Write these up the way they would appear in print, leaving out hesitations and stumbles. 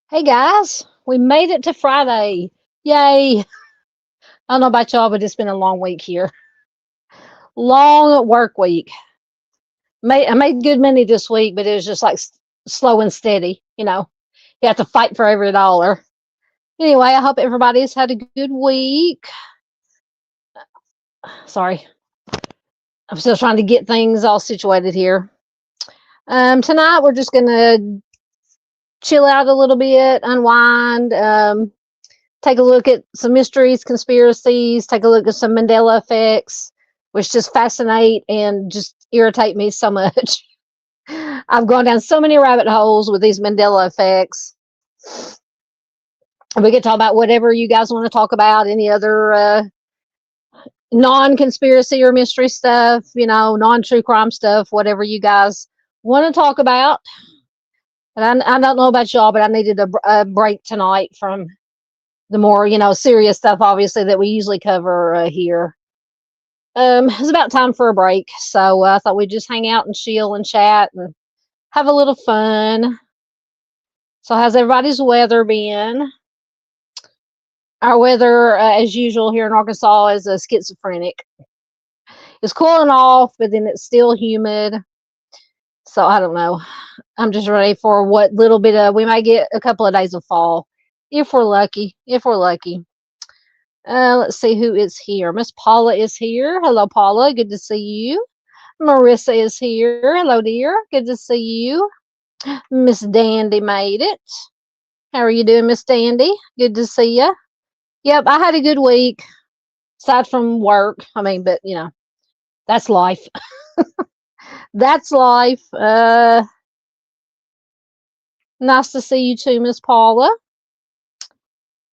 Hey guys, we made it to Friday. Yay. I don't know about y'all, but it's been a long week here. Long work week. I made good money this week, but it was just like slow and steady. You have to fight for every dollar. Anyway, I hope everybody's had a good week. Sorry, I'm still trying to get things all situated here. Tonight we're just gonna chill out a little bit, unwind, take a look at some mysteries, conspiracies, take a look at some Mandela effects, which just fascinate and just irritate me so much. I've gone down so many rabbit holes with these Mandela effects. We could talk about whatever you guys want to talk about, any other non-conspiracy or mystery stuff, non-true crime stuff, whatever you guys want to talk about. And I don't know about y'all, but I needed a break tonight from the more, serious stuff, obviously, that we usually cover here. It's about time for a break. So I thought we'd just hang out and chill and chat and have a little fun. So how's everybody's weather been? Our weather, as usual here in Arkansas, is a schizophrenic. It's cooling off, but then it's still humid. So I don't know. I'm just ready for what little bit of, we might get a couple of days of fall. If we're lucky. Let's see who is here. Miss Paula is here. Hello, Paula. Good to see you. Marissa is here. Hello, dear. Good to see you. Miss Dandy made it. How are you doing, Miss Dandy? Good to see you. Yep, I had a good week. Aside from work. But that's life. That's life. Nice to see you too, Miss Paula.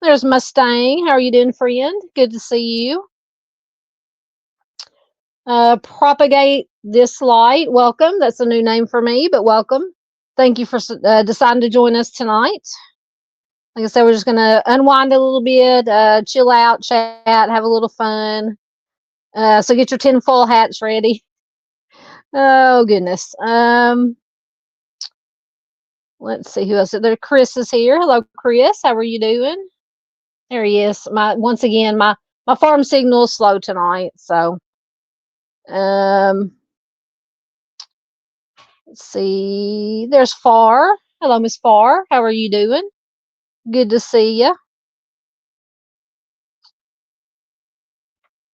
There's Mustang. How are you doing, friend? Good to see you. Propagate this light. Welcome. That's a new name for me, but welcome. Thank you for deciding to join us tonight. Like I said, we're just going to unwind a little bit, chill out, chat, have a little fun. So get your tinfoil hats ready. Oh goodness. Let's see who else. There, Chris is here. Hello, Chris. How are you doing? There he is. My once again, my farm signal is slow tonight. So, um, let's see. There's Far. Hello, Miss Far. How are you doing? Good to see you.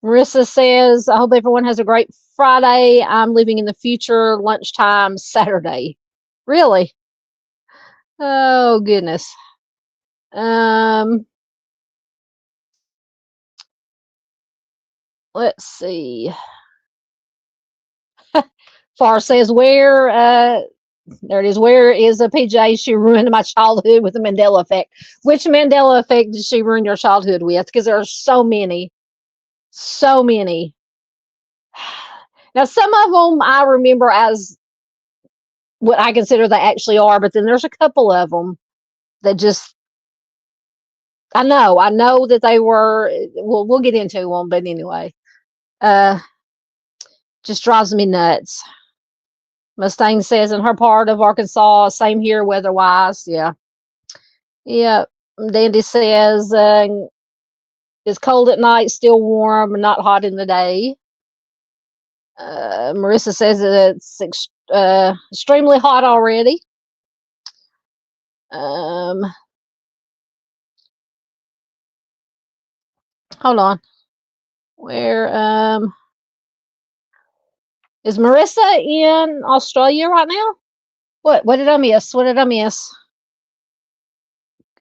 Marissa says, I hope everyone has a great Friday. I'm leaving in the future, lunchtime Saturday. Really? Oh goodness. Um, let's see. Far says, where there it is. Where is a PJ? She ruined my childhood with the Mandela effect. Which Mandela effect did she ruin your childhood with? Because there are so many, so many. Now, some of them I remember as what I consider they actually are, but then there's a couple of them that just I know that they were. Well, we'll get into them, but anyway, uh, just drives me nuts. Mustang says in her part of Arkansas, same here weather-wise. Yeah, yeah. Dandy says it's cold at night, still warm, not hot in the day. Marissa says that it's extremely hot already. Um, hold on. Where is Marissa in Australia right now? What did I miss? What did I miss?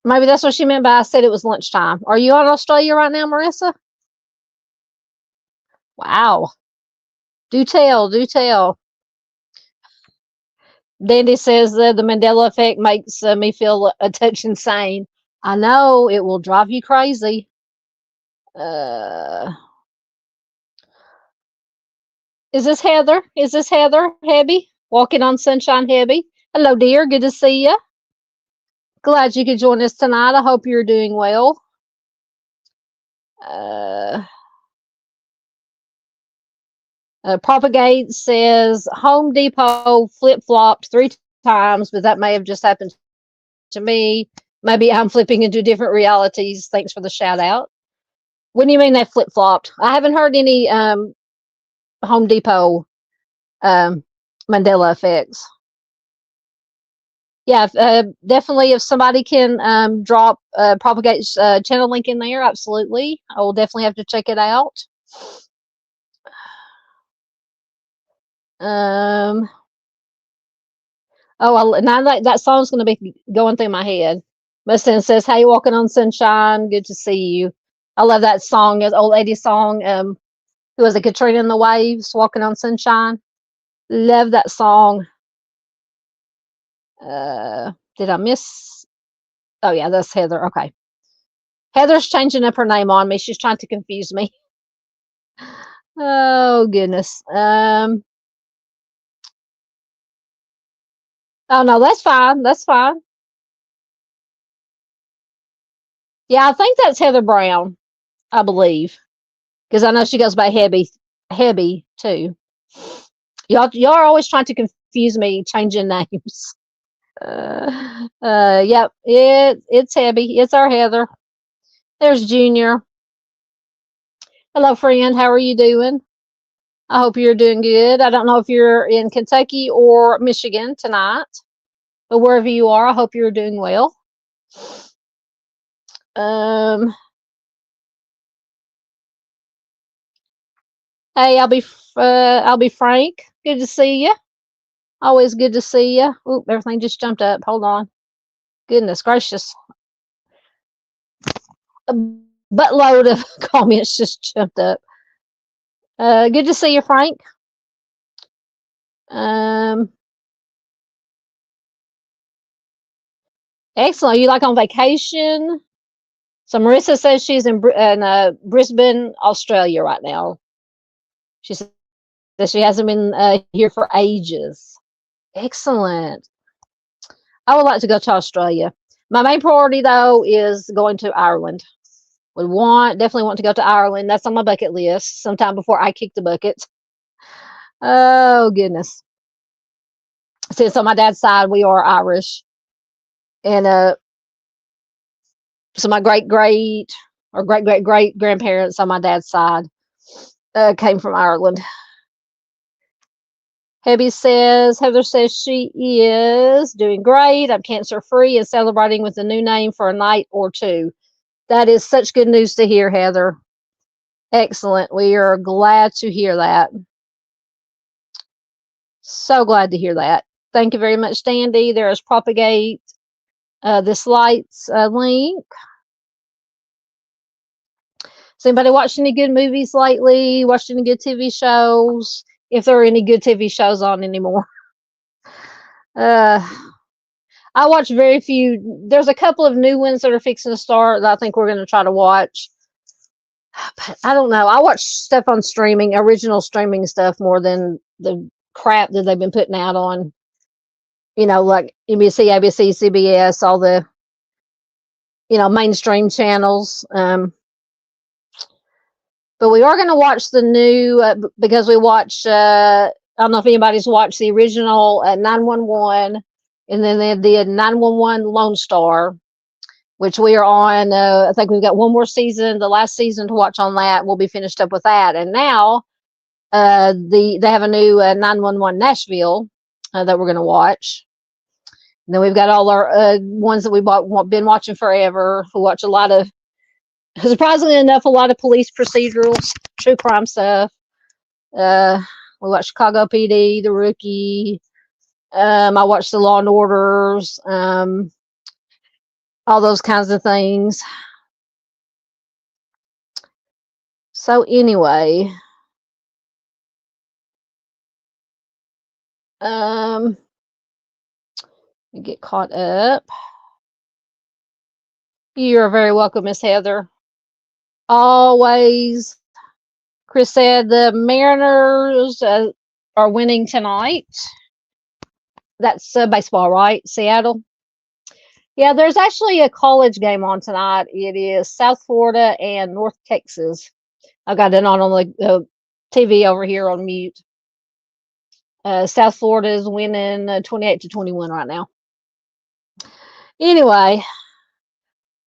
Maybe that's what she meant by I said it was lunchtime. Are you in Australia right now, Marissa? Wow. Do tell, do tell. Dandy says the Mandela effect makes me feel a touch insane. I know it will drive you crazy. Uh, is this Heather? Is this Heather Hebby? Walking on Sunshine Hebby. Hello, dear. Good to see you. Glad you could join us tonight. I hope you're doing well. Uh, Propagate says Home Depot flip flopped 3 times, but that may have just happened to me. Maybe I'm flipping into different realities. Thanks for the shout out. What do you mean they flip flopped? I haven't heard any Home Depot um, Mandela effects. Yeah, definitely. If somebody can drop Propagate's channel link in there, absolutely. I will definitely have to check it out. Now that song's going to be going through my head. Mustang says, "Hey, walking on sunshine. Good to see you." I love that song. It's old lady song. Who was it? Katrina and the Waves, "Walking on Sunshine." Love that song. Did I miss? Oh yeah, that's Heather. Okay, Heather's changing up her name on me. She's trying to confuse me. Oh goodness. Oh no, that's fine. That's fine. Yeah, I think that's Heather Brown. I believe because I know she goes by Hebby too. Y'all are always trying to confuse me, changing names. Yep, it's Hebby. It's our Heather. There's Junior. Hello, friend. How are you doing? I hope you're doing good. I don't know if you're in Kentucky or Michigan tonight, but wherever you are, I hope you're doing well. Um, hey, I'll be Frank. Good to see you. Always good to see you. Oop, everything just jumped up. Hold on. Goodness gracious. A buttload of comments just jumped up. Good to see you, Frank. Um, excellent. Are you like on vacation? So Marissa says she's in Brisbane, Australia right now. She says she hasn't been here for ages. Excellent. I would like to go to Australia. My main priority though is going to Ireland. Definitely want to go to Ireland. That's on my bucket list sometime before I kick the bucket. Oh goodness. Since on my dad's side we are Irish, and so my great grandparents on my dad's side came from Ireland. Heather says she is doing great. I'm cancer free and celebrating with a new name for a night or two. That is such good news to hear, Heather. Excellent. We are glad to hear that. So glad to hear that. Thank you very much, Dandy. There is Propagate this light's link. Has anybody watched any good movies lately? Watched any good TV shows? If there are any good TV shows on anymore. I watch very few. There's a couple of new ones that are fixing to start that I think we're going to try to watch. But I don't know. I watch stuff on streaming, original streaming stuff, more than the crap that they've been putting out on, like NBC, ABC, CBS, all the, mainstream channels. But we are going to watch the new, because we watch, I don't know if anybody's watched the original 911, and then they did 911 Lone Star, which we are on. I think we've got one more season, the last season to watch on that. We'll be finished up with that. And now they have a new 911 Nashville that we're going to watch. And then we've got all our ones that we've been watching forever. We watch a lot of, surprisingly enough, a lot of police procedurals, true crime stuff. We watch Chicago PD, The Rookie. I watch the Law and Orders, all those kinds of things. So anyway, get caught up. You're very welcome, Miss Heather. Always. Chris said the Mariners are winning tonight. That's baseball, right? Seattle. Yeah, there's actually a college game on tonight. It is South Florida and North Texas. I got it on the TV over here on mute. South Florida is winning 28-21 right now. Anyway,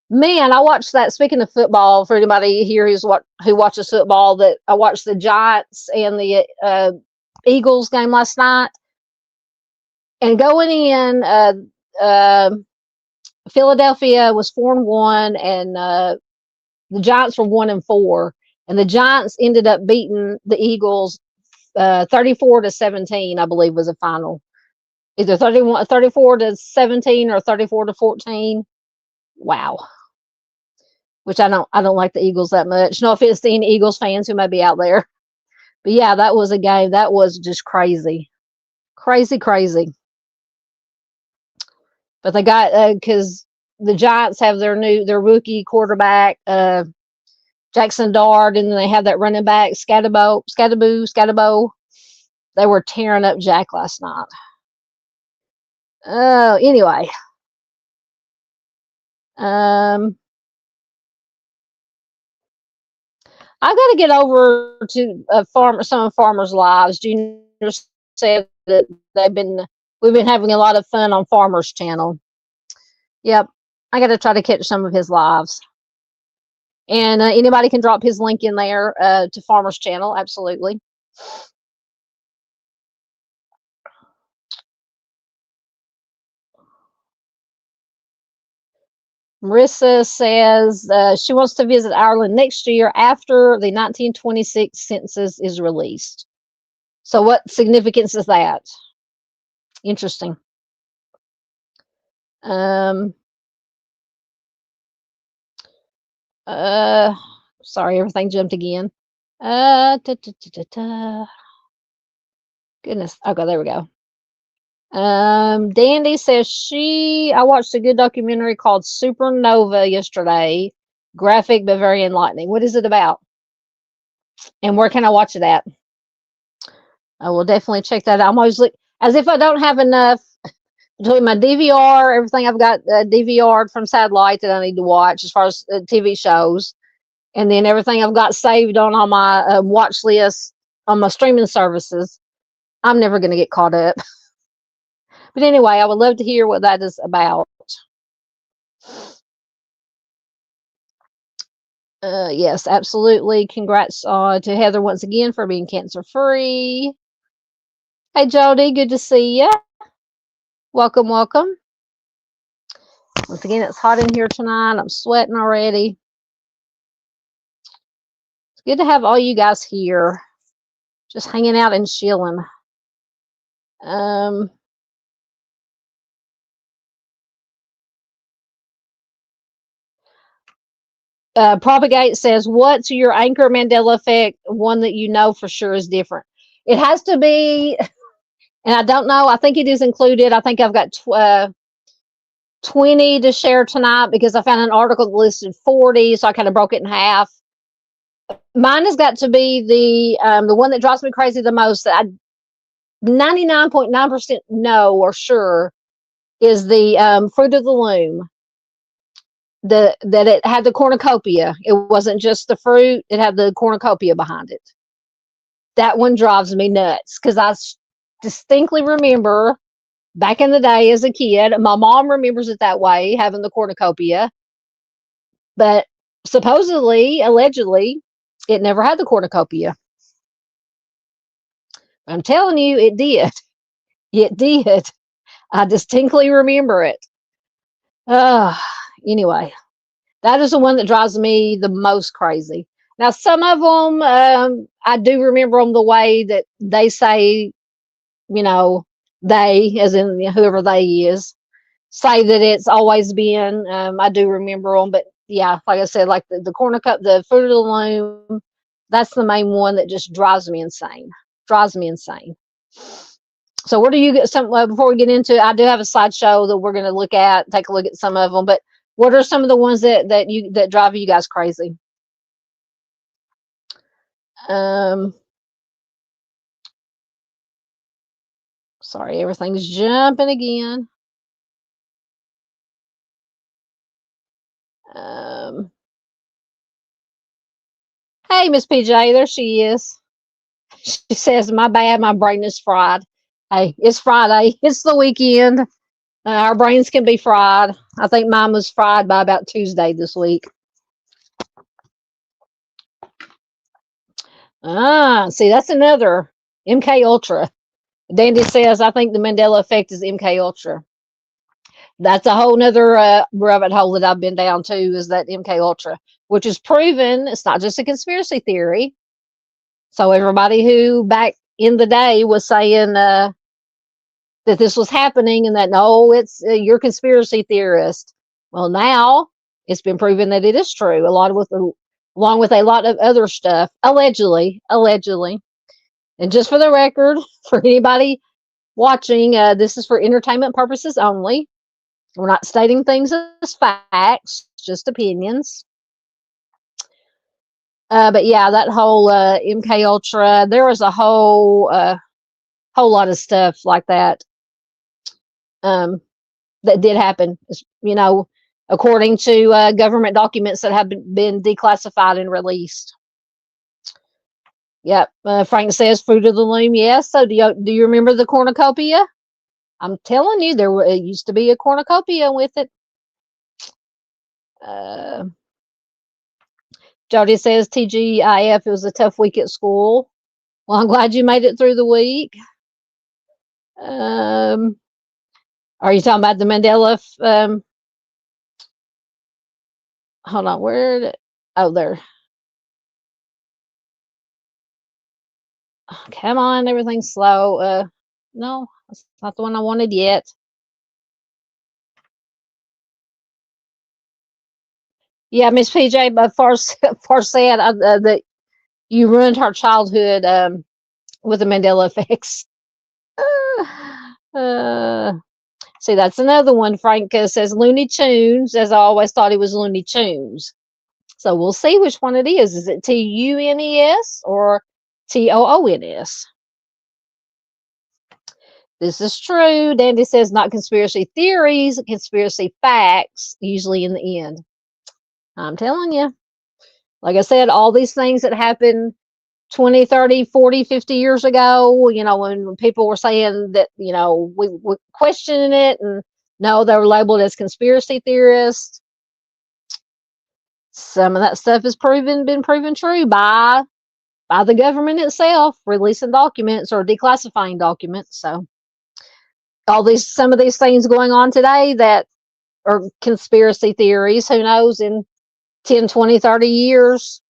man, I watched that. Speaking of football, for anybody here who watches football, that I watched the Giants and the Eagles game last night. And going in, Philadelphia was 4-1, and the Giants were 1-4, and the Giants ended up beating the Eagles 34-17, I believe, was the final. Either 34-17 or 34-14. Wow. Which I don't like the Eagles that much. No offense to any Eagles fans who may be out there. But yeah, that was a game that was just crazy. Crazy. But they got, because the Giants have their rookie quarterback, Jackson Dart, and then they have that running back, Scatterbo. They were tearing up Jack last night. Anyway. I've got to get over to some of Farmers' Lives. Junior said that we've been having a lot of fun on Farmers' Channel. Yep, I got to try to catch some of his lives. And anybody can drop his link in there to Farmers' Channel, absolutely. Marissa says she wants to visit Ireland next year after the 1926 census is released. So what significance is that? Interesting. Sorry, everything jumped again. Goodness. Okay, there we go. Dandy says I watched a good documentary called Supernova yesterday. Graphic but very enlightening. What is it about? And where can I watch it at? I will definitely check that out. I'm always as if I don't have enough between my DVR, everything I've got DVR'd from satellite that I need to watch as far as TV shows, and then everything I've got saved on my watch list on my streaming services. I'm never going to get caught up. But anyway, I would love to hear what that is about. Yes, absolutely. Congrats to Heather once again for being cancer free. Hey, Jody, good to see you. Welcome, welcome. Once again, it's hot in here tonight. I'm sweating already. It's good to have all you guys here, just hanging out and chilling. Propagate says, what's your anchor Mandela effect? One that you know for sure is different. It has to be, and I don't know, I think it is included. I think I've got 20 to share tonight because I found an article that listed 40, so I kind of broke it in half. Mine has got to be the one that drives me crazy the most, that I 99.9% know or sure, is the Fruit of the Loom. That it had the cornucopia. It wasn't just the fruit, it had the cornucopia behind it. That one drives me nuts because I distinctly remember back in the day as a kid, my mom remembers it that way, having the cornucopia. But supposedly, allegedly, it never had the cornucopia. I'm telling you, it did. It did. I distinctly remember it. Anyway, that is the one that drives me the most crazy. Now, some of them, I do remember them the way that they say, they, as in whoever they is, say that it's always been. I do remember them, but yeah, like I said, like the cornucopia, the Fruit of the Loom, that's the main one that just drives me insane. Drives me insane. So where do you get some, before we get into it, I do have a slideshow that we're going to take a look at some of them, but what are some of the ones that drive you guys crazy? Sorry, everything's jumping again. Hey, Miss PJ, there she is. She says, my bad, my brain is fried. Hey, it's Friday. It's the weekend. Our brains can be fried. I think mine was fried by about Tuesday this week. See, that's another MK Ultra. Dandy says, I think the Mandela effect is MK Ultra. That's a whole nother rabbit hole that I've been down to, is that MK Ultra, which is proven. It's not just a conspiracy theory. So everybody who back in the day was saying that this was happening and that, no, it's you're conspiracy theorist. Well, now it's been proven that it is true. Along with a lot of other stuff, allegedly. And just for the record, for anybody watching, this is for entertainment purposes only. We're not stating things as facts, just opinions. But yeah, that whole MK Ultra, there was a whole lot of stuff like that that did happen. According to government documents that have been declassified and released. Yep. Frank says Fruit of the Loom. Yes. So do you remember the cornucopia? I'm telling you, it used to be a cornucopia with it. Jody says TGIF, it was a tough week at school. Well, I'm glad you made it through the week. Are you talking about the Mandela? Hold on, there. Come on, everything's slow. No, that's not the one I wanted yet. Yeah, Miss PJ, but far said that you ruined her childhood with the Mandela effects. See, that's another one. Frank says Looney Tunes, as I always thought it was Looney Tunes. So we'll see which one it is. Is it TUNES or TOONS? This is true. Dandy says not conspiracy theories, conspiracy facts, usually in the end. I'm telling you. Like I said, all these things that happen 20, 30, 40, 50 years ago, when people were saying that, we were questioning it, and no, they were labeled as conspiracy theorists. Some of that stuff has been proven true by the government itself, releasing documents or declassifying documents. So some of these things going on today that are conspiracy theories, who knows, in 10, 20, 30 years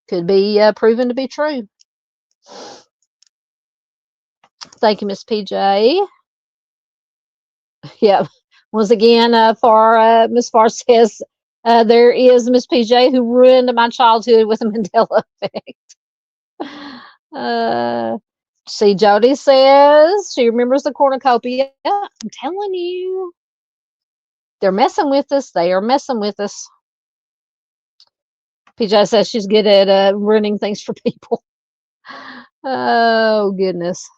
could be proven to be true. Thank you, Miss PJ. Yeah. Once again, Miss Farr says, there is Miss PJ who ruined my childhood with a Mandela effect. See, Jody says she remembers the cornucopia. I'm telling you, they're messing with us. They are messing with us. PJ says she's good at ruining things for people. Oh, goodness.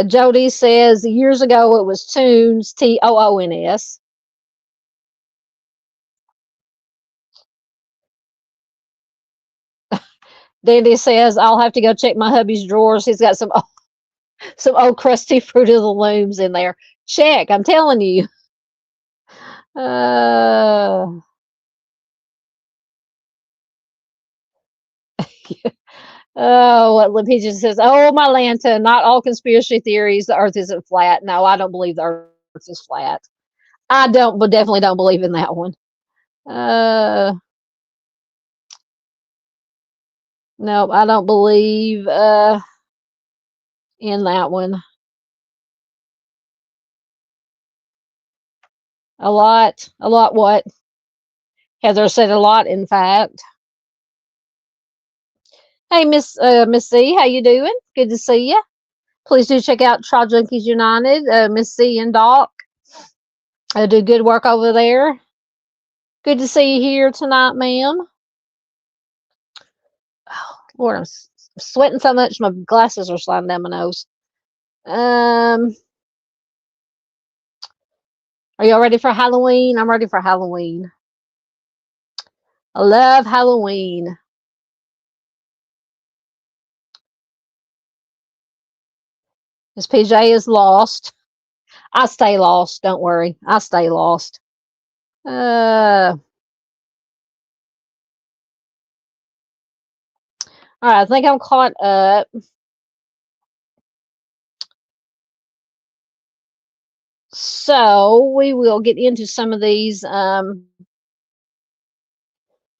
Jody says years ago it was Toons, Toons. Dandy says I'll have to go check my hubby's drawers. He's got some old crusty Fruit of the Looms in there. Check, I'm telling you. Oh, what LePigeon says, oh, my Lanta, not all conspiracy theories, the earth isn't flat. No, I don't believe the earth is flat. I don't, but definitely don't believe in that one. No, I don't believe in that one. A lot what? Heather said a lot, in fact. Hey, Miss C, how you doing? Good to see you. Please do check out Trial Junkies United. Miss C and Doc do good work over there. Good to see you here tonight, ma'am. Oh, Lord, I'm sweating so much my glasses are sliding down my nose. Are y'all ready for Halloween? I'm ready for Halloween. I love Halloween. Miss PJ is lost. I stay lost. Don't worry. I stay lost. All right, I think I'm caught up. So we will get into some of these. Oh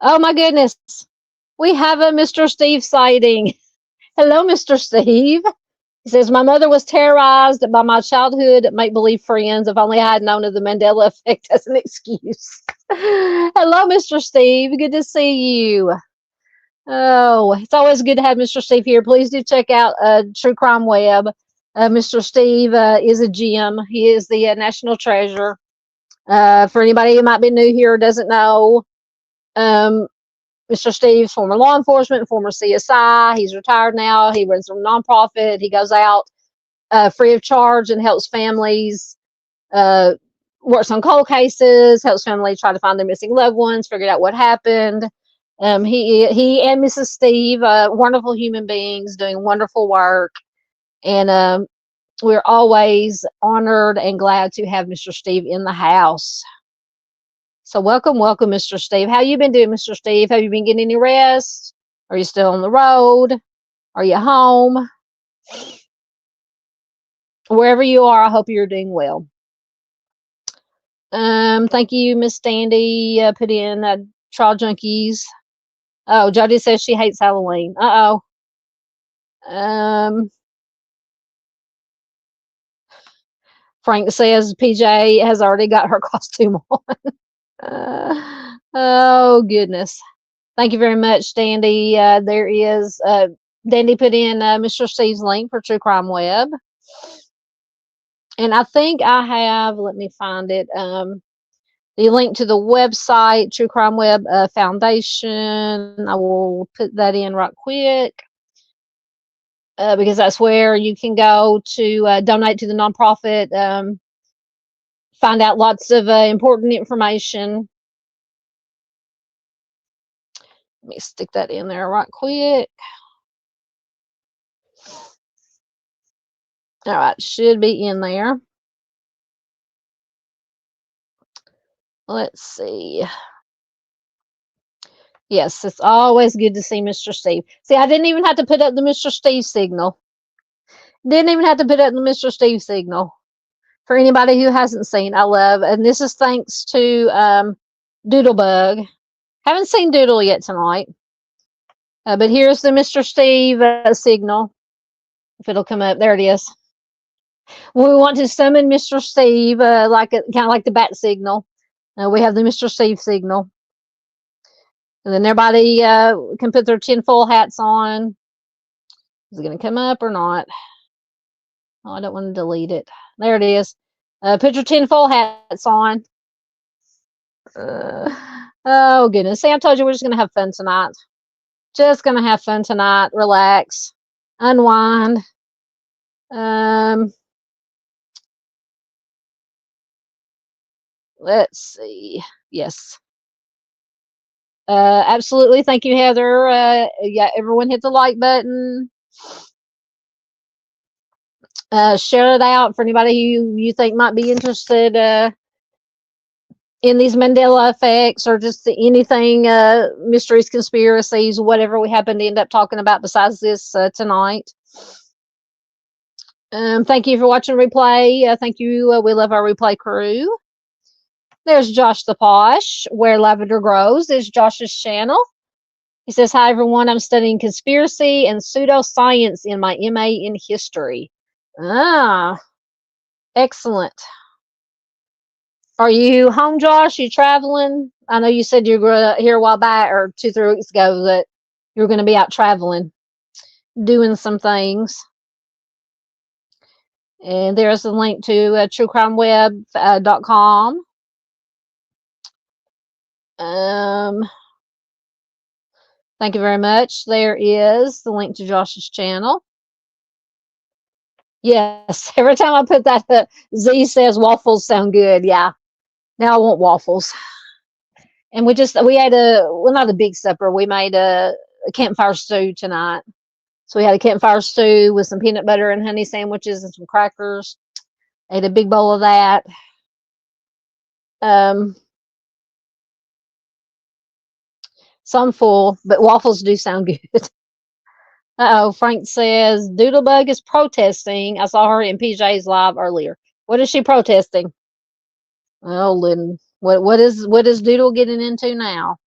my goodness. We have a Mr. Steve sighting. Hello, Mr. Steve. He says, my mother was terrorized by my childhood make-believe friends. If only I had known of the Mandela effect as an excuse. Hello, Mr. Steve. Good to see you. Oh, it's always good to have Mr. Steve here. Please do check out True Crime Web. Mr. Steve is a gem. He is the national treasure. For anybody who might be new here or doesn't know, Mr. Steve's former law enforcement, former CSI. He's retired now. He runs a nonprofit. He goes out free of charge and helps families, works on cold cases, helps families try to find their missing loved ones, figure out what happened. He and Mrs. Steve, wonderful human beings doing wonderful work. And we're always honored and glad to have Mr. Steve in the house. So welcome, Mr. Steve. How you been doing, Mr. Steve? Have you been getting any rest? Are you still on the road? Are you home? Wherever you are, I hope you're doing well. Thank you, Miss Dandy. Put in Trial Junkies. Oh, Jody says she hates Halloween. Frank says PJ has already got her costume on. Oh, goodness. Thank you very much, Dandy. There is, Dandy put in Mr. Steve's link for True Crime Web. And I think I have, let me find it, the link to the website, True Crime Web Foundation. I will put that in right quick. Because that's where you can go to donate to the nonprofit, find out lots of important information. Let me stick that in there right quick. All right, should be in there. Let's see. Yes, it's always good to see Mr. Steve. See, I didn't even have to put up the Mr. Steve signal. Didn't even have to put up the Mr. Steve signal. For anybody who hasn't seen, I love, and this is thanks to Doodlebug. Haven't seen Doodle yet tonight, but here's the Mr. Steve signal. If it'll come up, there it is. When we want to summon Mr. Steve, like kind of like the bat signal, we have the Mr. Steve signal, and then everybody can put their tinfoil hats on. Is it going to come up or not? Oh, I don't want to delete it. There it is. Put your tinfoil hats on. Oh, goodness. See, I told you we're just going to have fun tonight. Just going to have fun tonight. Relax. Unwind. Let's see. Yes. Absolutely. Thank you, Heather. Yeah, everyone hit the like button. Share it out for anybody who you think might be interested in these Mandela effects or just anything, mysteries, conspiracies, whatever we happen to end up talking about besides this tonight. Thank you for watching replay. Thank you. We love our replay crew. There's Josh the Posh, Where Lavender Grows is Josh's channel. He says, hi, everyone. I'm studying conspiracy and pseudoscience in my MA in history. Ah, excellent. Are you home, Josh? You traveling? I know you said you were here a while back or 2-3 weeks ago that you were going to be out traveling, doing some things. And there's a link to truecrimeweb.com. Thank you very much. There is the link to Josh's channel. Yes, every time I put that, Z says waffles sound good. Yeah, now I want waffles. And we had not a big supper. We made a campfire stew tonight. So we had a campfire stew with some peanut butter and honey sandwiches and some crackers. Ate a big bowl of that. So I'm full, but waffles do sound good. Uh-oh, Frank says, Doodlebug is protesting. I saw her in PJ's live earlier. What is she protesting? Oh, Lynn, what is Doodle getting into now?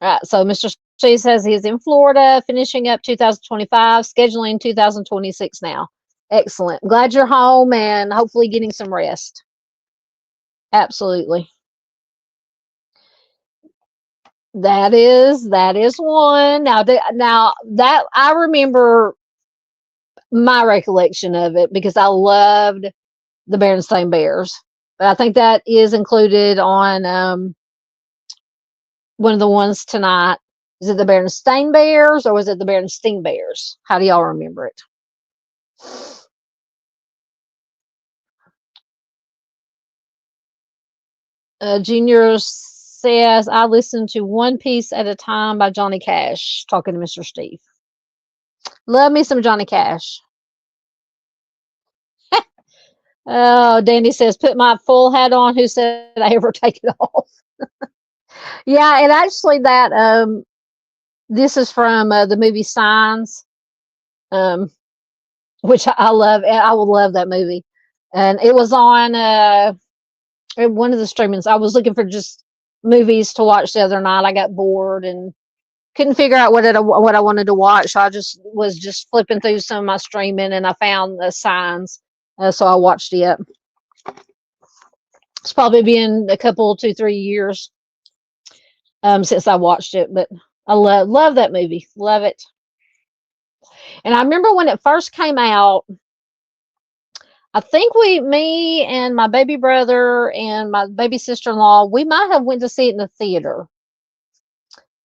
All right, so Mr. She says he's in Florida, finishing up 2025, scheduling 2026 now. Excellent. Glad you're home and hopefully getting some rest. Absolutely. That is one. Now that I remember my recollection of it because I loved the Berenstain Bears. But I think that is included on one of the ones tonight. Is it the Berenstain Bears or was it the Berenstain Bears? How do y'all remember it? Junior says, I listen to One Piece at a Time by Johnny Cash, talking to Mr. Steve. Love me some Johnny Cash. Oh, Danny says, put my full hat on. Who said I ever take it off? Yeah, and actually that this is from the movie Signs, which I love. I will love that movie. And it was on one of the streamings. I was looking for just movies to watch the other night. I got bored and couldn't figure out what I wanted to watch. So I was flipping through some of my streaming and I found the Signs. So I watched it. It's probably been a couple, 2-3 years since I watched it, but I love that movie. Love it. And I remember when it first came out, I think me and my baby brother and my baby sister-in-law, we might have went to see it in the theater.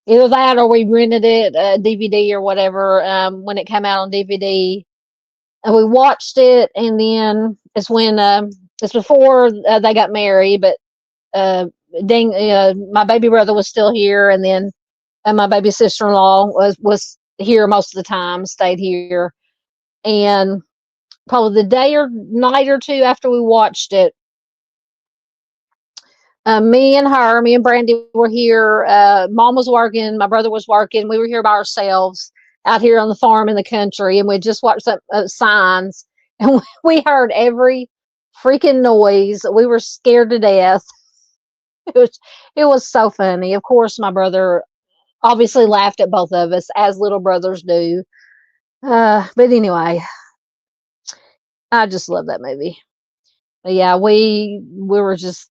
Either that or we rented it, DVD or whatever, when it came out on DVD. And we watched it, and then it's before they got married, but my baby brother was still here, and then my baby sister-in-law was here most of the time, stayed here, and probably the day or night or two after we watched it, me and Brandy were here. Mom was working, my brother was working. We were here by ourselves out here on the farm in the country, and we just watched some signs, and we heard every freaking noise. We were scared to death. It was it was so funny. Of course, my brother obviously laughed at both of us, as little brothers do. But anyway, I just love that movie. But yeah, we were just,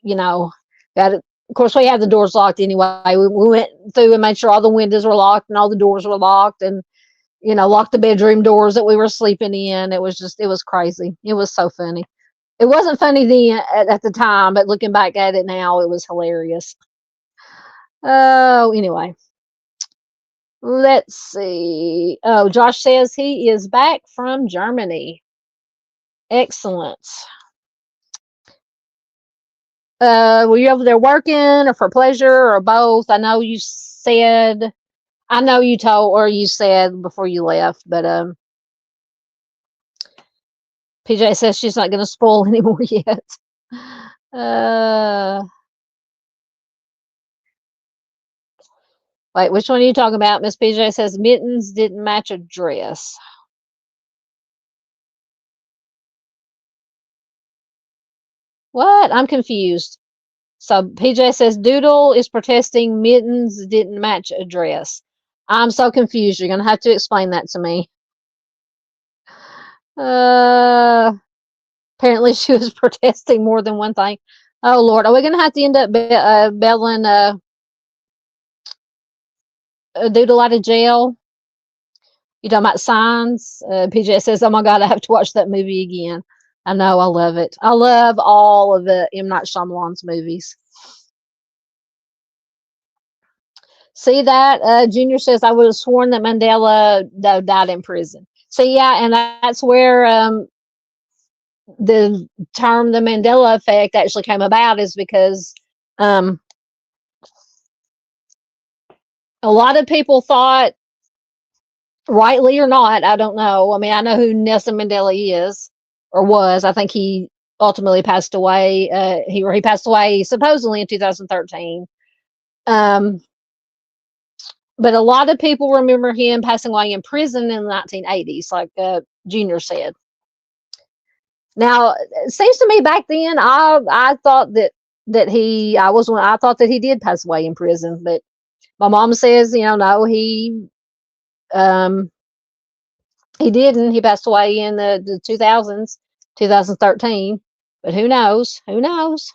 you know, got it. Of course, we had the doors locked anyway. We went through and made sure all the windows were locked and all the doors were locked, and locked the bedroom doors that we were sleeping in. It was crazy. It was so funny. It wasn't funny then at the time, but looking back at it now, it was hilarious. Oh, anyway, let's see. Oh, Josh says he is back from Germany. Excellent. Were you over there working or for pleasure or both? I know you told or you said before you left, but PJ says she's not going to spoil anymore yet. Uh, Wait, which one are you talking about? Miss PJ says mittens didn't match a dress. What? I'm confused. So PJ says Doodle is protesting mittens didn't match a dress. I'm so confused. You're going to have to explain that to me. Uh, Apparently she was protesting more than one thing. Oh Lord, are we going to have to end up bailing Doodle out of jail? You talking about signs? PJ says, "Oh my God, I have to watch that movie again." I know, I love it. I love all of the M. Night Shyamalan's movies. See that? Junior says, I would have sworn that Mandela died in prison. See, yeah, and that's where the term the Mandela effect actually came about, is because um, a lot of people thought, rightly or not, I don't know. I mean, I know who Nelson Mandela is or was. I think he ultimately passed away. He passed away supposedly in 2013. Um, but a lot of people remember him passing away in prison in the 1980s, like Junior said. Now, it seems to me back then, I thought I thought that he did pass away in prison, but my mom says, no, um, he didn't. He passed away in the 2000s, 2013. But who knows? Who knows?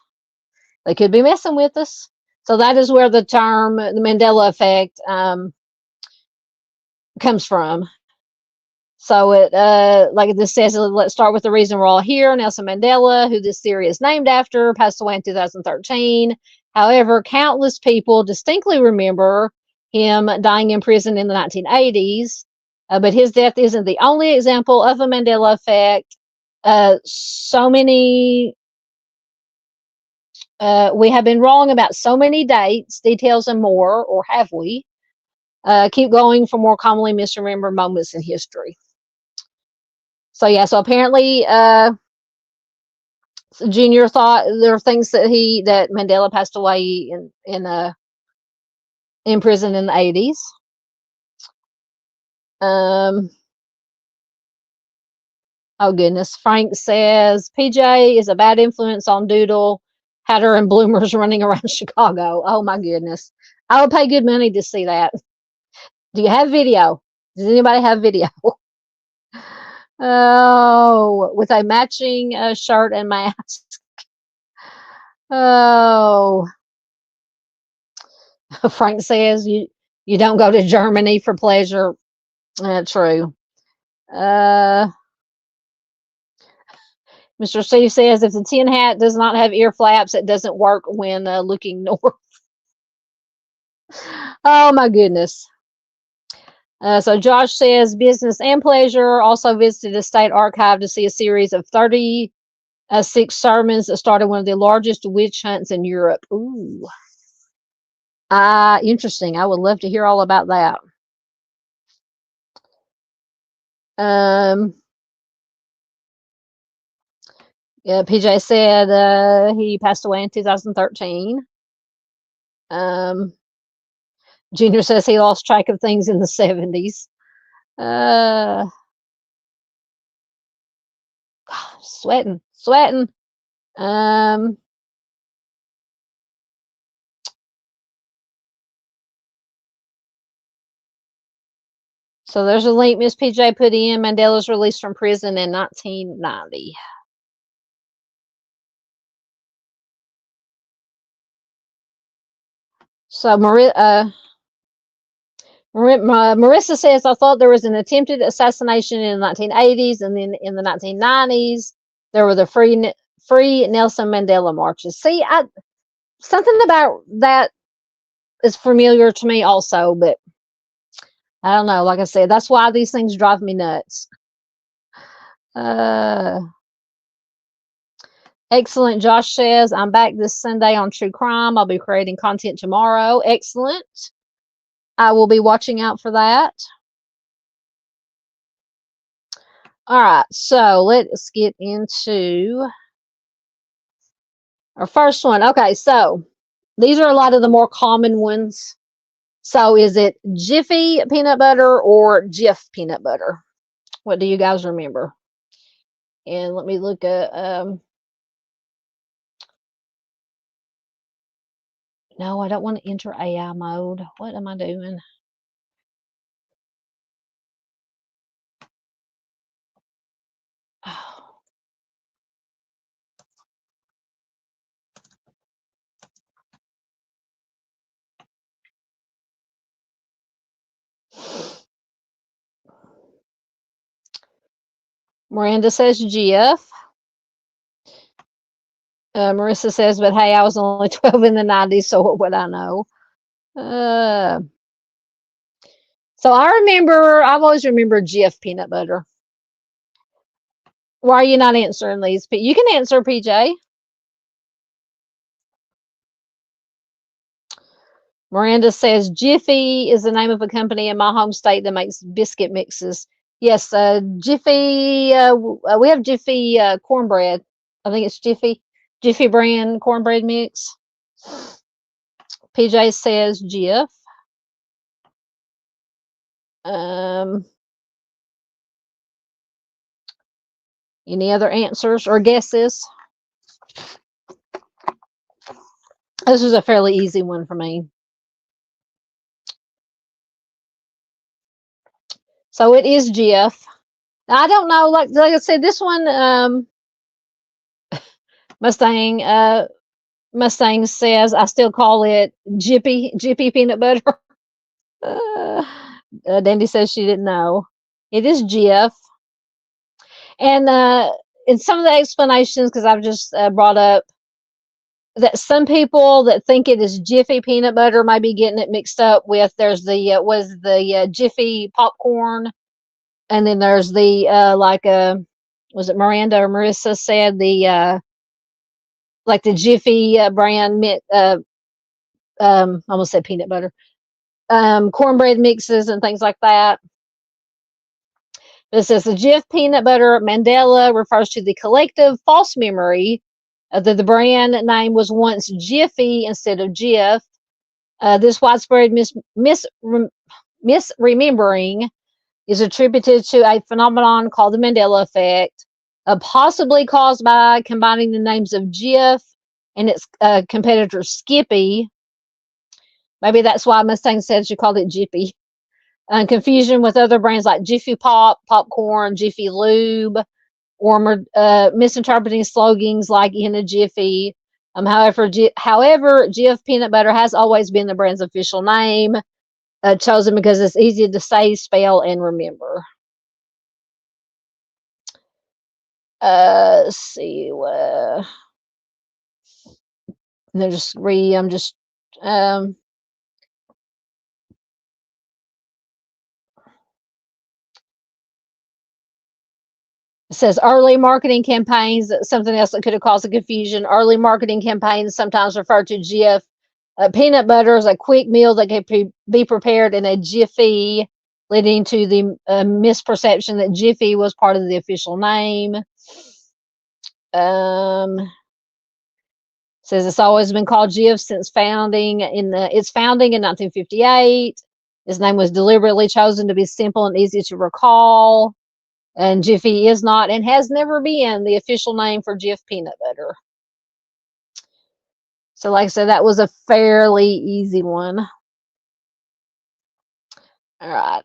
They could be messing with us. So that is where the term, the Mandela effect, comes from. So like this says, let's start with the reason we're all here. Nelson Mandela, who this theory is named after, passed away in 2013. However, countless people distinctly remember him dying in prison in the 1980s. But his death isn't the only example of a Mandela effect. We have been wrong about so many dates, details, and more, or have we? Keep going for more commonly misremembered moments in history. So yeah, so apparently Junior thought there are things that Mandela passed away in prison in the 80s. Oh goodness, Frank says PJ is a bad influence on Doodle, Hatter, and Bloomers running around Chicago. Oh my goodness, I would pay good money to see that. Do you have video? Does anybody have video? Oh, with a matching shirt and mask. Oh, Frank says you don't go to Germany for pleasure. True. Mr. Steve says if the tin hat does not have ear flaps, it doesn't work when looking north. Oh my goodness. So Josh says business and pleasure. Also visited the state archive to see a series of 30 Six sermons that started one of the largest witch hunts in Europe. Ooh, interesting. I would love to hear all about that. Yeah, PJ said he passed away in 2013. Junior says he lost track of things in the 70s. Uh, sweating. Um, so there's a link Miss PJ put in. Mandela's released from prison in 1990. So Marissa says, I thought there was an attempted assassination in the 1980s, and then in the 1990s, there were the free Nelson Mandela marches. See, something about that is familiar to me also, but I don't know. Like I said, that's why these things drive me nuts. Excellent. Josh says, I'm back this Sunday on True Crime. I'll be creating content tomorrow. Excellent. I will be watching out for that. All right, so let's get into our first one. Okay, so these are a lot of the more common ones. So is it Jiffy peanut butter or Jif peanut butter? What do you guys remember? And let me look at no, I don't want to enter AI mode. What am I doing? Oh. Miranda says Jif. Marissa says, but hey, I was only 12 in the 90s, so what would I know? So I've always remembered Jif peanut butter. Why are you not answering these? You can answer, PJ. Miranda says Jiffy is the name of a company in my home state that makes biscuit mixes. Yes, Jiffy. We have Jiffy cornbread. I think it's Jiffy brand cornbread mix. PJ says Jif. Any other answers or guesses? This is a fairly easy one for me. So it is Jif. I don't know. Like I said, this one, Mustang says I still call it Jippy peanut butter. Dandy says she didn't know. It is Jif. And in some of the explanations, because I've just brought up that some people that think it is Jiffy peanut butter might be getting it mixed up with there's the Jiffy popcorn, and then there's the was it Miranda or Marissa said the like the Jiffy brand almost said peanut butter cornbread mixes and things like that. This says the Jif peanut butter Mandela refers to the collective false memory that the brand name was once Jiffy instead of Jif. This widespread misremembering is attributed to a phenomenon called the Mandela effect, possibly caused by combining the names of Jif and its competitor Skippy. Maybe that's why Mustang said she called it Jiffy. Confusion with other brands like Jiffy Pop, Popcorn, Jiffy Lube, or misinterpreting slogans like in a Jiffy. However, Jif peanut butter has always been the brand's official name, chosen because it's easy to say, spell, and remember. Let's see. They're just I'm just says early marketing campaigns, something else that could have caused the confusion. Early marketing campaigns sometimes refer to Jif. Peanut butter is a quick meal that can be prepared in a jiffy, leading to the misperception that Jiffy was part of the official name. Says it's always been called Jif since its founding in 1958. His name was deliberately chosen to be simple and easy to recall. And Jiffy is not and has never been the official name for Jif peanut butter. So like I said, that was a fairly easy one. All right.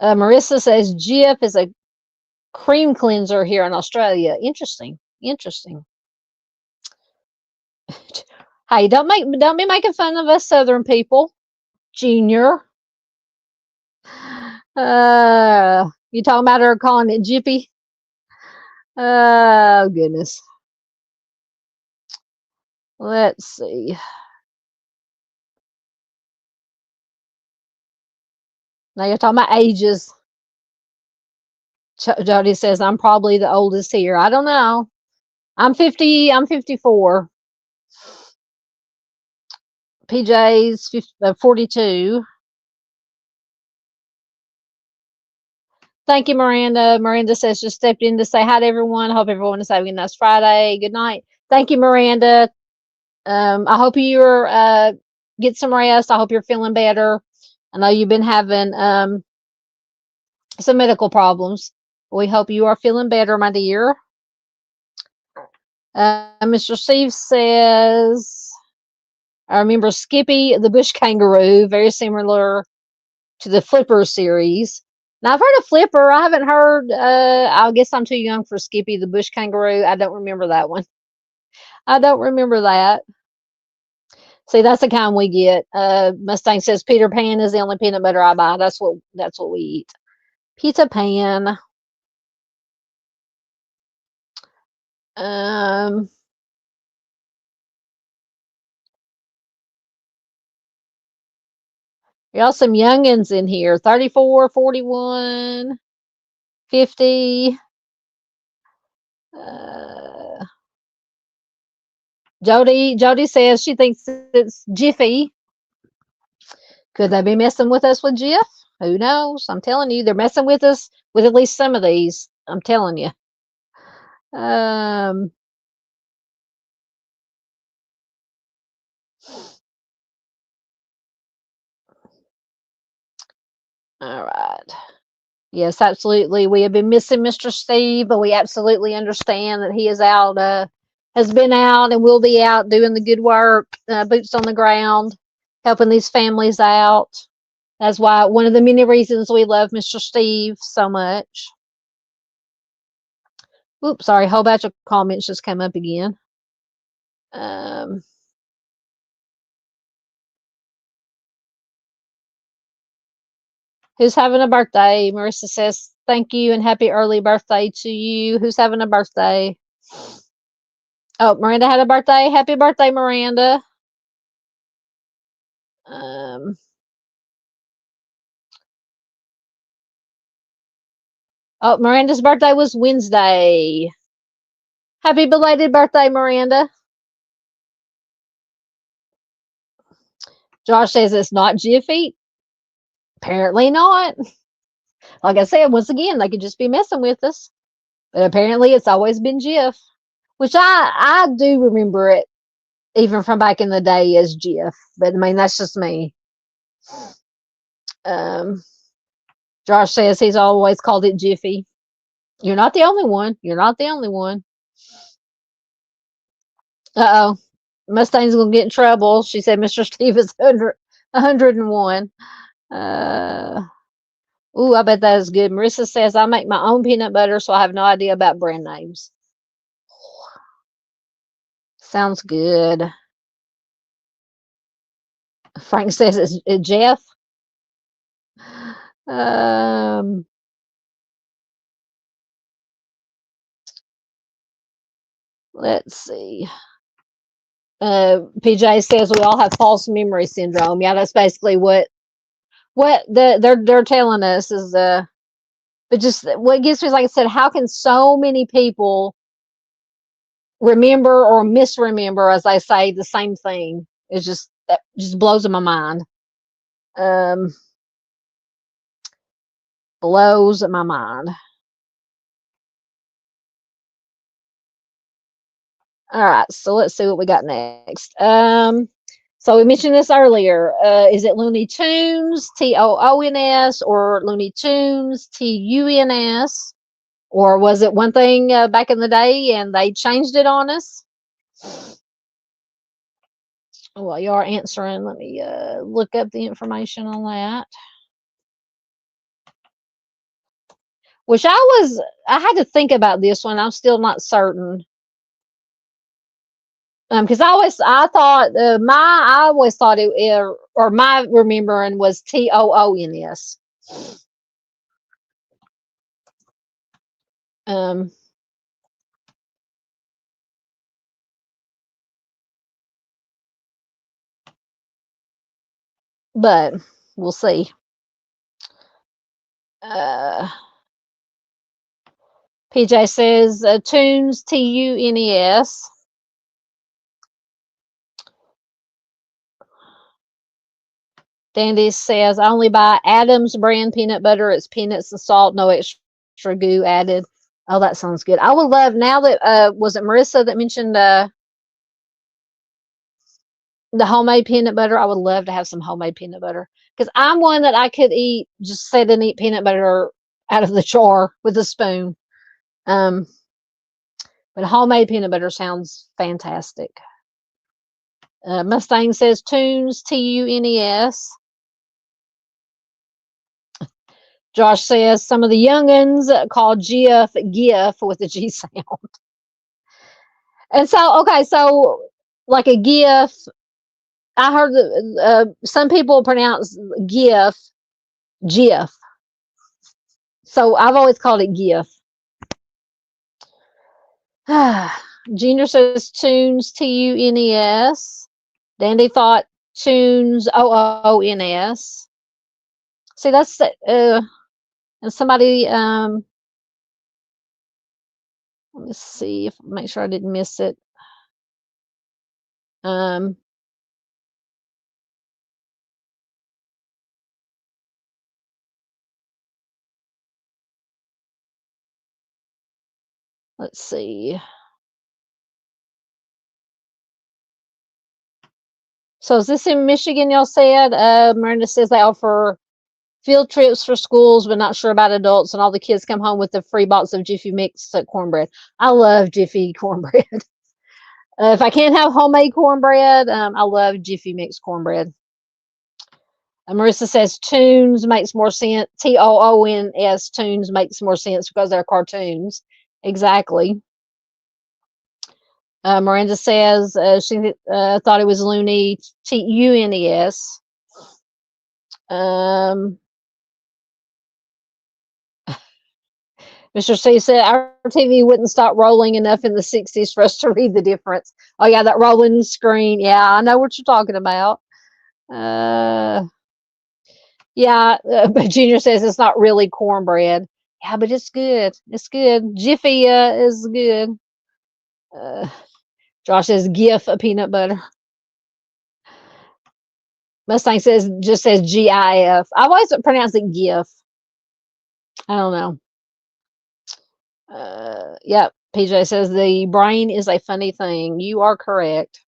Marissa says Jif is a cream cleanser here in Australia. Interesting. Hey, don't be making fun of us Southern people, Junior. You talking about her calling it Jiffy? Oh goodness. Let's see. Now you're talking about ages. Jody says I'm probably the oldest here. I don't know. I'm 50. I'm 54. PJ's 42. Thank you, Miranda. Miranda says just stepped in to say hi to everyone. Hope everyone is having a nice Friday. Good night. Thank you, Miranda. I hope you're get some rest. I hope you're feeling better. I know you've been having some medical problems. We hope you are feeling better, my dear. Mr. Steve says, I remember Skippy the bush kangaroo, very similar to the Flipper series. Now, I've heard of Flipper. I haven't heard, I guess I'm too young for Skippy the bush kangaroo. I don't remember that one. I don't remember that. See, that's the kind we get. Mustang says Peter Pan is the only peanut butter I buy. That's what we eat. Peter Pan. Y'all some youngins in here. 34, 41, 50. Jody says she thinks it's Jiffy. Could they be messing with us with Jif? Who knows? I'm telling you, they're messing with us with at least some of these. I'm telling you. All right. Yes, absolutely. We have been missing Mr. Steve, but we absolutely understand that he is out, has been out and will be out doing the good work, boots on the ground, helping these families out. That's why one of the many reasons we love Mr. Steve so much. Oops, sorry, a whole bunch of comments just came up again. Who's having a birthday? Marissa says, thank you and happy early birthday to you. Who's having a birthday? Oh, Miranda had a birthday. Happy birthday, Miranda. Oh, Miranda's birthday was Wednesday. Happy belated birthday, Miranda. Josh says it's not Jiffy. Apparently not. Like I said, once again, they could just be messing with us. But apparently it's always been Jif, which I do remember it even from back in the day as Jif. But I mean, that's just me. Josh says he's always called it Jiffy. You're not the only one. You're not the only one. Uh-oh. Mustang's going to get in trouble. She said Mr. Steve is 101. Ooh, I bet that is good. Marissa says, I make my own peanut butter, so I have no idea about brand names. Sounds good. Frank says it's Jeff. Let's see. PJ says we all have false memory syndrome. Yeah, that's basically what they're telling us is But just what gets me is, like I said, how can so many people remember or misremember, as I say, the same thing? It's just that just blows my mind. Um, blows my mind. All right, so let's see what we got next. So we mentioned this earlier. Is it Looney Tunes, Toons, or Looney Tunes, Tuns? Or was it one thing back in the day and they changed it on us? Well, you are answering. Let me look up the information on that. Which I had to think about this one. I'm still not certain. Because I thought I always thought or my remembering was Toons. Um, but we'll see. Uh, PJ says Tunes, Tunes. Dandy says I only buy Adams brand peanut butter. It's peanuts and salt, no extra goo added. Oh, that sounds good. I would love, now that was it Marissa that mentioned the homemade peanut butter? I would love to have some homemade peanut butter, because I'm one that I could just sit and eat peanut butter out of the jar with a spoon. Um, but homemade peanut butter sounds fantastic. Mustang says Tunes, Tunes. Josh says some of the youngins call GIF with the G sound. And so, okay, so like a GIF, I heard that some people pronounce GIF. So I've always called it GIF. Junior says Tunes, Tunes. Dandy thought Tunes, OONS. See, that's and somebody let me see, make sure I didn't miss it. Um, let's see. So is this in Michigan, y'all said? Miranda says they offer field trips for schools, but not sure about adults, and all the kids come home with a free box of Jiffy Mix cornbread. I love Jiffy cornbread. If I can't have homemade cornbread, I love Jiffy Mix cornbread. Marissa says Tunes makes more sense. Toons, Tunes makes more sense because they're cartoons. Exactly. Miranda says she thought it was Looney Tunes. Mr. C said our TV wouldn't stop rolling enough in the 60s for us to read the difference. Oh, yeah, that rolling screen. Yeah, I know what you're talking about. Yeah, but Junior says it's not really cornbread. Yeah, but it's good. It's good. Jiffy is good. Uh, Josh says GIF of peanut butter. Mustang just says GIF. I've always pronounced it GIF. I don't know. Yep. PJ says the brain is a funny thing. You are correct.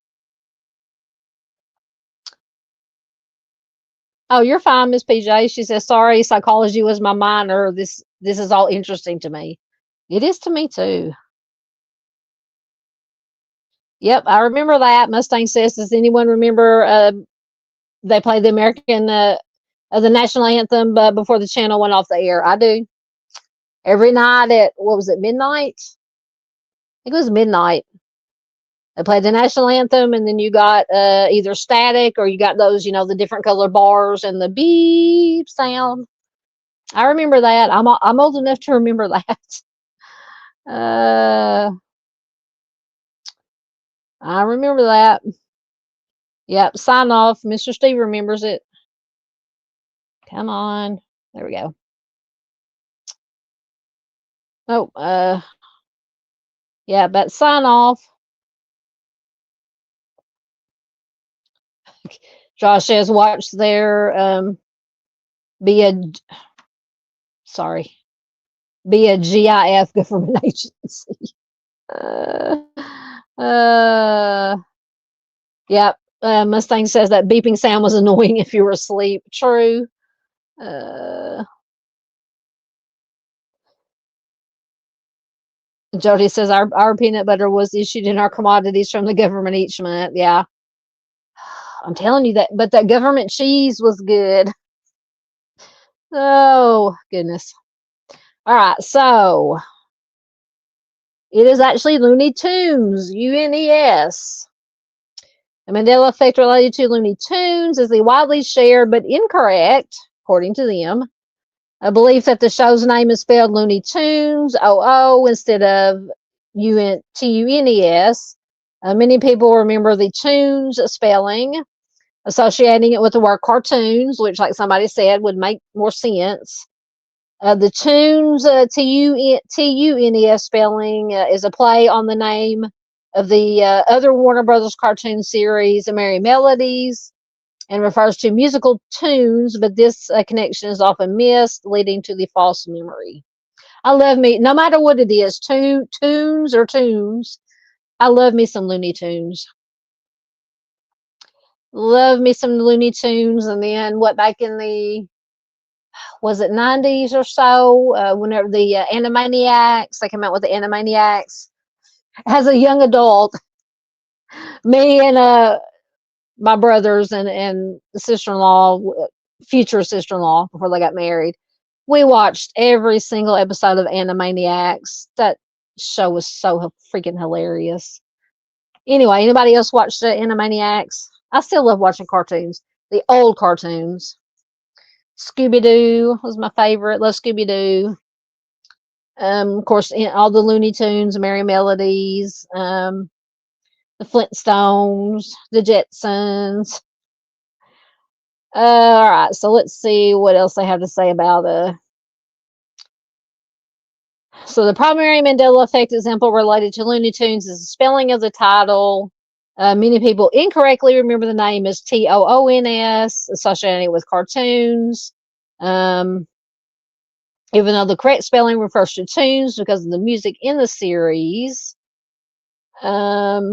Oh, you're fine, Miss PJ. She says, sorry, psychology was my minor. This is all interesting to me. It is to me too. Yep, I remember that. Mustang says, does anyone remember they played the American the national anthem before the channel went off the air? I do. Every night at, what was it, midnight? I think it was midnight. They played the national anthem, and then you got either static or you got those, the different color bars and the beep sound. I remember that. I'm old enough to remember that. I remember that. Yep. Sign off. Mr. Steve remembers it. Come on. There we go. Oh, yeah, but sign off. Josh says watch their be a sorry be a GIF government agency. Uh, uh, yep. Mustang says that beeping sound was annoying if you were asleep. True. Uh, Jody says our peanut butter was issued in our commodities from the government each month. Yeah, I'm telling you that. But that government cheese was good. Oh goodness. All right, so it is actually Looney Tunes, UNES. The Mandela effect related to Looney Tunes is the widely shared but incorrect, according to them, a belief that the show's name is spelled Looney Tunes, OO, instead of TUNES. Many people remember the tunes spelling, associating it with the word cartoons, which, like somebody said, would make more sense. The tunes, TUNES spelling, is a play on the name of the other Warner Brothers cartoon series, Merry Melodies, and refers to musical tunes, but this connection is often missed, leading to the false memory. I love me, no matter what it is, tunes or tunes, I love me some Looney Tunes. Love me some Looney Tunes, and then what, back in the, was it 90s or so, whenever the Animaniacs, they came out with the Animaniacs. As a young adult, me and my brothers and sister-in-law, future sister-in-law, before they got married, we watched every single episode of Animaniacs. That show was so freaking hilarious. Anyway, anybody else watched Animaniacs? I still love watching cartoons, the old cartoons. Scooby-Doo was my favorite. Love Scooby-Doo. Of course, all the Looney Tunes, Merry Melodies, the Flintstones, the Jetsons. All right, so let's see what else they have to say about so the primary Mandela effect example related to Looney Tunes is the spelling of the title. Many people incorrectly remember the name as TOONS, associated with cartoons. Even though the correct spelling refers to tunes because of the music in the series. I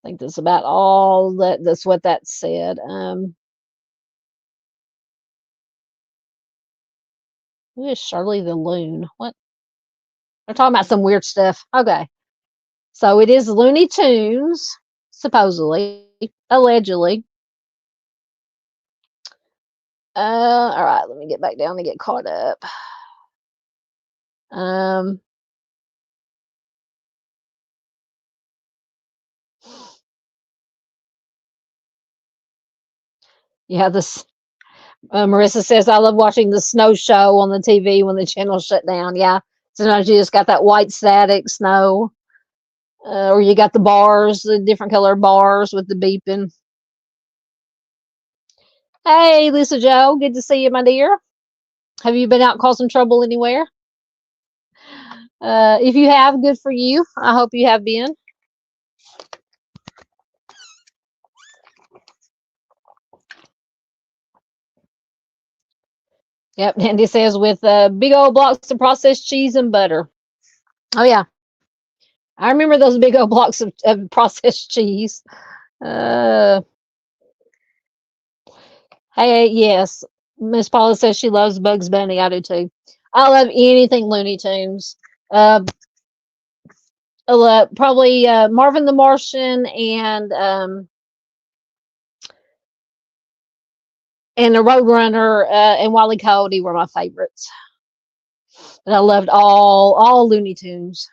think that's about all that's what that said. Who is Shirley the Loon? What? They're talking about some weird stuff. Okay. So it is Looney Tunes, supposedly, allegedly. All right, let me get back down and get caught up. Um, yeah, this Marissa says I love watching the snow show on the TV when the channel shut down. Yeah, sometimes you just got that white static snow, or you got the bars, the different color bars with the beeping. Hey, Lisa Joe, good to see you, my dear. Have you been out causing trouble anywhere? If you have, good for you. I hope you have been. Yep, Andy says with big old blocks of processed cheese and butter. Oh yeah, I remember those big old blocks of processed cheese. Uh, hey, yes, Miss Paula says she loves Bugs Bunny. I do too. I love anything Looney Tunes. Uh, probably Marvin the Martian and the Roadrunner and Wally Cody were my favorites. And I loved all Looney Tunes.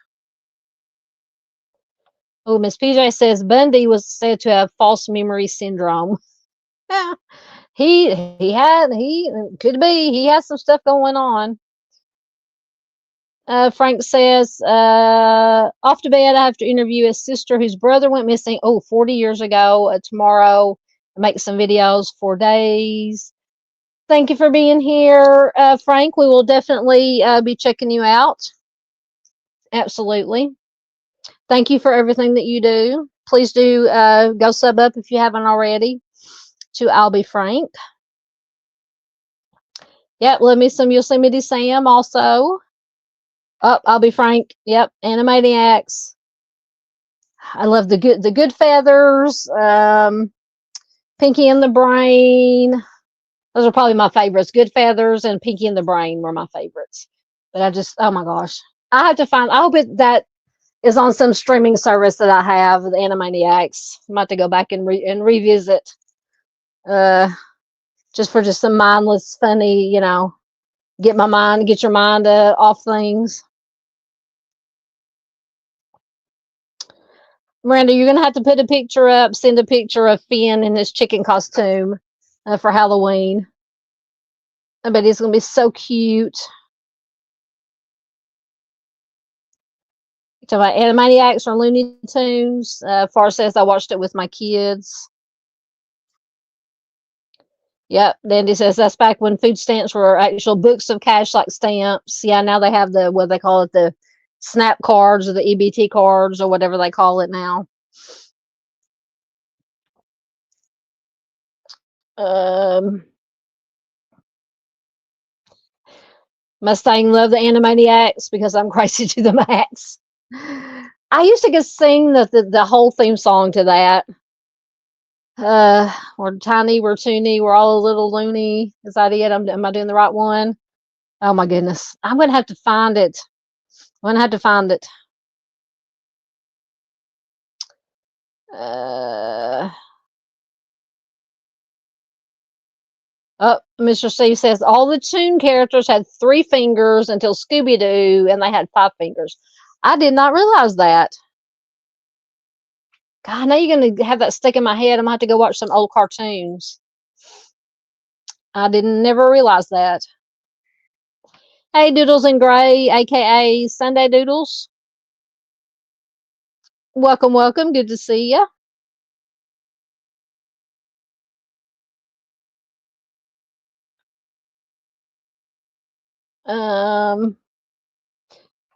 Oh, Miss PJ says Bundy was said to have false memory syndrome. Yeah, he could be he has some stuff going on. Frank says, off to bed. I have to interview his sister whose brother went missing 40 years ago. Tomorrow, make some videos for days. Thank you for being here, Frank. We will definitely be checking you out. Absolutely. Thank you for everything that you do. Please do go sub up if you haven't already to I'll Be Frank. Yep, love me some Yosemite Sam also. Oh, I'll Be Frank. Yep, Animaniacs. I love the good feathers. Pinky and the Brain. Those are probably my favorites. Good Feathers and Pinky and the Brain were my favorites. But I just, oh my gosh, I have to find. I hope that is on some streaming service that I have. The Animaniacs. I'm about to go back and revisit. Just for just some mindless, funny, get your mind off things. Miranda, you're gonna have to put a picture up. Send a picture of Finn in his chicken costume for Halloween. I bet he's gonna be so cute. To my Animaniacs or Looney Tunes. Far says I watched it with my kids. Yep. Dandy says that's back when food stamps were actual books of cash like stamps. Yeah, now they have the what they call it, the SNAP cards or the EBT cards or whatever they call it now. Mustang love the Animaniacs because I'm crazy to the max. I used to just sing the whole theme song to that. We're tiny, we're toony, we're all a little loony. Is that it? Am I doing the right one? Oh my goodness. I'm gonna have to find it. I'm gonna have to find it. Oh, Mr. Steve says all the Toon characters had 3 fingers until Scooby Doo, and they had 5 fingers. I did not realize that. God, now you're gonna have that stick in my head. I'm gonna have to go watch some old cartoons. I didn't never realize that. Hey, Doodles in Gray, aka Sunday Doodles. Welcome, welcome. Good to see you.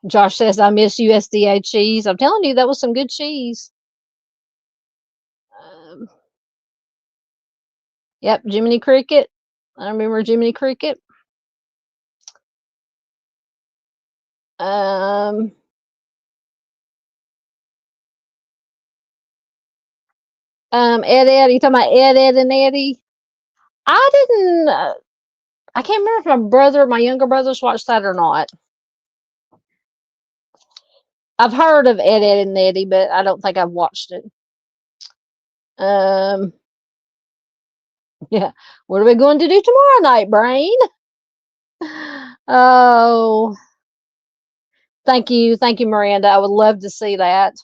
Josh says I miss USDA cheese. I'm telling you, that was some good cheese. Yep, Jiminy Cricket. I remember Jiminy Cricket. Ed, you talking about Ed, and Eddie? I didn't. I can't remember if my younger brothers watched that or not. I've heard of Ed, and Eddie, but I don't think I've watched it. Yeah. What are we going to do tomorrow night, Brain? Oh, thank you, Miranda. I would love to see that.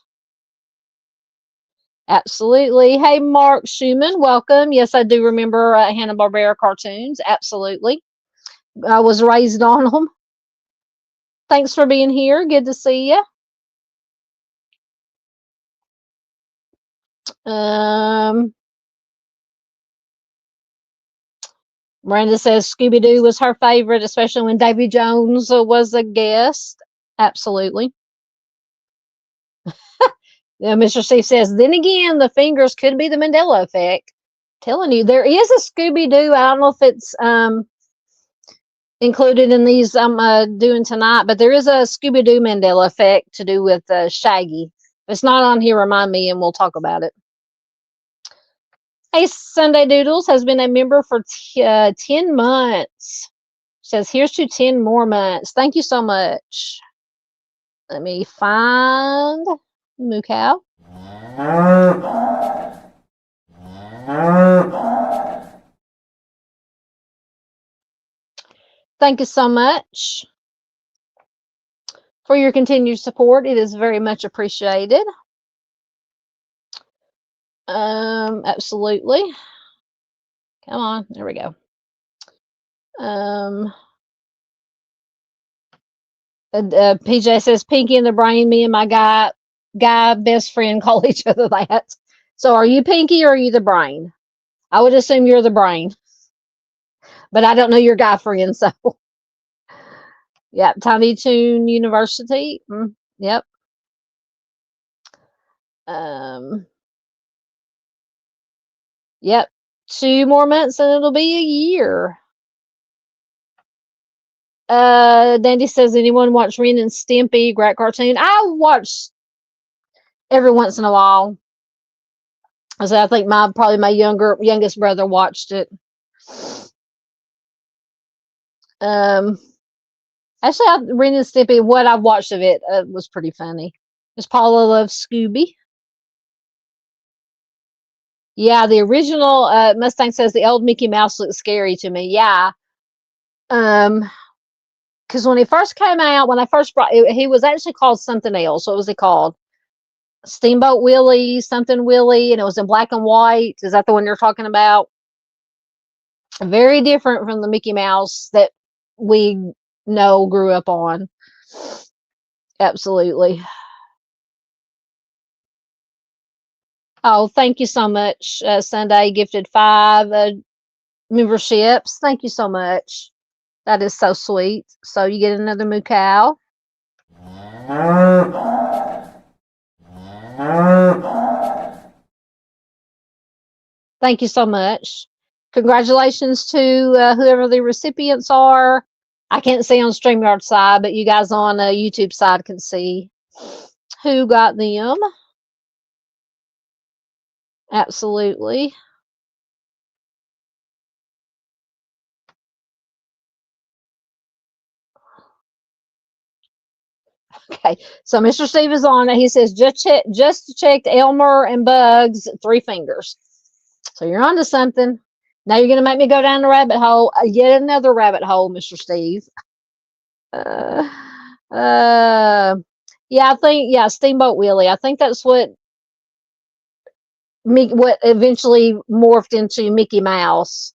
Absolutely. Hey, Mark Schumann, welcome. Yes, I do remember Hanna-Barbera cartoons. Absolutely. I was raised on them. Thanks for being here. Good to see you. Miranda says Scooby-Doo was her favorite, especially when Davy Jones was a guest. Absolutely. Mr. Steve says, then again, the fingers could be the Mandela effect. Telling you, there is a Scooby-Doo. I don't know if it's included in these I'm doing tonight, but there is a Scooby-Doo Mandela effect to do with Shaggy. If it's not on here, remind me and we'll talk about it. Hey, Sunday Doodles has been a member for 10 months. Says, here's to 10 more months. Thank you so much. Let me find Moo Cow. Thank you so much for your continued support. It is very much appreciated. Absolutely. Come on, there we go. PJ says Pinky and the Brain. Me and my guy best friend call each other that. So are you Pinky or are you the Brain? I would assume you're the Brain. but I don't know your guy friend. So, yep, Tiny Toon University. Yep. Um, yep. 2 more months and it'll be a year. Dandy says, anyone watch Ren and Stimpy? Great cartoon. I watch every once in a while. So I think probably my youngest brother watched it. Actually, Ren and Stimpy, what I've watched of it was pretty funny. Miss Paula loves Scooby. Yeah, the original Mustang says the old Mickey Mouse looks scary to me. Yeah. Because when he first came out, when I first brought it, he was actually called something else. What was he called? Steamboat Willie, something Willie, and it was in black and white. Is that the one you're talking about? Very different from the Mickey Mouse that we know grew up on. Absolutely. Oh, thank you so much. Sunday gifted 5 memberships. Thank you so much. That is so sweet. So you get another moo cow. Thank you so much. Congratulations to whoever the recipients are. I can't see on StreamYard side, but you guys on the YouTube side can see who got them. Absolutely. Okay, so Mr. Steve is on it. He says just checked Elmer and Bugs 3 fingers. So you're onto something. Now you're going to make me go down the rabbit hole. Yet another rabbit hole, Mr. Steve. Uh, yeah, I think Steamboat Willie. I think that's what eventually morphed into Mickey Mouse.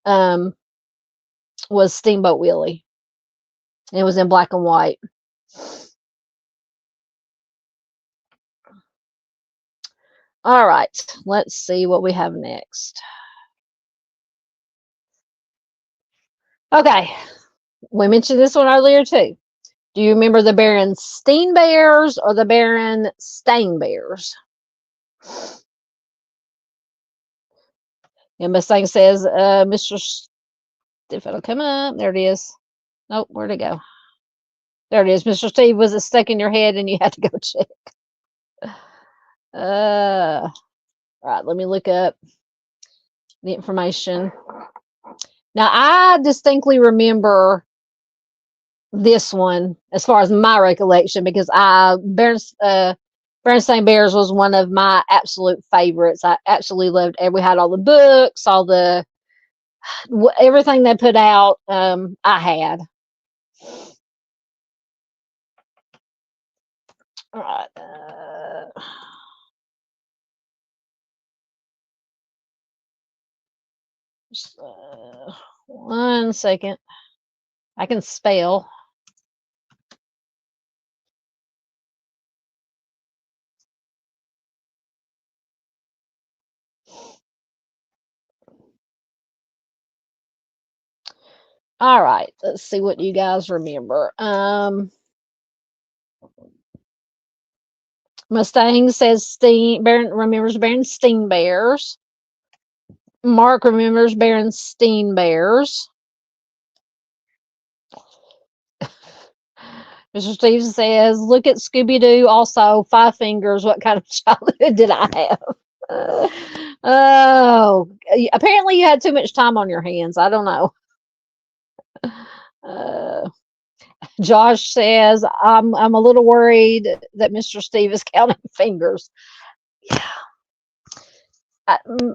Was Steamboat Willie. And it was in black and white. All right, let's see what we have next. Okay, we mentioned this one earlier too. Do you remember the Berenstain Bears or the Berenstain Bears? And Mustang says, Mr. If it'll come up, there it is. Nope, where'd it go? There it is. Mr. Steve, was it stuck in your head and you had to go check? All right, let me look up the information. Now, I distinctly remember this one as far as my recollection because Berenstain Bears was one of my absolute favorites. I absolutely loved it. We had all the books, all the everything they put out. I had. All right. 1 second. I can spell. All right, let's see what you guys remember. Mustang says remembers Berenstain Bears. Mark remembers Berenstain Bears. Mr. Steve says, look at Scooby-Doo also, 5 fingers. What kind of childhood did I have? Oh, apparently you had too much time on your hands. I don't know. Josh says, I'm a little worried that Mr. Steve is counting fingers. Yeah.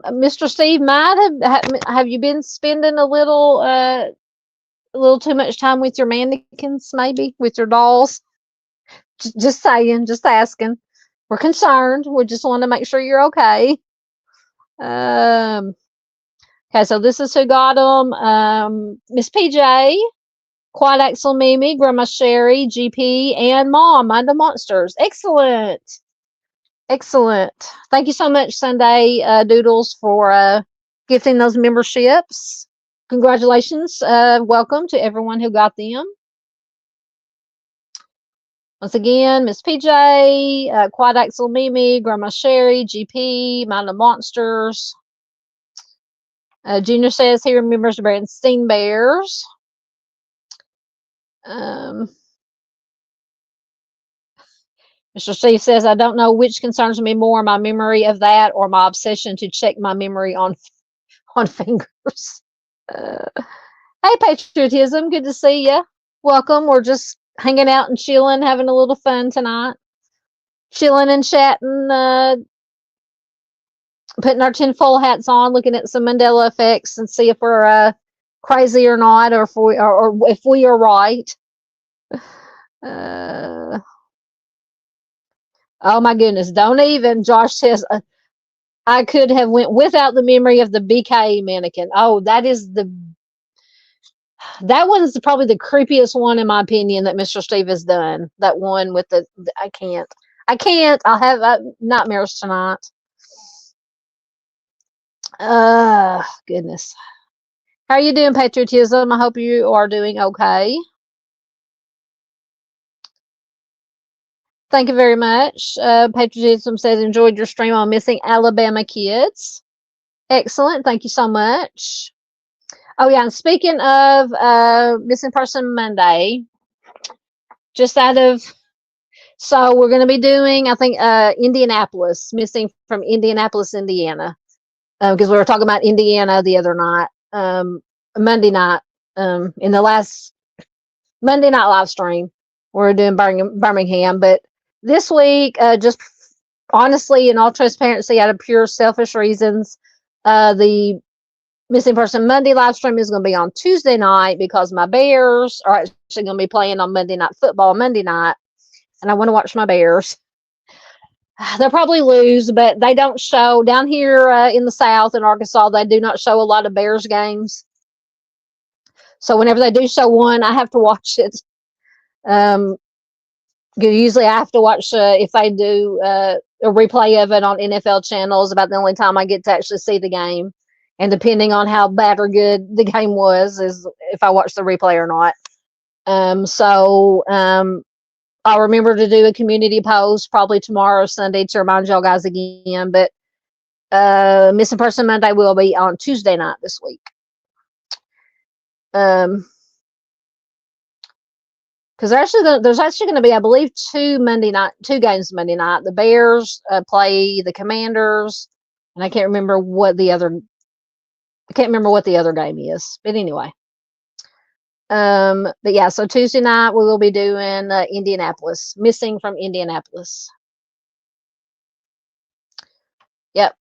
Mr. Steve, might have you been spending a little too much time with your mannequins, maybe with your dolls? Just saying, just asking. We're concerned. We just want to make sure you're okay. Okay, so this is who got them. Miss PJ, Quad Axel Mimi, Grandma Sherry, GP, and Mom, Mind the Monsters. Excellent. Excellent. Thank you so much, Sunday Doodles, for gifting those memberships. congratulations. Welcome to everyone who got them. Once again, Miss PJ, Quad Axel Mimi, Grandma Sherry, GP, Mind the Monsters. Junior says he remembers the Berenstain Bears. Mr. Steve says, I don't know which concerns me more, my memory of that or my obsession to check my memory on fingers. Hey, Patriotism, good to see you. Welcome. We're just hanging out and chilling, having a little fun tonight. Chilling and chatting, putting our tinfoil hats on, looking at some Mandela effects and see if we're crazy or not, or if we are right. Oh my goodness! Don't even. Josh says I could have went without the memory of the BK mannequin. Oh, that one's probably the creepiest one in my opinion that Mr. Steve has done. That one with the I can't. I'll have nightmares tonight. Goodness. How are you doing, Patriotism? I hope you are doing okay. Thank you very much. Patriotism says, enjoyed your stream on missing Alabama kids. Excellent. Thank you so much. Oh, yeah. And speaking of Missing Person Monday, just out of, so we're going to be doing, I think, Indianapolis, missing from Indianapolis, Indiana, because we were talking about Indiana the other night, Monday night, in the last Monday night live stream. We're doing Birmingham, but this week, just honestly, in all transparency, out of pure selfish reasons, the Missing Person Monday live stream is going to be on Tuesday night because my Bears are actually going to be playing on Monday Night Football Monday night, and I want to watch my Bears. They'll probably lose, but they don't show down here in the South in Arkansas. They do not show a lot of Bears games, so whenever they do show one, I have to watch it. Usually I have to watch if they do a replay of it on NFL channels. About the only time I get to actually see the game, and depending on how bad or good the game was is if I watch the replay or not. I'll remember to do a community post probably tomorrow or Sunday to remind y'all guys again, but Missing Person Monday will be on Tuesday night this week. Because there's actually going to be, I believe, two games Monday night. The Bears play the Commanders, and I can't remember what the other game is. But anyway, but yeah, so Tuesday night we will be doing Indianapolis, missing from Indianapolis. Yep.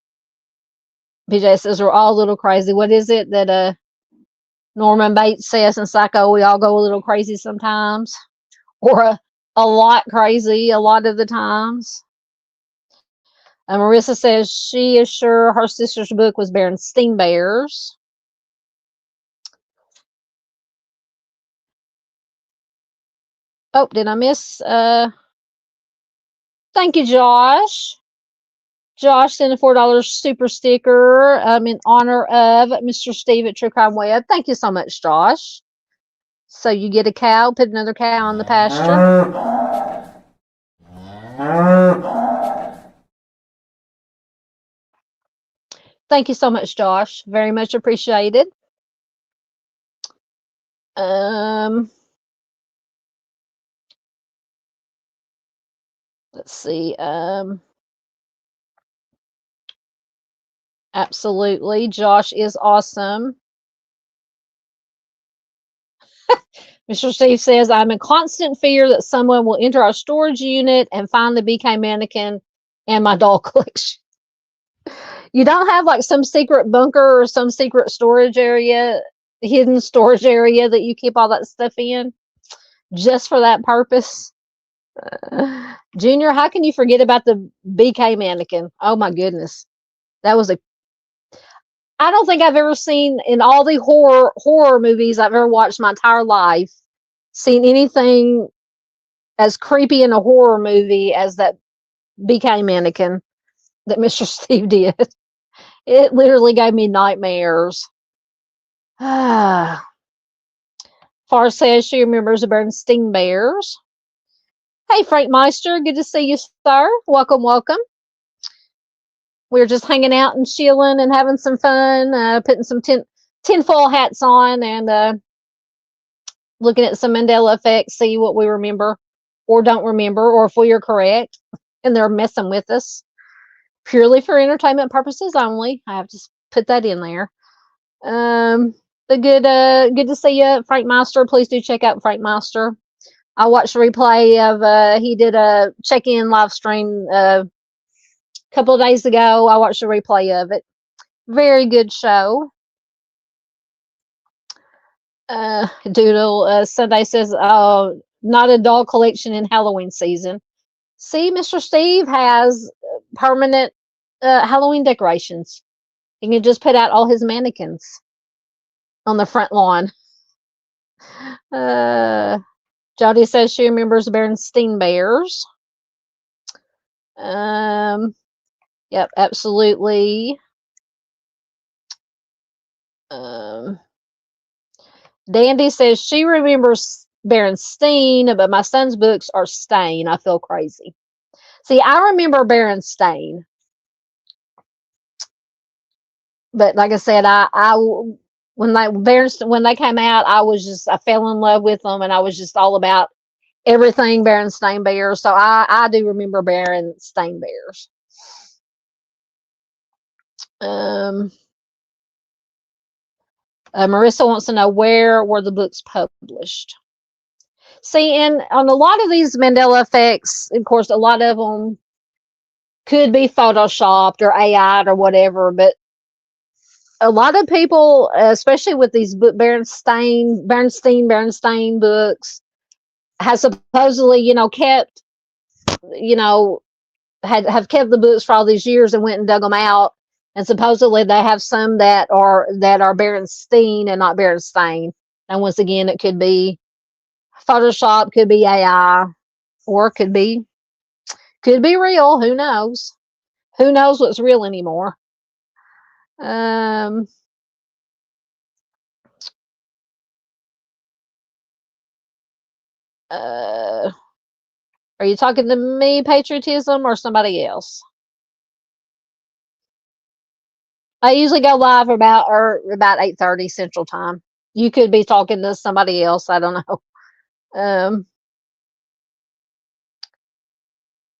PJ says we're all a little crazy. What is it that Norman Bates says in Psycho? We all go a little crazy sometimes. Or a lot crazy a lot of the times. Marissa says she is sure her sister's book was Berenstain Bears. Oh, did I miss? Thank you, Josh. Josh sent a $4 super sticker in honor of Mr. Steve at True Crime Web. Thank you so much, Josh. So you get a cow, put another cow on the pasture. Thank you so much, Josh. Very much appreciated. Let's see. Absolutely. Josh is awesome. Mr. Steve says, I'm in constant fear that someone will enter our storage unit and find the BK mannequin and my doll collection. You don't have like some secret bunker or some secret storage area, hidden storage area that you keep all that stuff in just for that purpose? Junior, how can you forget about the BK mannequin? Oh my goodness. I don't think I've ever seen in all the horror movies I've ever watched my entire life, seen anything as creepy in a horror movie as that BK mannequin that Mr. Steve did. It literally gave me nightmares. Ah, Far says she remembers the Bernstein Bears. Hey, Frank Meister, good to see you, sir. Welcome, welcome. We're just hanging out and chilling and having some fun, putting some tinfoil hats on and looking at some Mandela effects, see what we remember or don't remember, or if we are correct. And they're messing with us purely for entertainment purposes only. I have to put that in there. But good to see you, Frank Meister. Please do check out Frank Meister. I watched a replay of he did a check-in live stream a couple of days ago. I watched a replay of it. Very good show. Doodle Sunday says, not a doll collection in Halloween season. See, Mr. Steve has permanent Halloween decorations. He can just put out all his mannequins on the front lawn. Jody says she remembers Bernstein Bears. Yep, absolutely. Dandy says she remembers Berenstain, but my son's books are Stain. I feel crazy. See, I remember Berenstain, but like I said, when they came out, I fell in love with them, and I was just all about everything Berenstain Bears. So I do remember Berenstain Bears. Marissa wants to know where were the books published. See, and on a lot of these Mandela effects, of course, a lot of them could be photoshopped or AI or whatever, but a lot of people, especially with these Bernstein books, have supposedly, kept, have kept the books for all these years and went and dug them out, and supposedly they have some that are Berenstein and not Berenstain. And once again, it could be Photoshop, could be AI, or could be real. Who knows? Who knows what's real anymore? Are you talking to me, patriotism, or somebody else? I usually go live about 8:30 Central Time. You could be talking to somebody else. I don't know.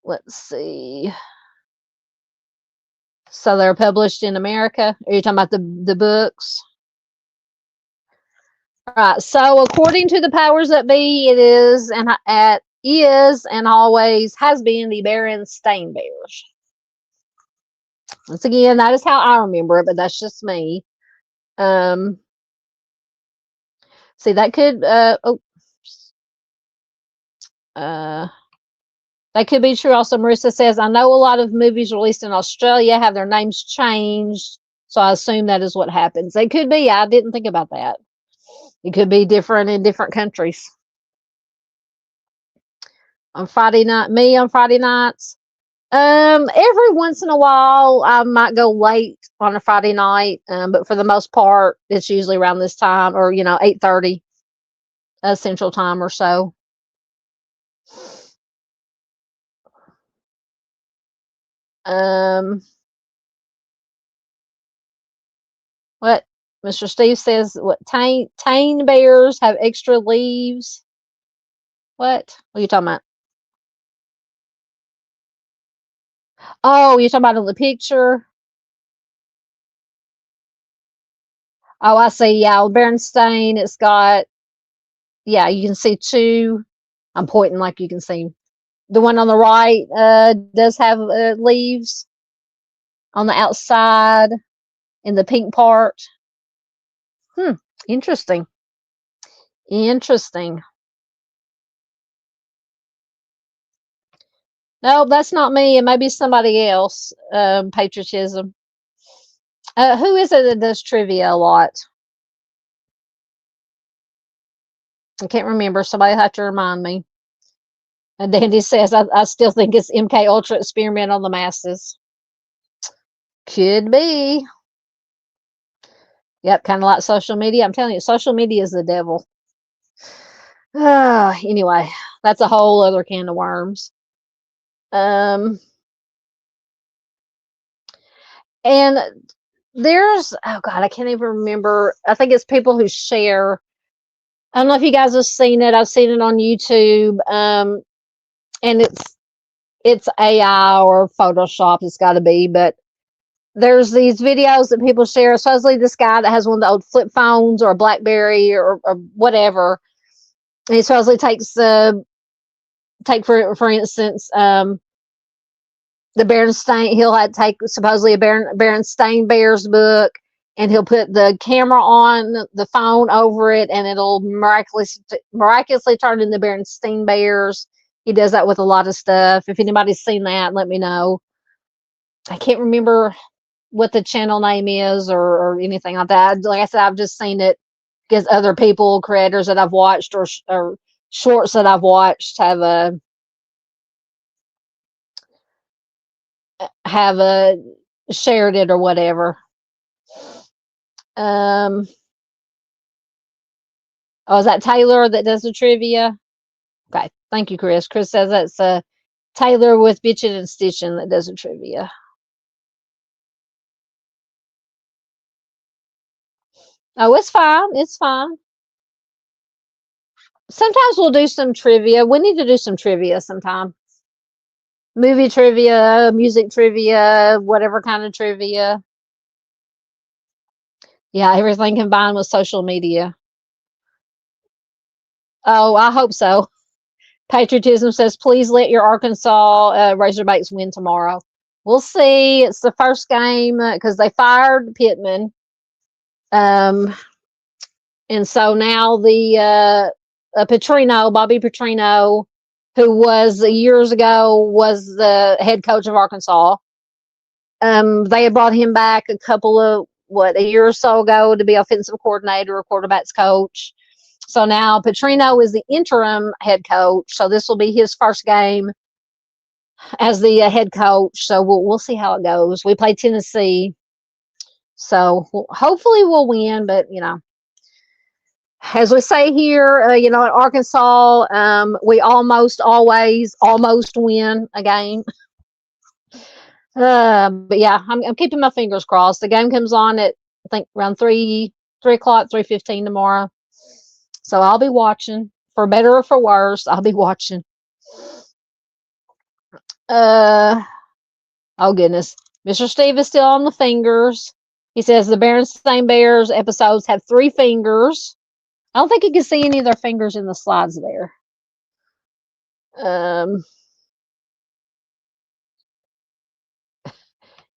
Let's see. So they're published in America. Are you talking about the books? All right. So according to the powers that be, it is and always has been the Berenstain Bears. Once again, that is how I remember it, but that's just me. See, that could that could be true. Also, Marissa says, I know a lot of movies released in Australia have their names changed, so I assume that is what happens. It could be. I didn't think about that. It could be different in different countries. On Friday nights. Every once in a while, I might go late on a Friday night, but for the most part, it's usually around this time, or 8:30 Central Time or so. What Mr. Steve says? What tame bears have extra leaves? What are you talking about? Oh, you're talking about on the picture? Oh, I see. Yeah, Berenstain. It's got. Yeah, you can see two. I'm pointing like you can see. The one on the right does have leaves on the outside in the pink part. Interesting. Interesting. No, that's not me. It may be somebody else. Patriotism. Who is it that does trivia a lot? I can't remember. Somebody have to remind me. And Dandy says, I still think it's MK Ultra experiment on the masses. Could be. Yep, kind of like social media. I'm telling you, social media is the devil. Anyway, that's a whole other can of worms. Um, and there's, oh God, I can't even remember. I think it's people who share. I don't know if you guys have seen it. I've seen it on YouTube. And it's AI or Photoshop. It's got to be, but there's these videos that people share. Supposedly, this guy that has one of the old flip phones or a BlackBerry or whatever, and he supposedly take for instance, the Berenstain. He'll have take supposedly a Berenstain Bears book, and he'll put the camera on the phone over it, and it'll miraculously turn into Berenstain Bears. He does that with a lot of stuff. If anybody's seen that, let me know. I can't remember what the channel name is or anything like that. Like I said, I've just seen it because other people, creators that I've watched or shorts that I've watched have shared it or whatever. Oh, is that Taylor that does the trivia? Okay, thank you, Chris. Chris says that's Taylor with Bitchin' and Stitching that does the trivia. Oh, it's fine. It's fine. Sometimes we'll do some trivia. We need to do some trivia sometime. Movie trivia, music trivia, whatever kind of trivia. Yeah, everything combined with social media. Oh, I hope so. Patriotism says, please let your Arkansas Razorbacks win tomorrow. We'll see. It's the first game because they fired Pittman. And so now the Bobby Petrino, who was years ago was the head coach of Arkansas. They had brought him back a year or so ago to be offensive coordinator or quarterbacks coach. So now Petrino is the interim head coach. So this will be his first game as the head coach. So we'll see how it goes. We play Tennessee, so hopefully we'll win. But as we say here, in Arkansas, we almost always almost win a game. But yeah, I'm keeping my fingers crossed. The game comes on at I think around 3 o'clock, 3:15 tomorrow. So I'll be watching, for better or for worse. I'll be watching. Oh goodness, Mr. Steve is still on the fingers. He says the Berenstain Bears episodes have 3 fingers. I don't think you can see any of their fingers in the slides there.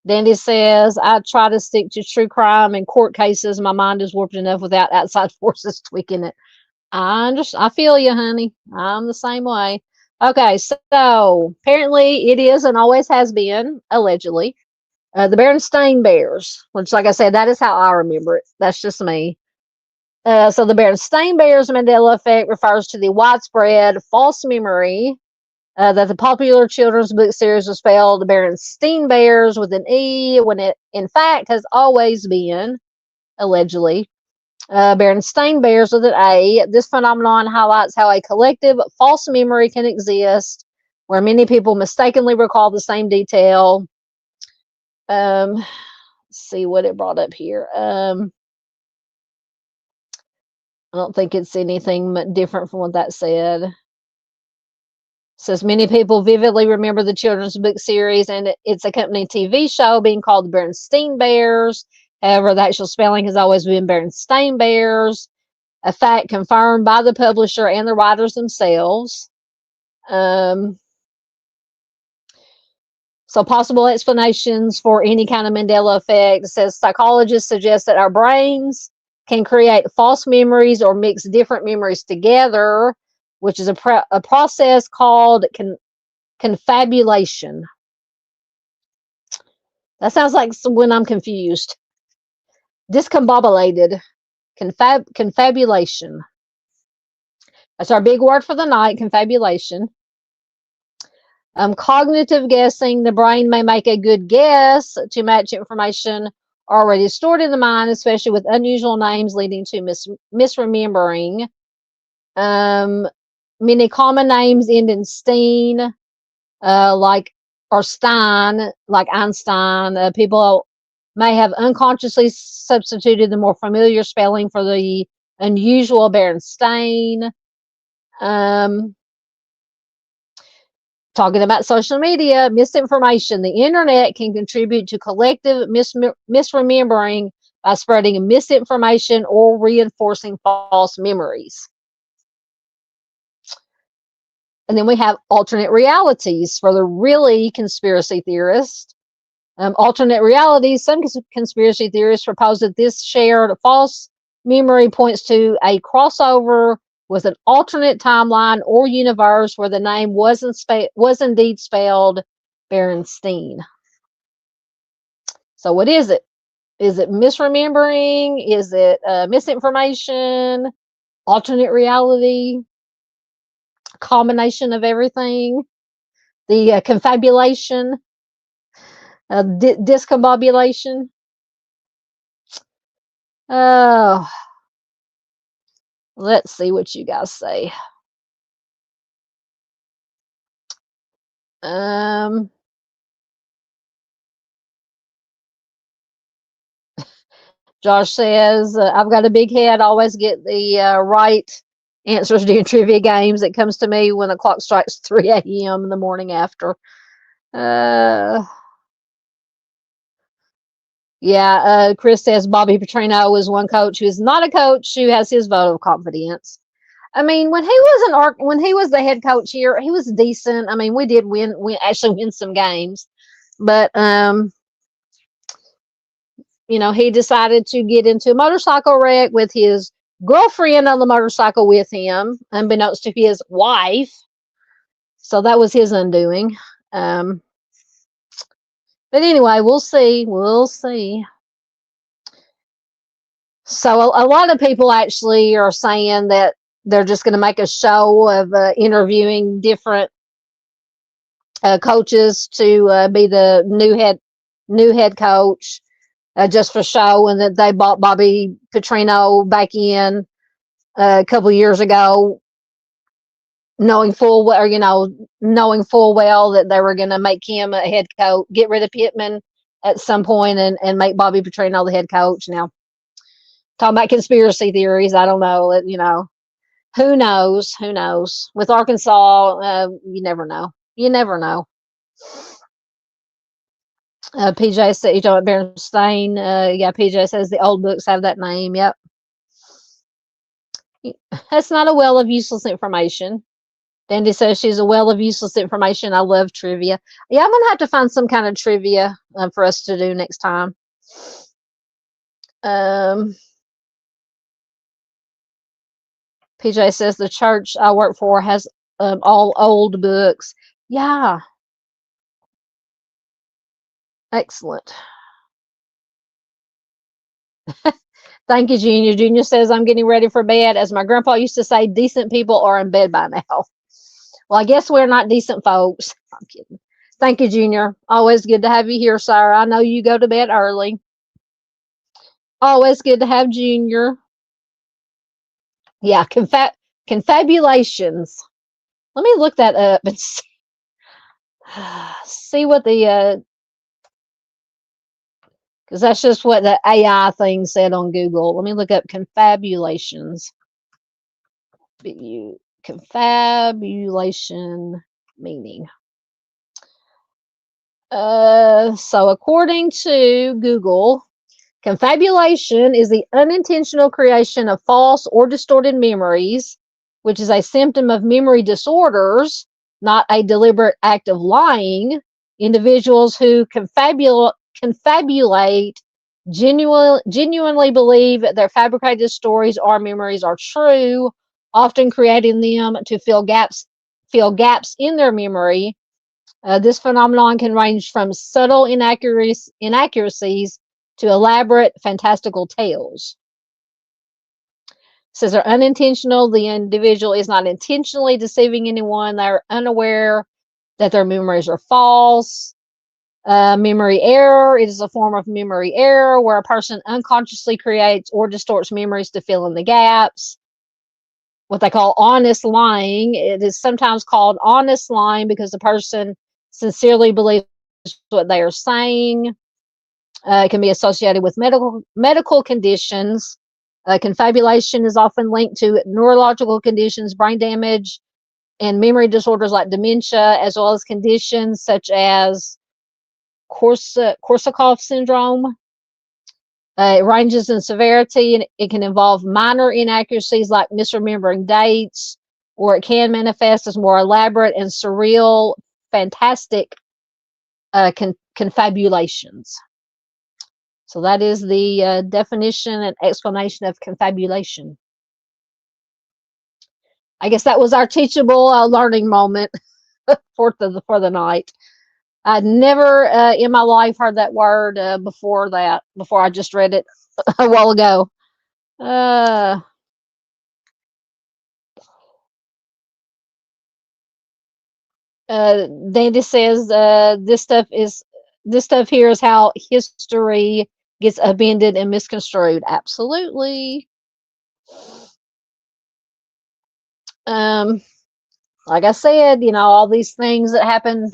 Dandy says, I try to stick to true crime and court cases. My mind is warped enough without outside forces tweaking it. I feel you, honey. I'm the same way. Okay, so apparently it is and always has been, allegedly, the Berenstain Bears, which, like I said, that is how I remember it. That's just me. So the Berenstain Bears Mandela effect refers to the widespread false memory that the popular children's book series was spelled Berenstain Bears with an E, when it, in fact, has always been, allegedly, Berenstain Bears with an A. This phenomenon highlights how a collective false memory can exist, where many people mistakenly recall the same detail. Let's see what it brought up here. I don't think it's anything different from what that said. Says many people vividly remember the children's book series and its accompanying TV show being called the Berenstain Bears. However, the actual spelling has always been Berenstain Bears, a fact confirmed by the publisher and the writers themselves. So possible explanations for any kind of Mandela effect. It says psychologists suggest that our brains can create false memories or mix different memories together, which is a process called confabulation. That sounds like when I'm confused. Discombobulated. Confabulation. That's our big word for the night, confabulation. Cognitive guessing. The brain may make a good guess to match information already stored in the mind, especially with unusual names leading to misremembering. Many common names end in Steen, like or Stein, like Einstein. People may have unconsciously substituted the more familiar spelling for the unusual Berenstain. Talking about social media, misinformation. The internet can contribute to collective misremembering by spreading misinformation or reinforcing false memories. And then we have alternate realities for the really conspiracy theorists. Alternate realities, some conspiracy theorists propose that this shared false memory points to a crossover with an alternate timeline or universe where the name was indeed spelled Berenstein. So what is it? Is it misremembering? Is it misinformation? Alternate reality? Combination of everything? The confabulation? Discombobulation? Oh, let's see what you guys say. Josh says, I've got a big head. I always get the right answers during trivia games. It comes to me when the clock strikes 3 a.m. in the morning after. Chris says Bobby Petrino is one coach who is not a coach who has his vote of confidence. I mean, when he was the head coach here, he was decent. I mean, we did actually win some games, but he decided to get into a motorcycle wreck with his girlfriend on the motorcycle with him, unbeknownst to his wife. So that was his undoing. But anyway, we'll see. We'll see. So a lot of people actually are saying that they're just going to make a show of interviewing different coaches to be the new head coach, just for show, and that they bought Bobby Petrino back in a couple of years ago, knowing full well that they were going to make him a head coach, get rid of Pittman at some point, and make Bobby Petrino the head coach. Now, talking about conspiracy theories, I don't know. Who knows? Who knows? With Arkansas, you never know. You never know. PJ said, you talking about Berenstain? PJ says the old books have that name. Yep. That's not a well of useless information. Dandy says she's a well of useless information. I love trivia. Yeah, I'm going to have to find some kind of trivia for us to do next time. PJ says the church I work for has all old books. Yeah. Excellent. Thank you, Junior. Junior says I'm getting ready for bed. As my grandpa used to say, decent people are in bed by now. Well, I guess we're not decent folks. I'm kidding. Thank you, Junior. Always good to have you here, sir. I know you go to bed early. Always good to have Junior. Yeah, confabulations. Let me look that up and see what the because that's just what the AI thing said on Google. Let me look up confabulations. Confabulation meaning. So according to Google, confabulation is the unintentional creation of false or distorted memories, which is a symptom of memory disorders, not a deliberate act of lying. Individuals who confabulate genuinely believe their fabricated stories or memories are true, often creating them to fill gaps in their memory. This phenomenon can range from subtle inaccuracies to elaborate fantastical tales. Says they're unintentional. The individual is not intentionally deceiving anyone. They're unaware that their memories are false. Memory error. It is a form of memory error where a person unconsciously creates or distorts memories to fill in the gaps. What they call honest lying. It is sometimes called honest lying because the person sincerely believes what they are saying. It can be associated with medical conditions. Confabulation is often linked to neurological conditions, brain damage, and memory disorders like dementia, as well as conditions such as Korsakoff syndrome. It ranges in severity, and it can involve minor inaccuracies like misremembering dates, or it can manifest as more elaborate and surreal, fantastic confabulations. So that is the definition and explanation of confabulation. I guess that was our teachable learning moment for the night. I'd never in my life heard that word before I just read it a while ago. Dandy says this stuff here is how history gets upended and misconstrued. Absolutely. Like I said, all these things that happened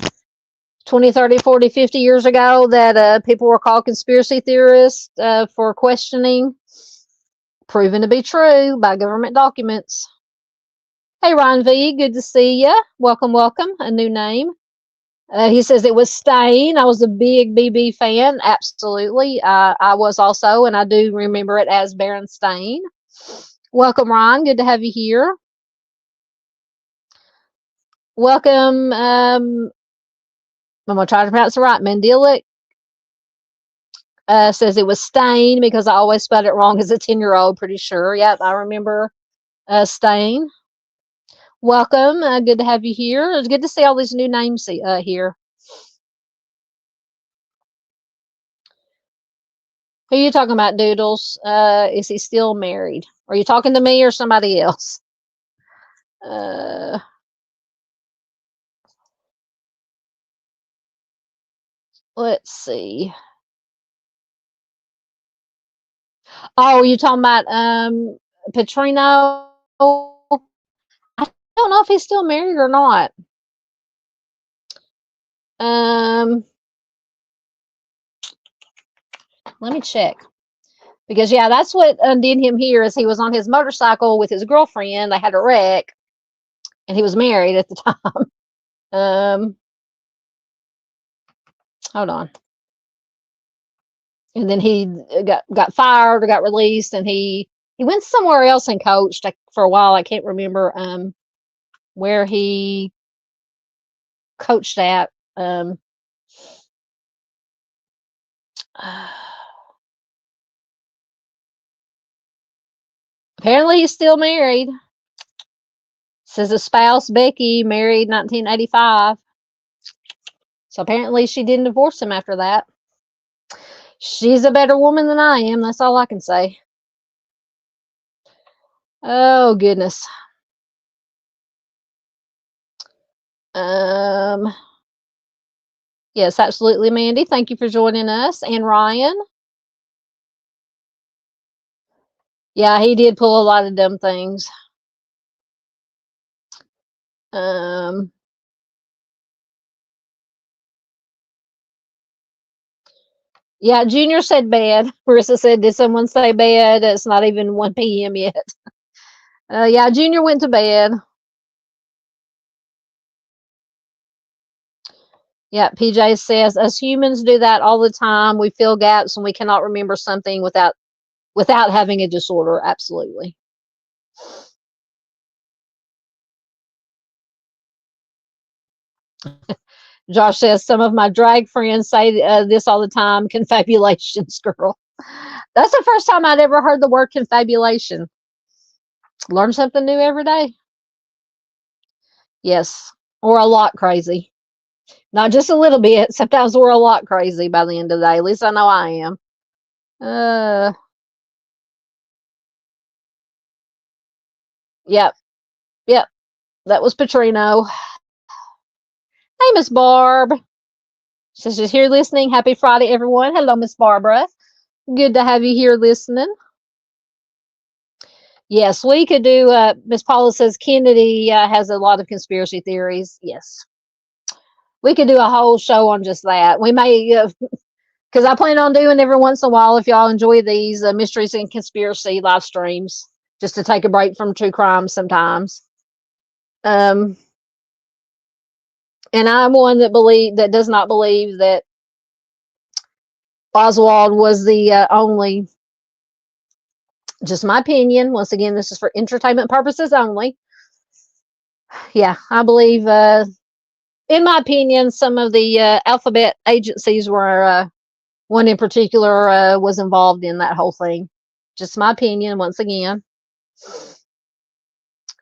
20, 30, 40, 50 years ago that people were called conspiracy theorists for questioning, proven to be true by government documents. Hey, Ron V, good to see you. Welcome, welcome. A new name. He says it was Stain. I was a big BB fan. Absolutely. I was also, and I do remember it as Baron Stain. Welcome, Ron. Good to have you here. Welcome. I'm going to try to pronounce it right. Mandela says it was Stain because I always spelled it wrong as a 10-year-old, pretty sure. Yep, I remember Stain. Welcome. Good to have you here. It's good to see all these new names here. Who are you talking about, Doodles? Is he still married? Are you talking to me or somebody else? Let's see. Oh, you talking about Petrino? I don't know if he's still married or not. Let me check. Because yeah, that's what undid him here is he was on his motorcycle with his girlfriend. They had a wreck, and he was married at the time. Hold on. And then he got fired or got released, and he went somewhere else and coached for a while. I can't remember where he coached at. Apparently, he's still married. Says his spouse Becky married 1985. So apparently, she didn't divorce him after that. She's a better woman than I am. That's all I can say. Oh goodness. Yes, absolutely, Mandy. Thank you for joining us. And Ryan. Yeah, he did pull a lot of dumb things. Yeah, Junior said bad. Marissa said, did someone say bad? It's not even 1 p.m. yet. Yeah, Junior went to bed. Yeah, PJ says, us humans do that all the time. We fill gaps and we cannot remember something without having a disorder. Absolutely. Josh says, some of my drag friends say this all the time. Confabulations, girl. That's the first time I'd ever heard the word confabulation. Learn something new every day. Yes, or a lot crazy. Not just a little bit. Sometimes we're a lot crazy by the end of the day. At least I know I am. Yep. Yep. That was Petrino. Hey, Miss Barb. So she's here listening. Happy Friday, everyone. Hello, Miss Barbara. Good to have you here listening. Yes, we could do. Miss Paula says Kennedy has a lot of conspiracy theories. Yes, we could do a whole show on just that. We may, because I plan on doing every once in a while. If y'all enjoy these mysteries and conspiracy live streams, just to take a break from true crime sometimes. Um, and I'm one that does not believe that Oswald was the only. Just my opinion. Once again, this is for entertainment purposes only. Yeah, I believe, in my opinion, some of the alphabet agencies were, one in particular was involved in that whole thing. Just my opinion, once again.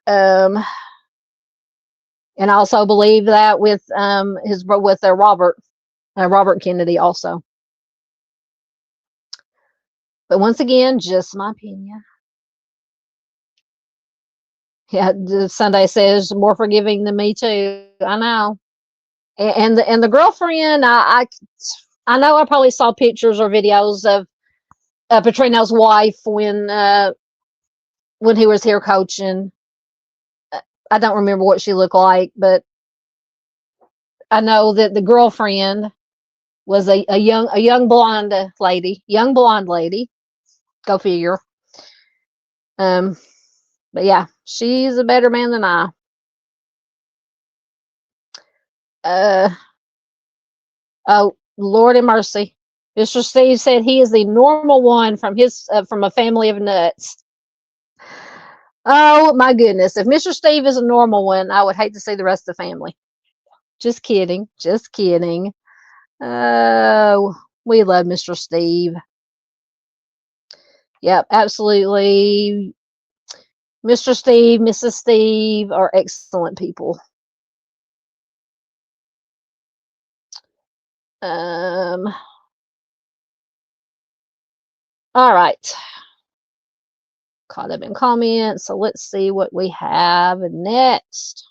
And I also believe that with Robert Kennedy also. But once again, just my opinion. Yeah, Sunday says more forgiving than me too. I know. And the girlfriend, I know I probably saw pictures or videos of Petrino's wife when he was here coaching. I don't remember what she looked like, but I know that the girlfriend was a young blonde lady. Go figure. But yeah, she's a better man than I. Oh, Lord have mercy. Mr. Steve said he is the normal one from a family of nuts. Oh my goodness! If Mr. Steve is a normal one, I would hate to see the rest of the family. Just kidding. Just kidding. Oh, we love Mr. Steve. Yep, absolutely. Mr. Steve, Mrs. Steve are excellent people. All right. Caught up in comments. So let's see what we have next.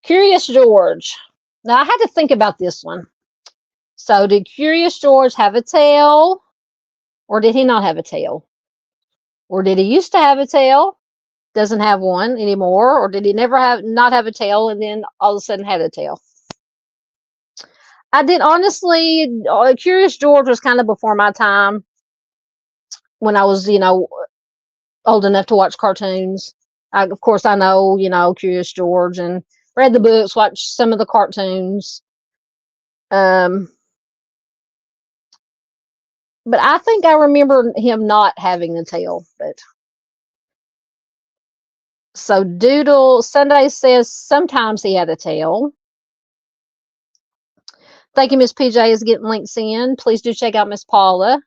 Curious George. Now I had to think about this one. So did Curious George have a tail, or did he not have a tail? Or did he used to have a tail, doesn't have one anymore, or did he not have a tail and then all of a sudden had a tail? I did honestly. Curious George was kind of before my time when I was, old enough to watch cartoons. Of course, I know, Curious George and read the books, watched some of the cartoons. But I think I remember him not having a tail. But so Doodle Sunday says sometimes he had a tail. Thank you, Miss PJ is getting links in. Please do check out Miss Paula.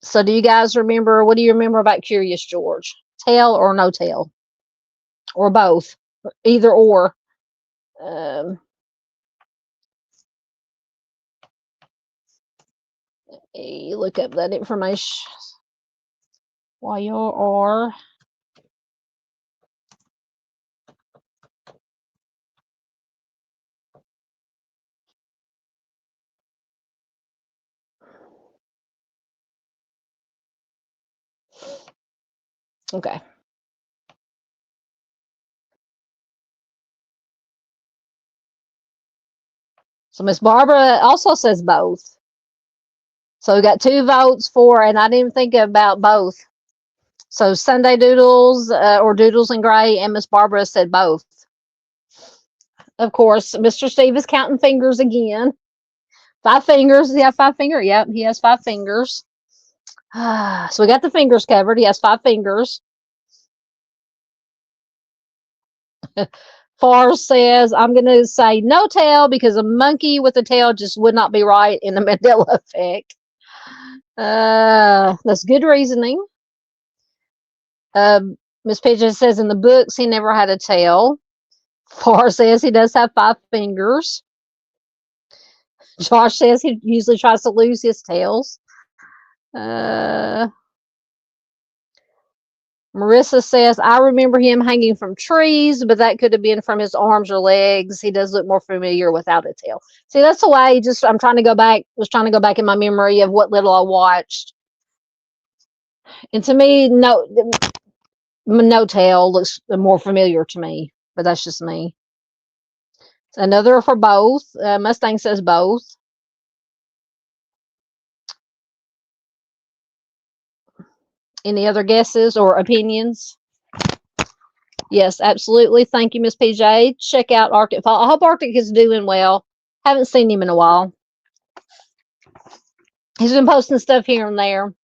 So do you guys remember, what do you remember about Curious George? Tail or no tail? Or both? Either or. Look up that information while you are. Okay. So Miss Barbara also says both. So we got 2 votes for, and I didn't think about both. So Sunday Doodles or Doodles and Gray and Miss Barbara said both. Of course, Mr. Steve is counting fingers again. 5 fingers. Yeah, 5 fingers. Yep, he has 5 fingers. So we got the fingers covered. He has 5 fingers. Far says, I'm going to say no tail because a monkey with a tail just would not be right in the Mandela effect. That's good reasoning. Miss Pigeon says in the books he never had a tail. Far says he does have 5 fingers. Josh says he usually tries to lose his tails. Marissa says, I remember him hanging from trees, but that could have been from his arms or legs. He does look more familiar without a tail. See, that's the way I'm trying to go back, was trying to go back in my memory of what little I watched. And to me, no tail looks more familiar to me, but that's just me. Another for both. Mustang says both. Any other guesses or opinions? Yes, absolutely. Thank you, Miss PJ. Check out Arctic Fall. I hope Arctic is doing well. Haven't seen him in a while. He's been posting stuff here and there,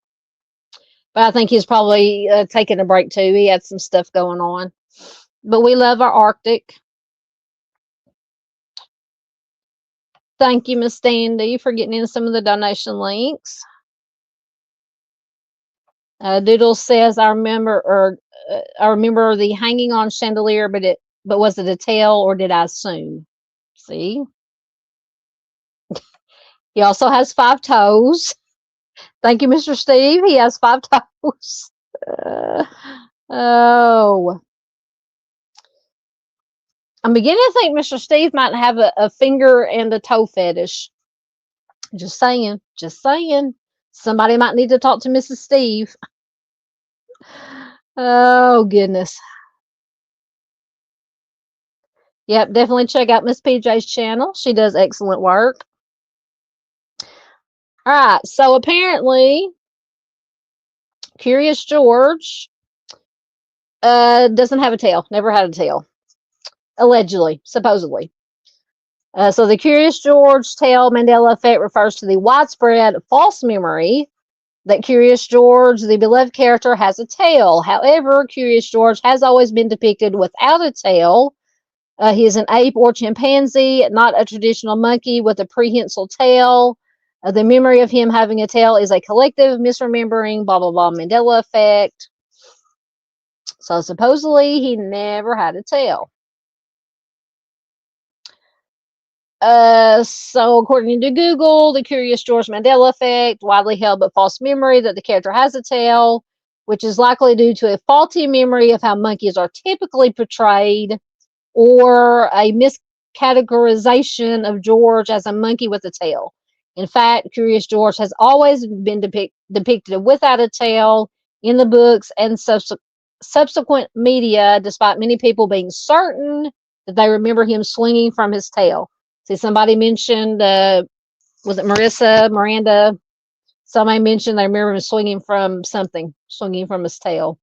but I think he's probably taking a break too. He had some stuff going on. But we love our Arctic. Thank you, Miss Sandy, for getting in some of the donation links. Doodle says, I remember the hanging on chandelier, but was it a tail or did I assume? See? He also has 5 toes. Thank you, Mr. Steve. He has 5 toes. Oh. I'm beginning to think Mr. Steve might have a finger and a toe fetish. Just saying. Just saying. Somebody might need to talk to Mrs. Steve. Oh, goodness. Yep, definitely check out Miss PJ's channel. She does excellent work. All right, so apparently, Curious George doesn't have a tail. Never had a tail. Allegedly, supposedly. So the Curious George tail Mandela effect refers to the widespread false memory that Curious George, the beloved character, has a tail. However, Curious George has always been depicted without a tail. He is an ape or chimpanzee, not a traditional monkey with a prehensile tail. The memory of him having a tail is a collective misremembering, blah, blah, blah, Mandela effect. So supposedly he never had a tail. So according to Google, the Curious George Mandela effect, widely held but false memory that the character has a tail, which is likely due to a faulty memory of how monkeys are typically portrayed, or a miscategorization of George as a monkey with a tail. In fact, Curious George has always been depicted without a tail in the books and subsequent media, despite many people being certain that they remember him swinging from his tail. See, somebody mentioned, was it Miranda? Somebody mentioned they remember him swinging from his tail.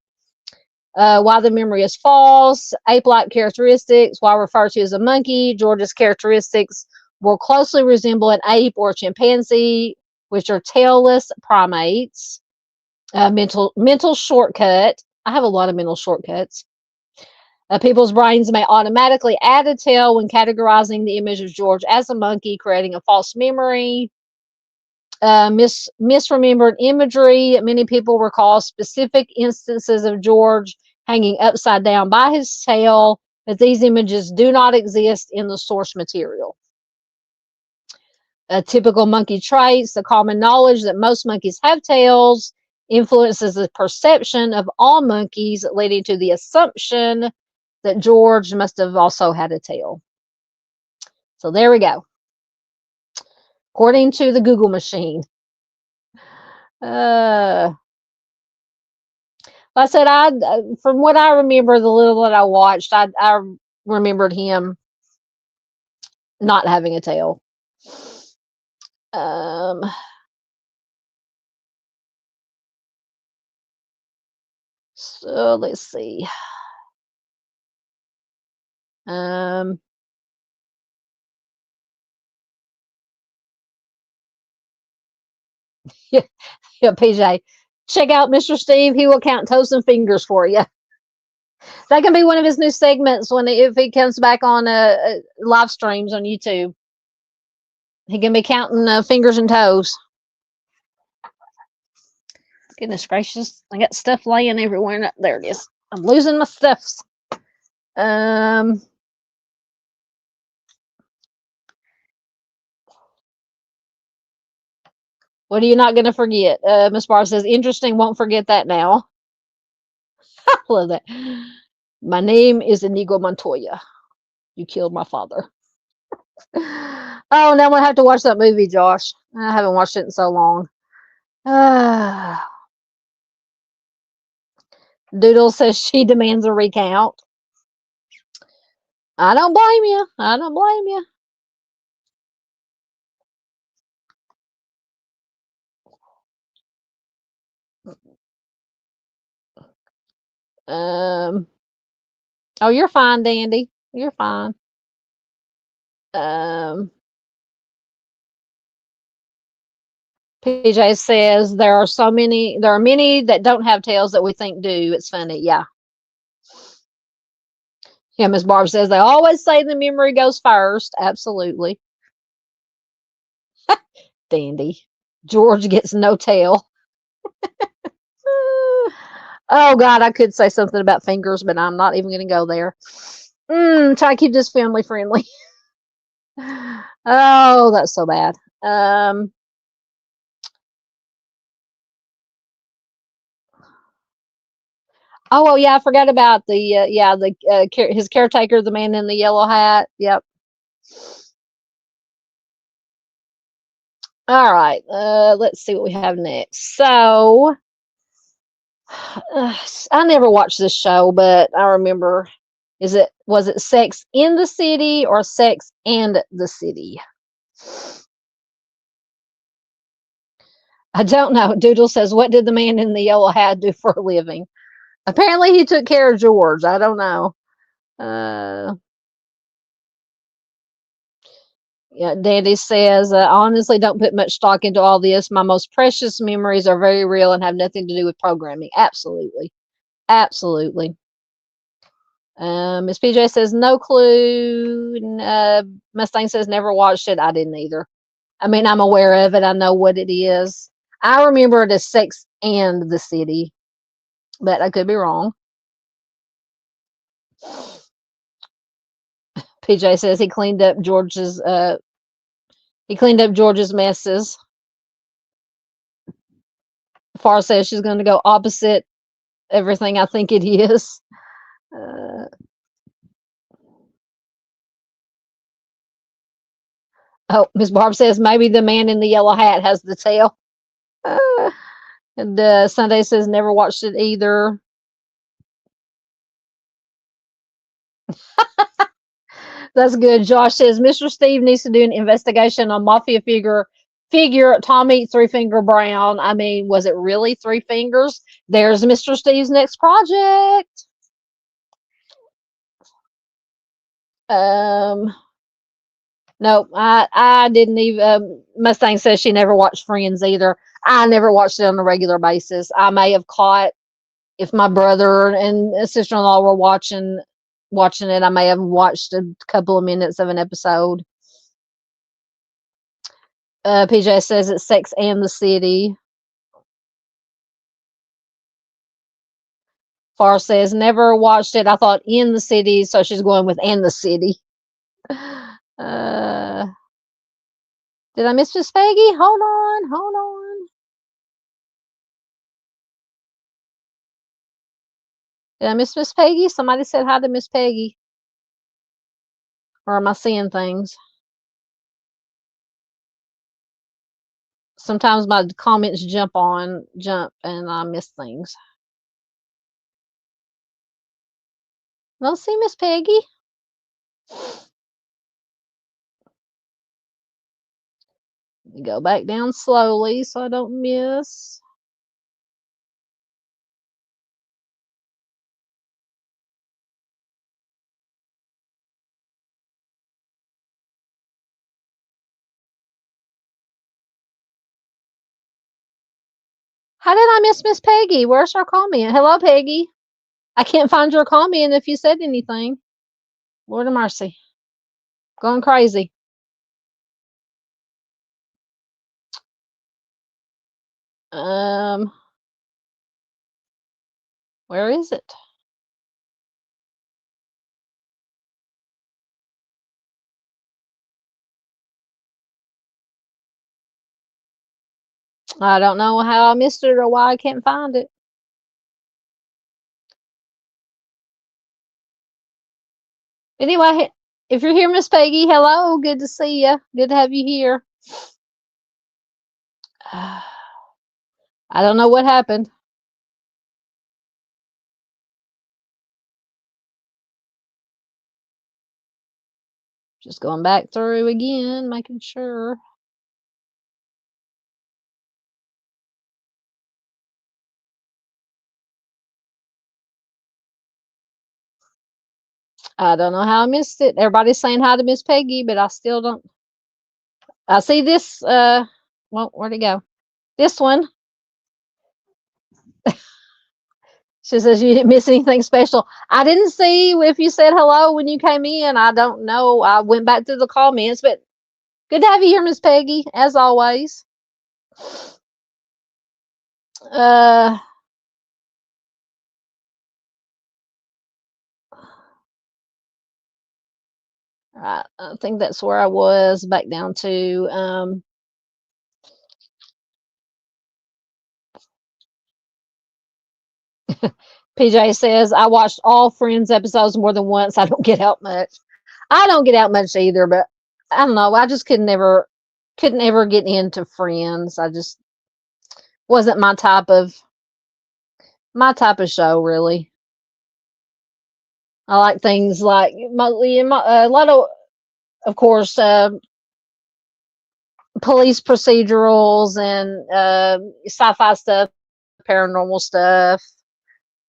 While the memory is false, ape-like characteristics, while referred to as a monkey, George's characteristics more closely resemble an ape or a chimpanzee, which are tailless primates. Mental shortcut. I have a lot of mental shortcuts. People's brains may automatically add a tail when categorizing the image of George as a monkey, creating a false memory. Misremembered imagery. Many people recall specific instances of George hanging upside down by his tail, but these images do not exist in the source material. Typical monkey traits. The common knowledge that most monkeys have tails influences the perception of all monkeys, leading to the assumption that George must have also had a tail. So there we go. According to the Google machine. Like I said, from what I remember, the little that I watched, I remembered him not having a tail. So let's see. Yeah, PJ, check out Mr. Steve. He will count toes and fingers for you. That can be one of his new segments if he comes back on live streams on YouTube. He can be counting fingers and toes. Goodness gracious, I got stuff laying everywhere. There it is. I'm losing my stuffs. What are you not going to forget? Miss Barr says, interesting, won't forget that now. Love that. My name is Inigo Montoya. You killed my father. Oh, now I'm gonna have to watch that movie, Josh. I haven't watched it in so long. Doodle says she demands a recount. I don't blame you. I don't blame you. Um. Oh, you're fine, Dandy. You're fine. Um. PJ says there are so many. There are many that don't have tails that we think do. It's funny. Yeah. Yeah. Miss Barb says they always say the memory goes first. Absolutely. Dandy. George gets no tail. Oh God, I could say something about fingers, but I'm not even going to go there. Try to keep this family friendly. Oh, that's so bad. Oh well, yeah, I forgot about the his caretaker, the man in the yellow hat. Yep. All right. Let's see what we have next. So, I never watched this show, but I remember. Was it Sex in the City or Sex and the City? I don't know. Doodle says, "What did the man in the yellow hat do for a living?" Apparently, he took care of George. I don't know. Uh, yeah, Dandy says, honestly, don't put much stock into all this. My most precious memories are very real and have nothing to do with programming. Absolutely. Absolutely. Miss PJ says, no clue. Mustang says, never watched it. I didn't either. I mean, I'm aware of it. I know what it is. I remember it as Sex and the City, but I could be wrong. PJ says he cleaned up George's messes. Far says she's going to go opposite everything I think it is. Uh, oh, Miss Barb says maybe the man in the yellow hat has the tail. Uh, and Sunday says never watched it either. That's good. Josh says Mr. Steve needs to do an investigation on mafia figure Tommy Three Finger Brown. I mean, was it really three fingers? There's Mr. Steve's next project. Um, no, I didn't even. Mustang says she never watched Friends either. I never watched it on a regular basis. I may have caught if my brother and sister in law were watching it. I may have watched a couple of minutes of an episode. PJ says it's Sex and the City. Far says never watched it. I thought in the city, so she's going with and the city. Uh, did I miss Miss Peggy? Hold on, hold on. Did I miss Miss Peggy? Somebody said hi to Miss Peggy. Or am I seeing things? Sometimes my comments jump and I miss things. Don't see Miss Peggy. Go back down slowly so I don't miss. How did I miss Miss Peggy? Where's her comment? Hello, Peggy. I can't find your comment if you said anything. Lord of mercy. Going crazy. Um, where is it? I don't know how I missed it or why I can't find it. Anyway, if you're here, Miss Peggy, hello. Good to see you. Good to have you here. I don't know what happened. Just going back through again, making sure. I don't know how I missed it. Everybody's saying hi to Miss Peggy, but I still don't. I see this. Well, where'd it go? This one. She says you didn't miss anything special. I didn't see if you said hello when you came in. I don't know. I went back through the comments, but good to have you here, Miss Peggy, as always. Uh, I think that's where I was back down to. PJ says I watched all Friends episodes more than once. I don't get out much. I don't get out much either, but I don't know. I just couldn't ever get into Friends. I just wasn't my type of show really. I like things like a lot of course, police procedurals and sci-fi stuff, paranormal stuff.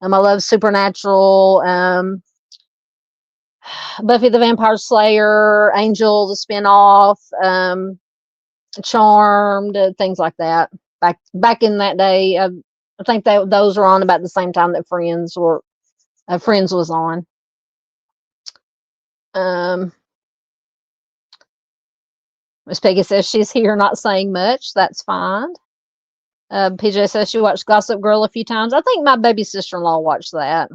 I love supernatural. Buffy the Vampire Slayer, Angel, the spinoff, Charmed, things like that. Back in that day, I think those were on about the same time that Friends was on. Um, Miss Peggy says she's here, not saying much. That's fine. PJ says she watched Gossip Girl a few times. I think my baby sister-in-law watched that.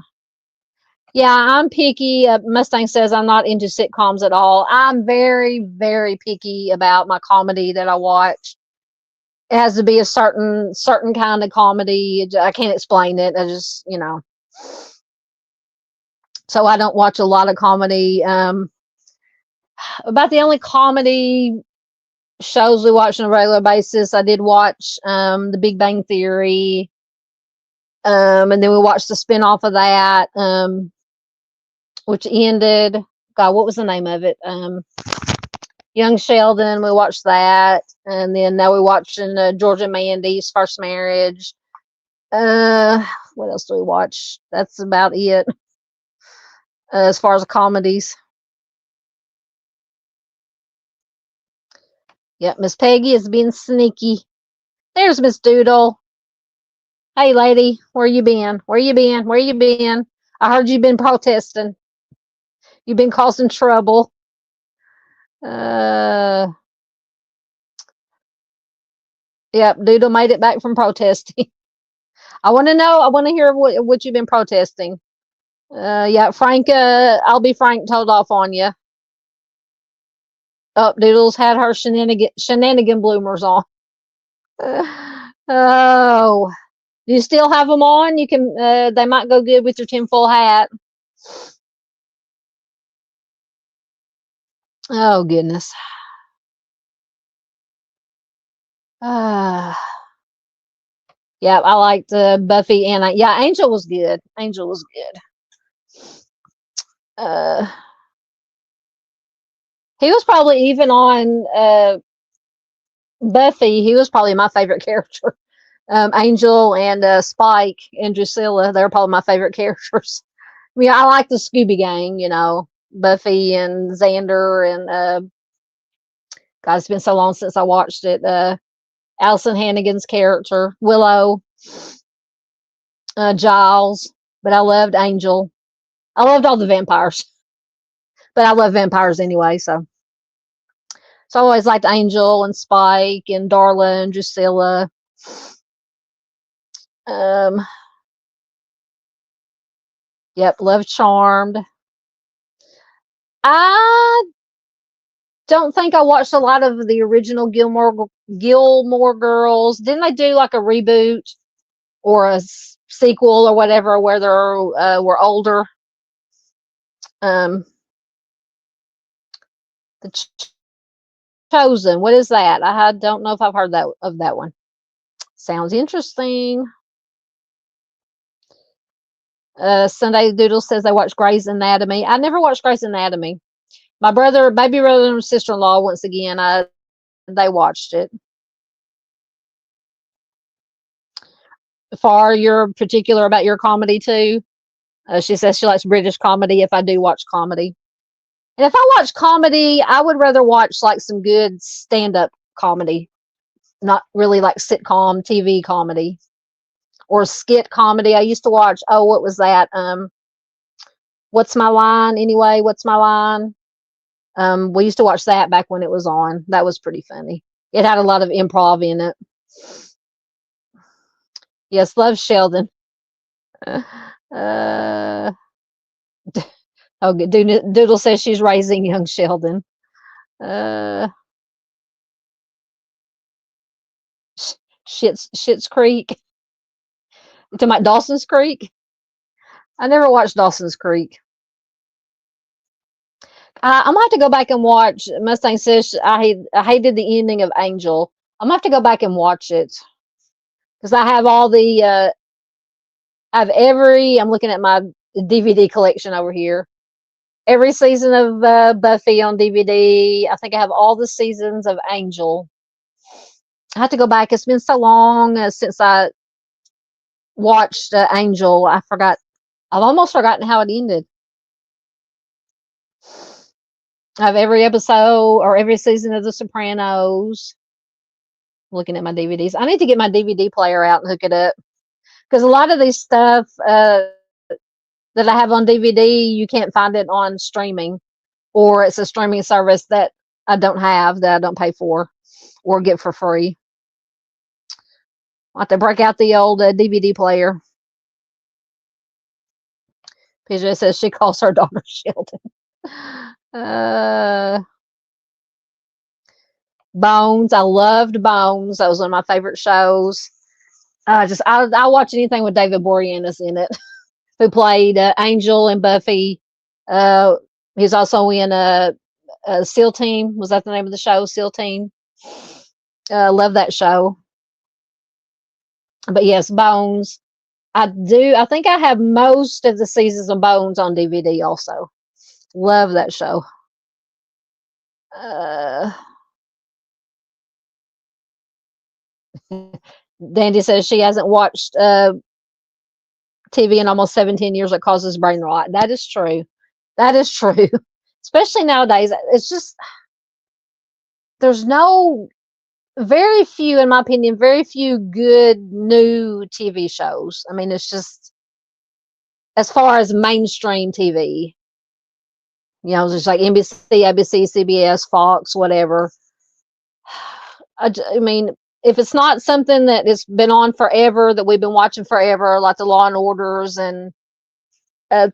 Yeah, I'm picky. Mustang says I'm not into sitcoms at all. I'm very, very picky about my comedy that I watch. It has to be a certain kind of comedy. I can't explain it. I just, so I don't watch a lot of comedy. About the only comedy shows we watch on a regular basis, I did watch The Big Bang Theory, and then we watched the spinoff of that, which ended. God, what was the name of it? Young Sheldon. We watched that, and then now we're watching George and Mandy's First Marriage. What else do we watch? That's about it as far as comedies. Yep, Miss Peggy is being sneaky. There's Miss Doodle. Hey, lady, where you been? Where you been? Where you been? I heard you've been protesting. You've been causing trouble. Uh, yep, Doodle made it back from protesting. I want to know. I want to hear what you've been protesting. Yeah, Frank. I'll be Frank. Told off on you. Oh, Doodles had her shenanigan bloomers on. Oh, do you still have them on? You can. They might go good with your tinfoil hat. Oh goodness. Uh, yeah, I liked Buffy and yeah, Angel was good. Angel was good. Uh, he was probably even on Buffy. He was probably my favorite character. Angel and Spike and Drusilla. They're probably my favorite characters. I mean, I like the Scooby Gang. Buffy and Xander and God, it's been so long since I watched it. Allison Hannigan's character, Willow, Giles, but I loved Angel. I loved all the vampires, but I love vampires anyway. So I always liked Angel and Spike and Darla and Drusilla. Um, yep, love Charmed. I don't think I watched a lot of the original Gilmore Girls. Didn't they do like a reboot or a sequel or whatever where they're were older? Um, The Chosen. What is that? I don't know if I've heard that one. Sounds interesting. Sunday Doodle says they watch Grey's Anatomy. I never watched Grey's Anatomy. My baby brother and sister-in-law, once again, they watched it. Far, you're particular about your comedy too. She says she likes British comedy. If I do watch comedy, and if I watch comedy, I would rather watch like some good stand-up comedy, not really like sitcom TV comedy or skit comedy. I used to watch. Oh, what was that? What's My Line? Anyway, What's My Line? We used to watch that back when it was on. That was pretty funny. It had a lot of improv in it. Yes, love Sheldon. Uh, oh, Doodle says she's raising young Sheldon. Schitt's Creek. You talking about Dawson's Creek? I never watched Dawson's Creek. I'm gonna have to go back and watch. Mustang says I hated the ending of Angel. I'm gonna have to go back and watch it because I have all the I have every. I'm looking at my DVD collection over here. Every season of Buffy on DVD. I think I have all the seasons of Angel. I have to go back. It's been so long since I watched Angel. I forgot. I've almost forgotten how it ended. I have every episode or every season of The Sopranos. Looking at my DVDs. I need to get my DVD player out and hook it up because a lot of these stuff that I have on DVD, you can't find it on streaming, or it's a streaming service that I don't have, that I don't pay for or get for free. I have to break out the old DVD player. PJ says she calls her daughter Sheldon. Bones. I loved Bones. That was one of my favorite shows. I'll watch anything with David Boreanaz in it, who played Angel and Buffy. He's also in SEAL Team. Was that the name of the show? SEAL Team. Love that show. But yes, Bones. I think I have most of the seasons of Bones on DVD also. Love that show. Dandy says she hasn't watched TV in almost 17 years. It causes brain rot. That is true. That is true. Especially nowadays. It's just, there's very few, in my opinion, very few good new TV shows. I mean, it's just, as far as mainstream TV, just like NBC, ABC, CBS, Fox, whatever. I mean, if it's not something that has been on forever, that we've been watching forever, like the Law and Orders and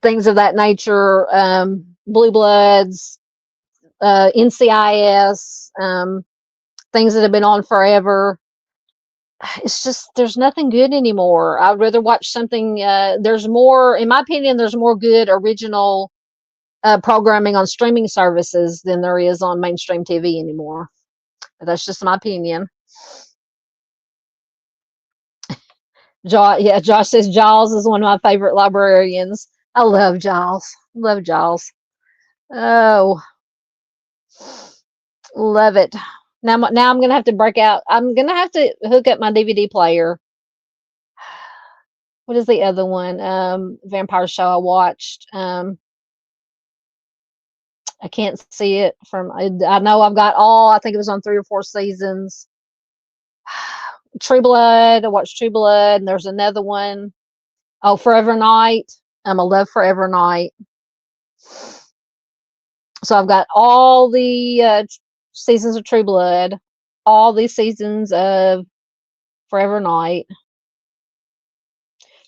things of that nature, Blue Bloods, NCIS, things that have been on forever, it's just, there's nothing good anymore. I'd rather watch something, there's more, in my opinion, there's more good original programming on streaming services than there is on mainstream TV anymore. That's just my opinion. Josh says Giles is one of my favorite librarians. I love Giles. Love Giles. Oh, love it. Now I'm gonna have to break out. I'm gonna have to hook up my DVD player. What is the other one? Vampire show I watched. I can't see it from. I know I've got all. I think it was on 3 or 4 seasons. True Blood. I watched True Blood, and there's another one. Oh, Forever Night. I love Forever Night. So I've got all the seasons of True Blood, all these seasons of Forever Night.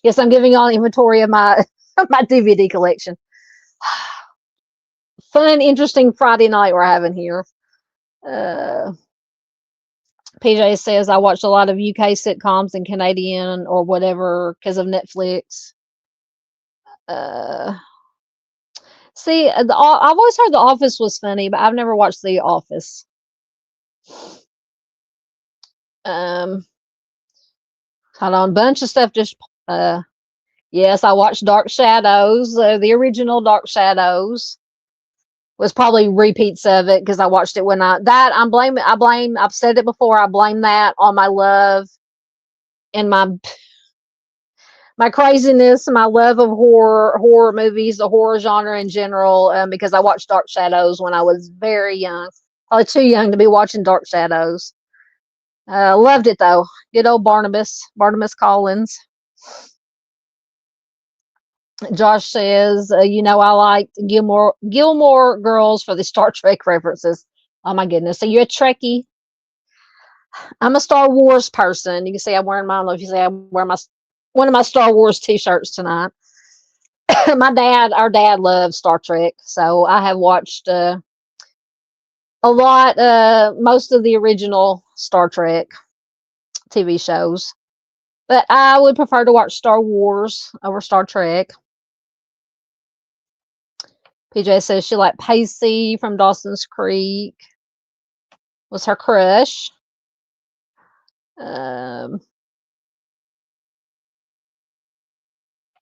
Yes, I'm giving you all inventory of my my DVD collection. Fun, interesting Friday night we're having here. PJ says I watched a lot of UK sitcoms and Canadian or whatever because of Netflix. See, I've always heard The Office was funny, but I've never watched The Office. Um, Hold on, bunch of stuff just. Uh, yes, I watched Dark Shadows. The original Dark Shadows was probably repeats of it because I watched it when I'm blaming. I blame. I've said it before. I blame that on my love and my craziness, my love of horror movies, the horror genre in general, because I watched Dark Shadows when I was very young, probably too young to be watching Dark Shadows. Loved it though. Good old Barnabas Collins. Josh says, I like Gilmore Girls for the Star Trek references. Oh my goodness! So you're a Trekkie. I'm a Star Wars person. You can see I'm wearing my. I don't know if you say I'm wearing my one of my Star Wars T-shirts tonight. Our dad loves Star Trek, so I have watched a lot, most of the original Star Trek TV shows. But I would prefer to watch Star Wars over Star Trek. PJ says she liked Pacey from Dawson's Creek. Was her crush. Um,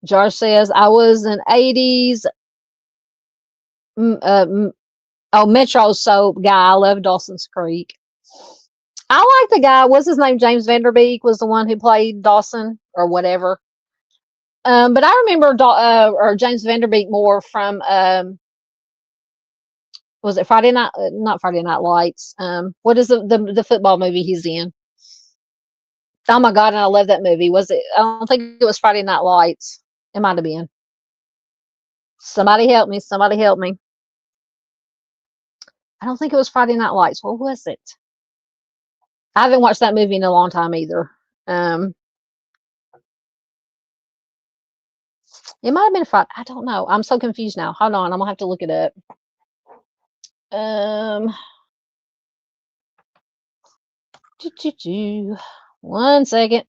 Josh says I was an '80s Metro soap guy. I love Dawson's Creek. I like the guy. What's his name? James Vanderbeek was the one who played Dawson or whatever. But I remember or James Vanderbeek more from was it Friday Night? Not Friday Night Lights. What is the football movie he's in? Oh my god! And I love that movie. Was it? I don't think it was Friday Night Lights. It might have been. Somebody help me! Somebody help me! I don't think it was Friday Night Lights. What was it? I haven't watched that movie in a long time either. Um, it might have been Friday. I don't know. I'm so confused now. Hold on, I'm gonna have to look it up. Um, 1 second.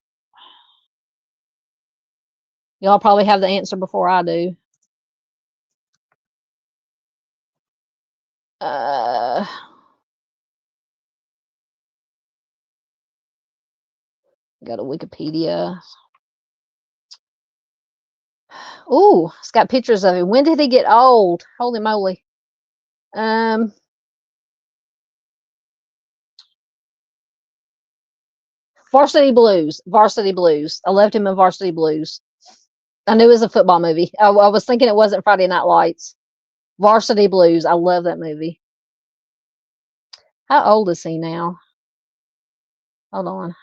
Y'all probably have the answer before I do. Uh, Go to Wikipedia. Ooh, it's got pictures of him. When did he get old? Holy moly. Um, Varsity Blues. Varsity Blues. I loved him in Varsity Blues. I knew it was a football movie. I was thinking it wasn't Friday Night Lights. Varsity Blues. I love that movie. How old is he now? Hold on.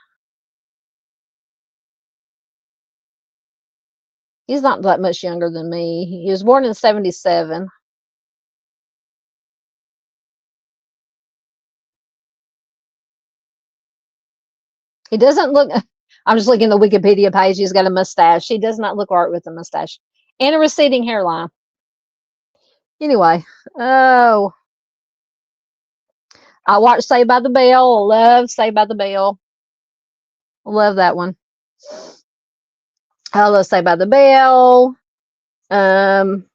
He's not that much younger than me. He was born in 77. He doesn't look. I'm just looking at the Wikipedia page. He's got a mustache. He does not look right with a mustache and a receding hairline. Anyway, oh, I watched Saved by the Bell. Love Saved by the Bell. Love that one. I love Saved by the Bell. Um,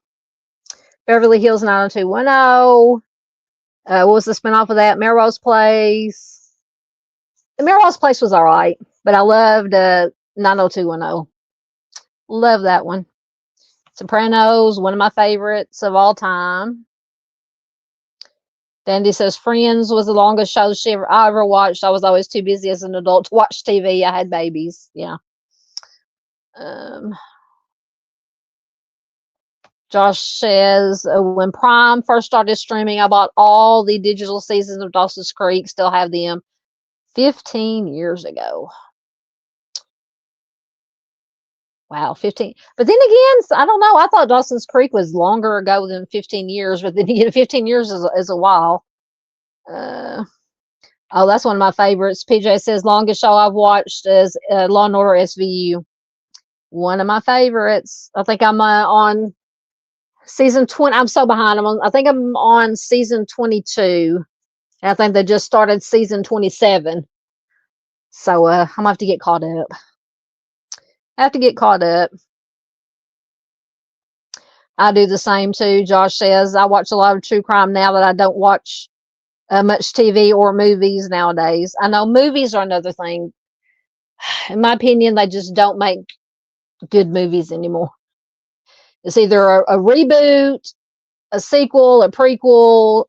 Beverly Hills 90210. What was the spinoff of that? Melrose Place. The Melrose Place was all right, but I loved 90210. Love that one. Sopranos, one of my favorites of all time. Dandy says Friends was the longest show I ever watched. I was always too busy as an adult to watch TV. I had babies. Yeah. Josh says when Prime first started streaming, I bought all the digital seasons of Dawson's Creek. Still have them. 15 years ago. Wow, 15. But then again, I don't know. I thought Dawson's Creek was longer ago than 15 years, but then again, 15 years is a while. Oh, that's one of my favorites. PJ says longest show I've watched is Law and Order SVU. One of my favorites. I think I'm on season 20. I'm so behind. I think I'm on season 22. I think they just started season 27. So I'm gonna have to get caught up. I have to get caught up. I do the same too. Josh says I watch a lot of true crime now that I don't watch much TV or movies nowadays. I know movies are another thing. In my opinion, they just don't make good movies anymore. It's either a reboot, a sequel, a prequel.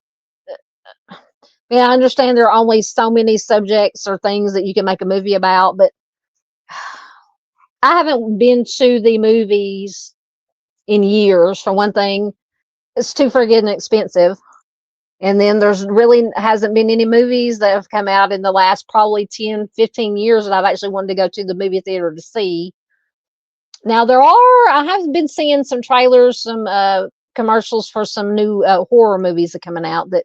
Yeah, I understand there are only so many subjects or things that you can make a movie about, but I haven't been to the movies in years. For one thing, it's too friggin' expensive. And then there's really hasn't been any movies that have come out in the last probably 10, 15 years that I've actually wanted to go to the movie theater to see. Now I have been seeing some trailers, some commercials for some new horror movies that are coming out that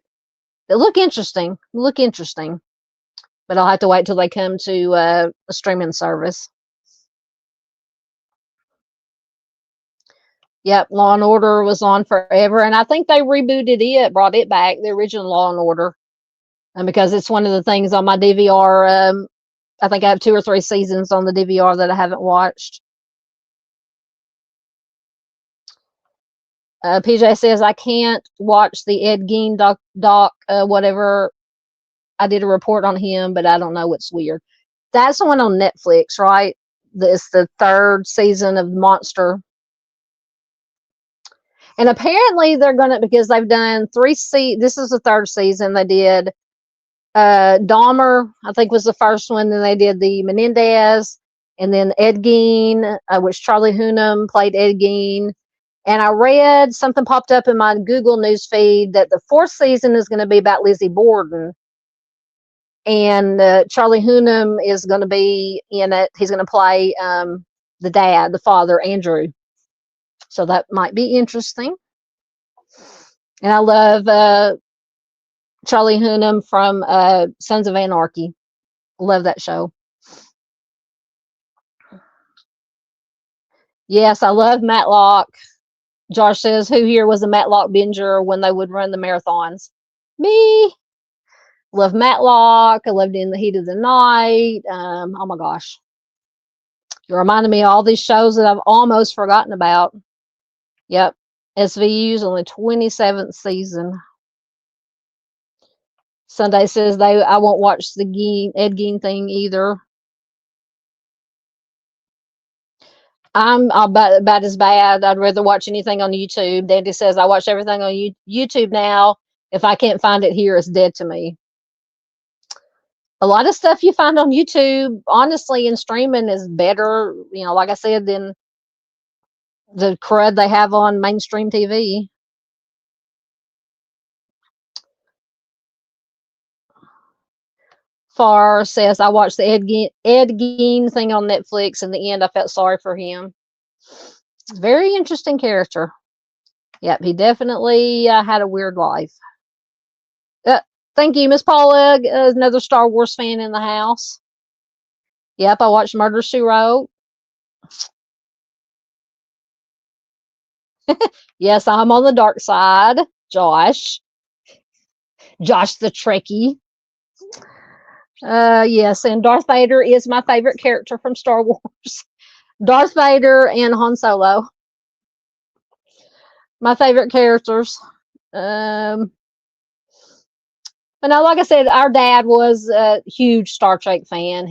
look interesting. Look interesting. But I'll have to wait till they come to a streaming service. Yep, Law and Order was on forever, and I think they rebooted it, brought it back, the original Law and Order, and because it's one of the things on my DVR. I think I have 2 or 3 seasons on the DVR that I haven't watched. PJ says I can't watch the Ed Gein doc, whatever. I did a report on him, but I don't know what's weird. That's the one on Netflix, right? It's the 3rd season of Monster. And apparently they're gonna, because they've done 3 this is the 3rd season. They did Dahmer, I think was the first one. Then they did the Menendez, and then Ed Gein, which Charlie Hunnam played Ed Gein. And I read something popped up in my Google news feed that the 4th season is going to be about Lizzie Borden, and Charlie Hunnam is going to be in it. He's going to play the dad, the father, Andrew. So that might be interesting. And I love Charlie Hunnam from Sons of Anarchy. Love that show. Yes, I love Matlock. Josh says, who here was a Matlock binger when they would run the marathons? Me. Love Matlock. I loved In the Heat of the Night. Oh my gosh. You're reminding me of all these shows that I've almost forgotten about. Yep. SVU's on the 27th season. Sunday says I won't watch the Ed Gein thing either. I'm about as bad. I'd rather watch anything on YouTube. Dandy says I watch everything on YouTube now. If I can't find it here, it's dead to me. A lot of stuff you find on YouTube, honestly, in streaming is better, like I said, than the crud they have on mainstream TV. Far says I watched the Ed Gein thing on Netflix. In the end, I felt sorry for him. Very interesting character. Yep, he definitely had a weird life. Thank you, Miss Paula. Another Star Wars fan in the house. Yep, I watched Murder, She Wrote. Yes, I'm on the dark side. Josh the Trekkie. Yes, and Darth Vader is my favorite character from Star Wars. Darth Vader and Han Solo. My favorite characters. But now, like I said, our dad was a huge Star Trek fan.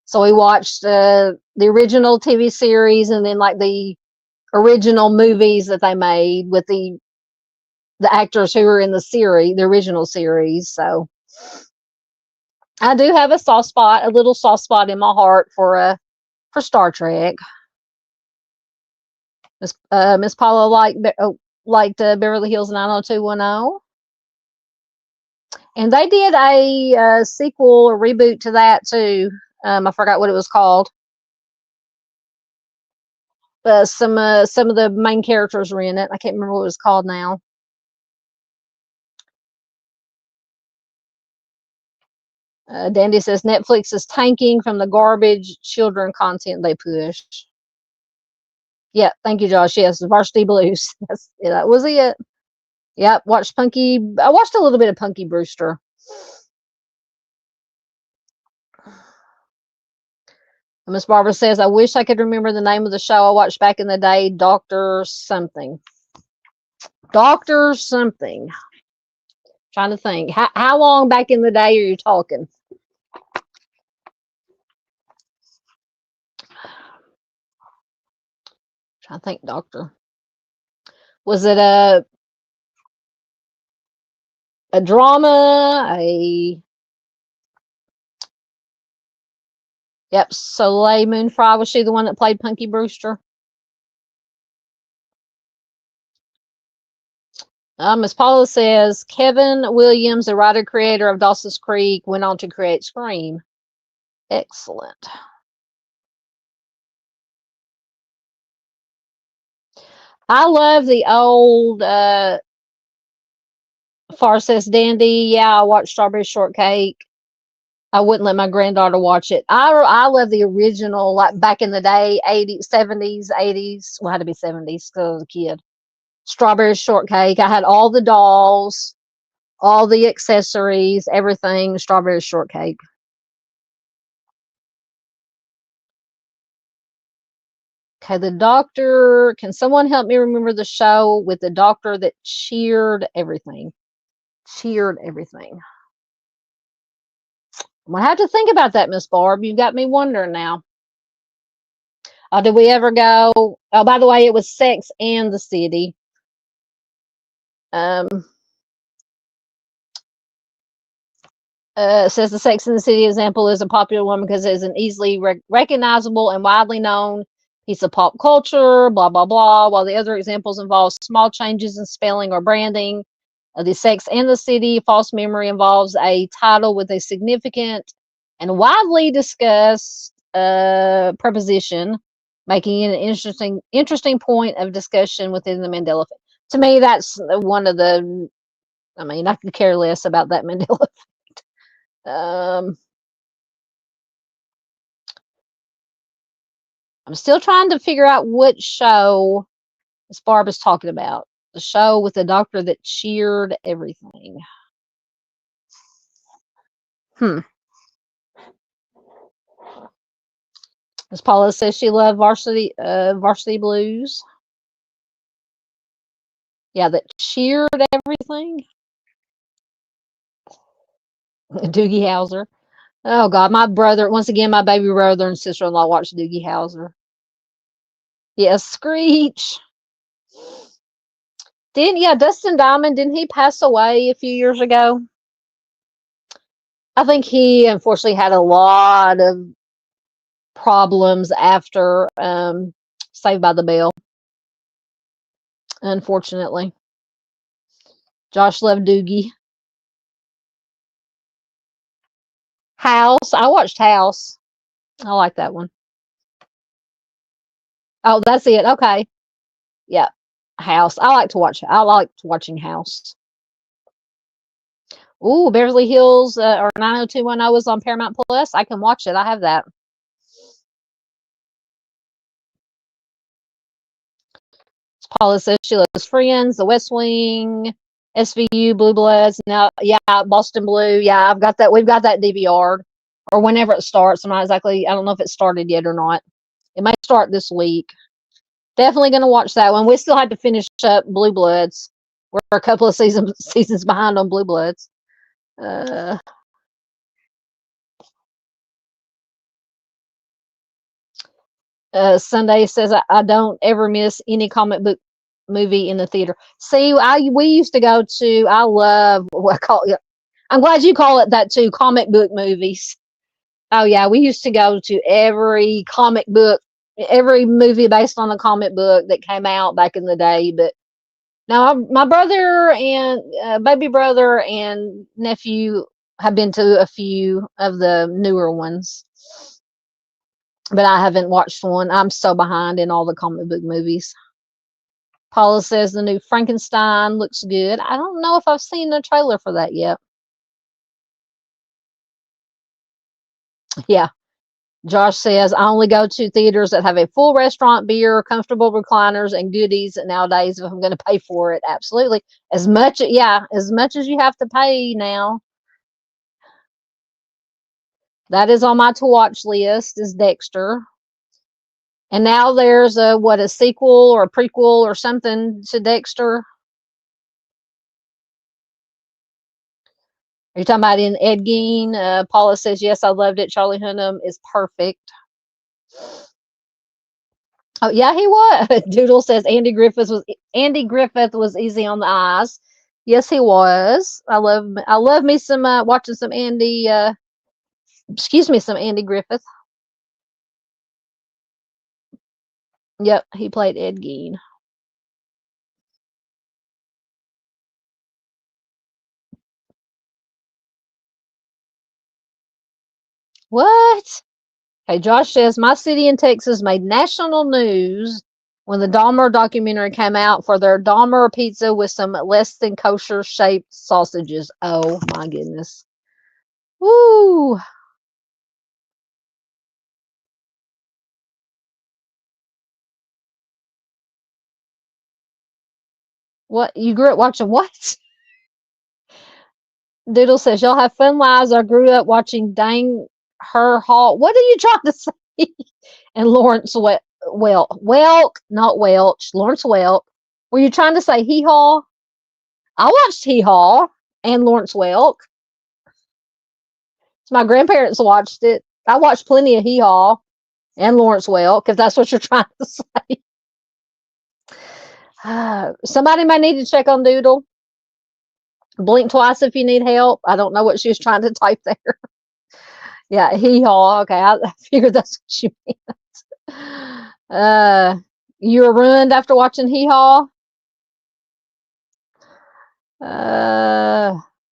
So we watched the original TV series, and then like the original movies that they made with the actors who were in the original series. So I do have a little soft spot in my heart for Star Trek. Miss Paula liked Beverly Hills 90210. And they did a sequel or reboot to that too. I forgot what it was called. Some of the main characters were in it. I can't remember what it was called now. Dandy says Netflix is tanking from the garbage children content they push. Yeah, thank you, Josh. Yes, Varsity Blues. That was it. Yep, I watched a little bit of Punky Brewster. Miss Barbara says, I wish I could remember the name of the show I watched back in the day, Dr. something. Doctor something. Trying to think. How long back in the day are you talking? Trying to think, doctor. Was it a drama? Yep, Soleil Moon Frye. Was she the one that played Punky Brewster? As Paula says, Kevin Williams, the writer creator of Dawson's Creek, went on to create Scream. Excellent. I love the old Farces Dandy. Yeah, I watched Strawberry Shortcake. I wouldn't let my granddaughter watch it. I love the original, like back in the day, 80s, 70s, 80s. Well, it had to be 70s because I was a kid. Strawberry Shortcake. I had all the dolls, all the accessories, everything. Strawberry Shortcake. Okay, the doctor. Can someone help me remember the show with the doctor that cheered everything? Cheered everything. I'm gonna have to think about that, Miss Barb. You've got me wondering now. Did we ever go? Oh, by the way, it was Sex and the City. Um, says the Sex and the City example is a popular one because it is an easily recognizable and widely known piece of pop culture, blah, blah, blah, while the other examples involve small changes in spelling or branding. The Sex and the City false memory involves a title with a significant and widely discussed preposition, making it an interesting point of discussion within the Mandela effect. To me, that's one of the, I mean, I could care less about that Mandela effect. I'm still trying to figure out which show Miss Barb is talking about. The show with the doctor that cheered everything. Hmm. Miss Paula says she loved Varsity Blues. Yeah, that cheered everything. Doogie Howser. Oh God, my brother. Once again, my baby brother and sister-in-law watched Doogie Howser. Yes, Screech. Dustin Diamond, didn't he pass away a few years ago? I think he unfortunately had a lot of problems after Saved by the Bell. Unfortunately, Josh loved Doogie. House. I watched House. I like that one. Oh, that's it. Okay. Yeah. House. I liked watching House. Ooh, Beverly Hills or 90210 is on Paramount Plus. I can watch it. I have that. Paula says she loves Friends, The West Wing, SVU, Blue Bloods. Now, yeah, Boston Blue. Yeah, I've got that. We've got that DVR or whenever it starts. I'm not exactly. I don't know if it started yet or not. It may start this week. Definitely going to watch that one. We still had to finish up Blue Bloods. We're a couple of seasons behind on Blue Bloods. Sunday says I don't ever miss any comic book movie in the theater. See, we used to go to. I love what I call it. I'm glad you call it that too. Comic book movies. Oh yeah, we used to go to every comic book, every movie based on a comic book that came out back in the day. But now my brother and baby brother and nephew have been to a few of the newer ones, but I haven't watched one. I'm so behind in all the comic book movies. Paula says the new Frankenstein looks good. I don't know if I've seen the trailer for that yet. Yeah. Josh says I only go to theaters that have a full restaurant, beer, comfortable recliners, and goodies nowadays if I'm going to pay for it. Absolutely. As much as you have to pay now. That is on my to watch list is Dexter. And now there's a sequel or a prequel or something to Dexter. Are you talking about in Ed Gein? Paula says, yes, I loved it. Charlie Hunnam is perfect. Oh yeah, he was. Doodle says Andy Griffith was easy on the eyes. Yes, he was. I love me some watching some Andy. Excuse me, some Andy Griffith. Yep, he played Ed Gein. What? Hey, Josh says my city in Texas made national news when the Dahmer documentary came out for their Dahmer pizza with some less than kosher shaped sausages. Oh my goodness. Woo! What you grew up watching? What? Doodle says y'all have fun lives. I grew up watching Dang Her Hall. What are you trying to say? And Lawrence Welk, not Welch. Lawrence Welk. Were you trying to say Hee Haw? I watched Hee Haw and Lawrence Welk. My grandparents watched it. I watched plenty of Hee Haw and Lawrence Welk, if that's what you're trying to say. Somebody might need to check on Doodle. Blink twice if you need help. I don't know what she was trying to type there. Yeah, Hee Haw. Okay, I figured that's what you meant. You were ruined after watching Hee Haw?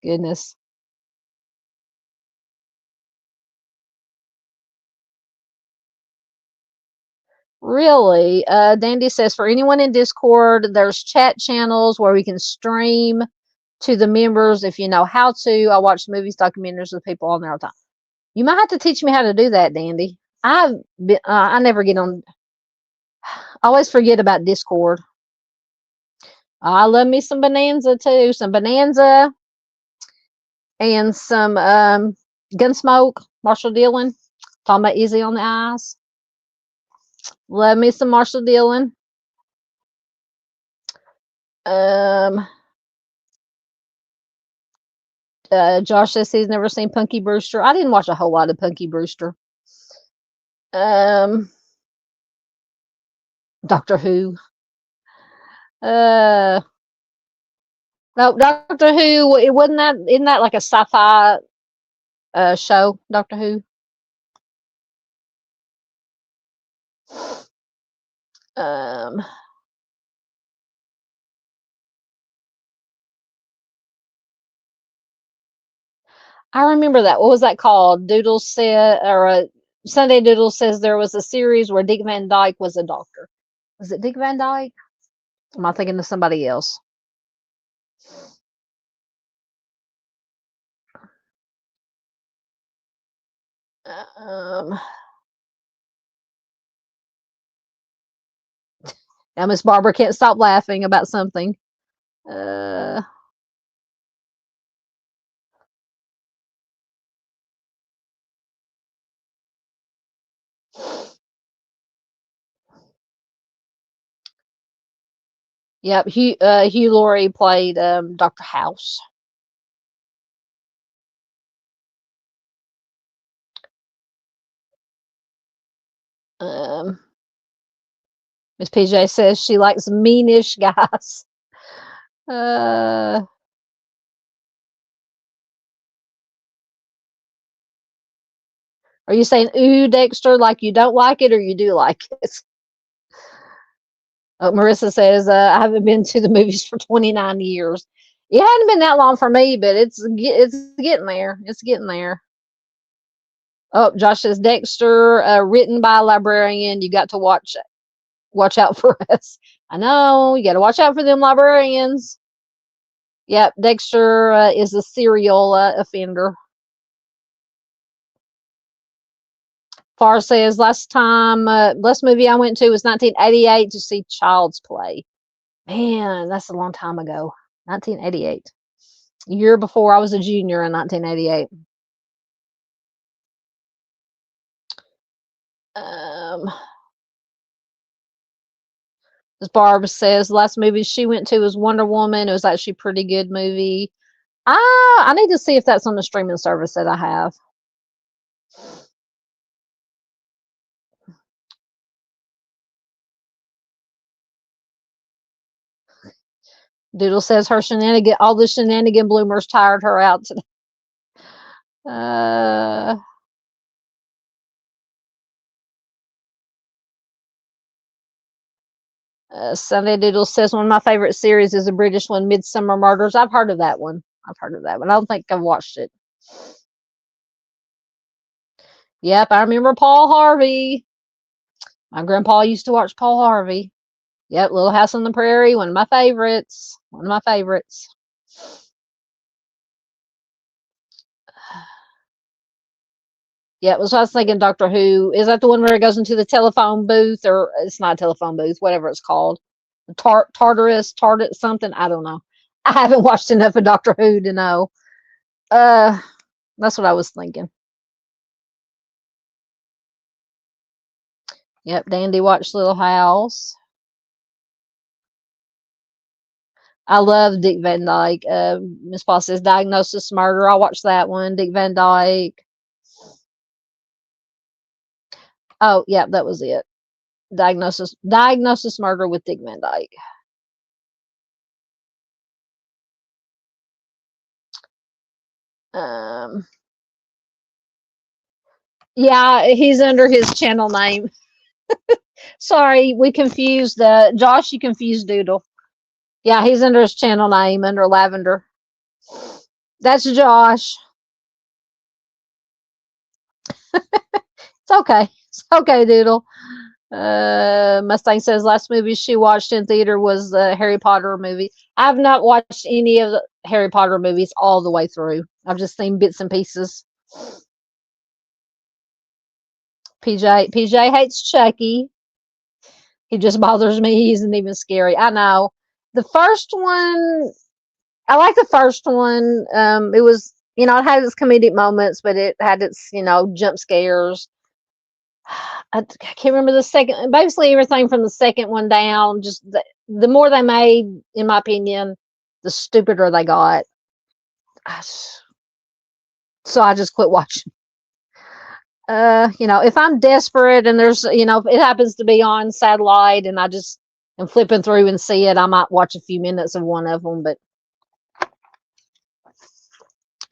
Goodness. Really? Dandy says for anyone in Discord, there's chat channels where we can stream to the members if you know how to. I watch movies, documentaries with people on there all the time. You might have to teach me how to do that, Dandy. I never get on. I always forget about Discord. I love me some Bonanza too. Some Bonanza and some Gunsmoke. Marshall Dillon. Talking about easy on the eyes. Love me some Marshall Dillon. Josh says he's never seen Punky Brewster. I didn't watch a whole lot of Punky Brewster. Doctor Who. No, Doctor Who. It wasn't that. Isn't that like a sci-fi show? Doctor Who. Um, I remember that. What was that called? Doodle said, or Sunday Doodle says there was a series where Dick Van Dyke was a doctor. Was it Dick Van Dyke? Am I thinking of somebody else? Um, now Miss Barbara can't stop laughing about something. Uh, yep, Hugh Laurie played Dr. House. Miss PJ says she likes meanish guys. Uh, are you saying ooh, Dexter, like you don't like it or you do like it? Marissa says I haven't been to the movies for 29 years. It hadn't been that long for me, but it's getting there. It's getting there. Oh, Josh says Dexter, written by a librarian. You got to watch out for us. I know you got to watch out for them librarians. Yep, Dexter is a serial offender. Far says last movie I went to was 1988 to see Child's Play. Man, that's a long time ago. 1988. Year before I was a junior in 1988. As Barb says, the last movie she went to was Wonder Woman. It was actually a pretty good movie. I need to see if that's on the streaming service that I have. Doodle says her shenanigan, all the shenanigan bloomers tired her out today. Uh, Sunday Doodle says one of my favorite series is a British one, Midsummer Murders. I've heard of that one. I've heard of that one. I don't think I've watched it. Yep, I remember Paul Harvey. My grandpa used to watch Paul Harvey. Yep, Little House on the Prairie, one of my favorites. One of my favorites. Yeah, it was what I was thinking. Doctor Who, is that the one where it goes into the telephone booth, or it's not a telephone booth, whatever it's called, Tartarus, something. I don't know. I haven't watched enough of Doctor Who to know. Uh, that's what I was thinking. Yep, Dandy watched Little House. I love Dick Van Dyke. Miss Paul says Diagnosis Murder. I watched that one. Dick Van Dyke. Oh, yeah, that was it. Diagnosis Murder with Dick Van Dyke. Yeah, he's under his channel name. Sorry, we confused Josh. You confused Doodle. Yeah, he's under his channel name under Lavender. That's Josh. It's okay. It's okay, Doodle. Mustang says last movie she watched in theater was the Harry Potter movie. I've not watched any of the Harry Potter movies all the way through. I've just seen bits and pieces. PJ hates Chucky. He just bothers me. He isn't even scary. I know. The first one, I like the first one. It was, it had its comedic moments, but it had its, jump scares. I can't remember the second. Basically, everything from the second one down. Just the more they made, in my opinion, the stupider they got. So I just quit watching. If I'm desperate and there's, if it happens to be on satellite and I just am flipping through and see it, I might watch a few minutes of one of them, but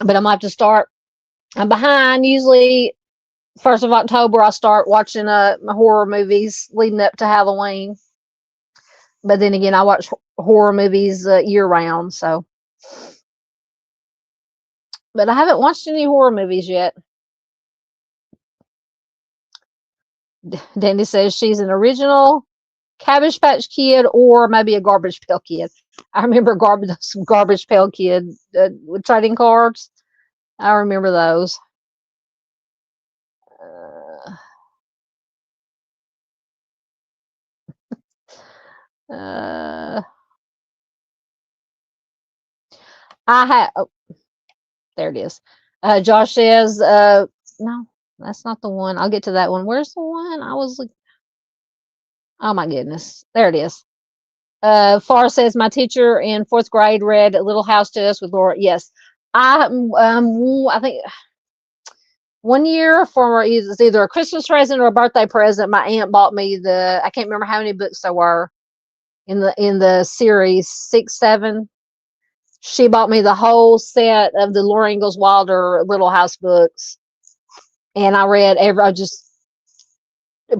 I might have to start. I'm behind. Usually, 1st of October, I start watching horror movies leading up to Halloween. But then again, I watch horror movies year round. So, but I haven't watched any horror movies yet. Dandy says she's an original Cabbage Patch Kid or maybe a Garbage Pail Kid. I remember some Garbage Pail Kid with trading cards. I remember those. I have. Oh, there it is. Josh says, no, that's not the one. I'll get to that one. Where's the one? I was like, oh my goodness. There it is. Far says my teacher in 4th grade read Little House to us with Laura. Yes. I think one year for either a Christmas present or a birthday present, my aunt bought me I can't remember how many books there were in the series, 6, 7. She bought me the whole set of the Laura Ingalls Wilder Little House books, and I read it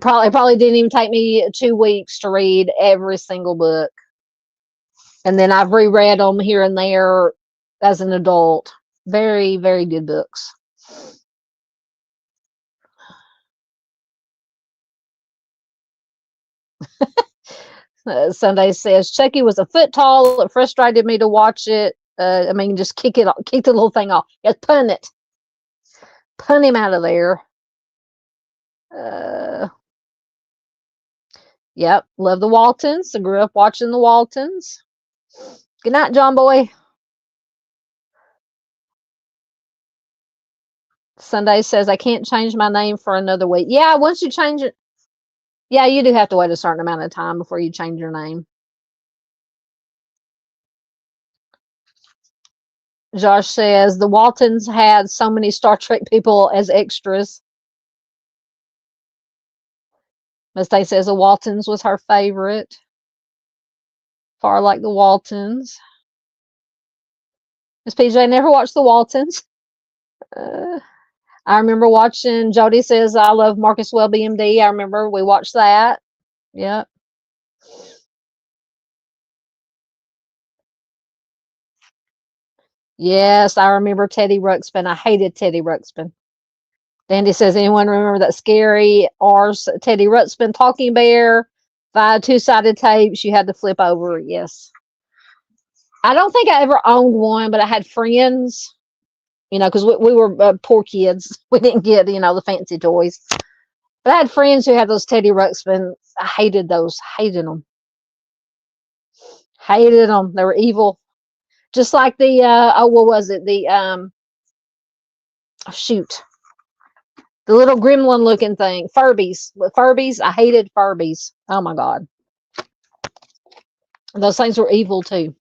probably didn't even take me 2 weeks to read every single book. And then I've reread them here and there as an adult. Very, very good books. Sunday says Chucky was a foot tall. It frustrated me to watch it. Just kick the little thing off. Just pun it. Pun him out of there. Yep, love the Waltons. I grew up watching the Waltons. Good night, John Boy. Sunday says I can't change my name for another week. Yeah, once you change it, yeah, you do have to wait a certain amount of time before you change your name. Josh says the Waltons had so many Star Trek people as extras. Miss Day says the Waltons was her favorite. Far like the Waltons. Miss PJ never watched the Waltons. I remember watching. Jody says I love Marcus Welby MD. I remember we watched that. Yep. Yes, I remember Teddy Ruxpin. I hated Teddy Ruxpin. Dandy says, anyone remember that scary R's Teddy Ruxpin talking bear? Via two-sided tapes, you had to flip over. Yes. I don't think I ever owned one, but I had friends, because we were poor kids. We didn't get, the fancy toys. But I had friends who had those Teddy Ruxpin. I hated those. Hated them. Hated them. They were evil. Just like the, what was it? The, shoot. The little gremlin looking thing. Furbies. Furbies. I hated Furbies. Oh my God. Those things were evil too.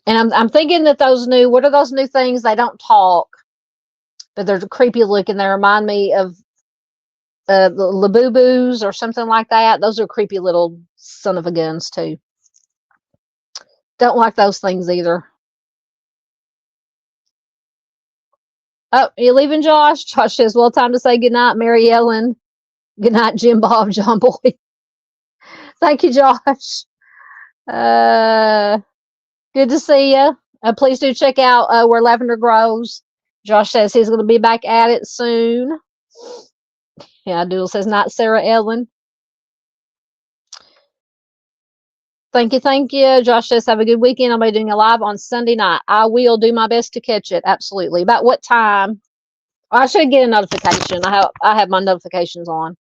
And I'm thinking that what are those new things? They don't talk, but they're creepy looking. They remind me of the Labubu's or something like that. Those are creepy little son of a guns too. Don't like those things either. Oh, you leaving, Josh? Josh says, well, time to say goodnight, Mary Ellen. Good night, Jim Bob, John Boy. Thank you, Josh. Good to see you. Please do check out Where Lavender Grows. Josh says he's going to be back at it soon. Yeah, Doodle says, not Sarah Ellen. Thank you. Josh says, have a good weekend. I'll be doing a live on Sunday night. I will do my best to catch it. Absolutely. About what time? I should get a notification. I have my notifications on.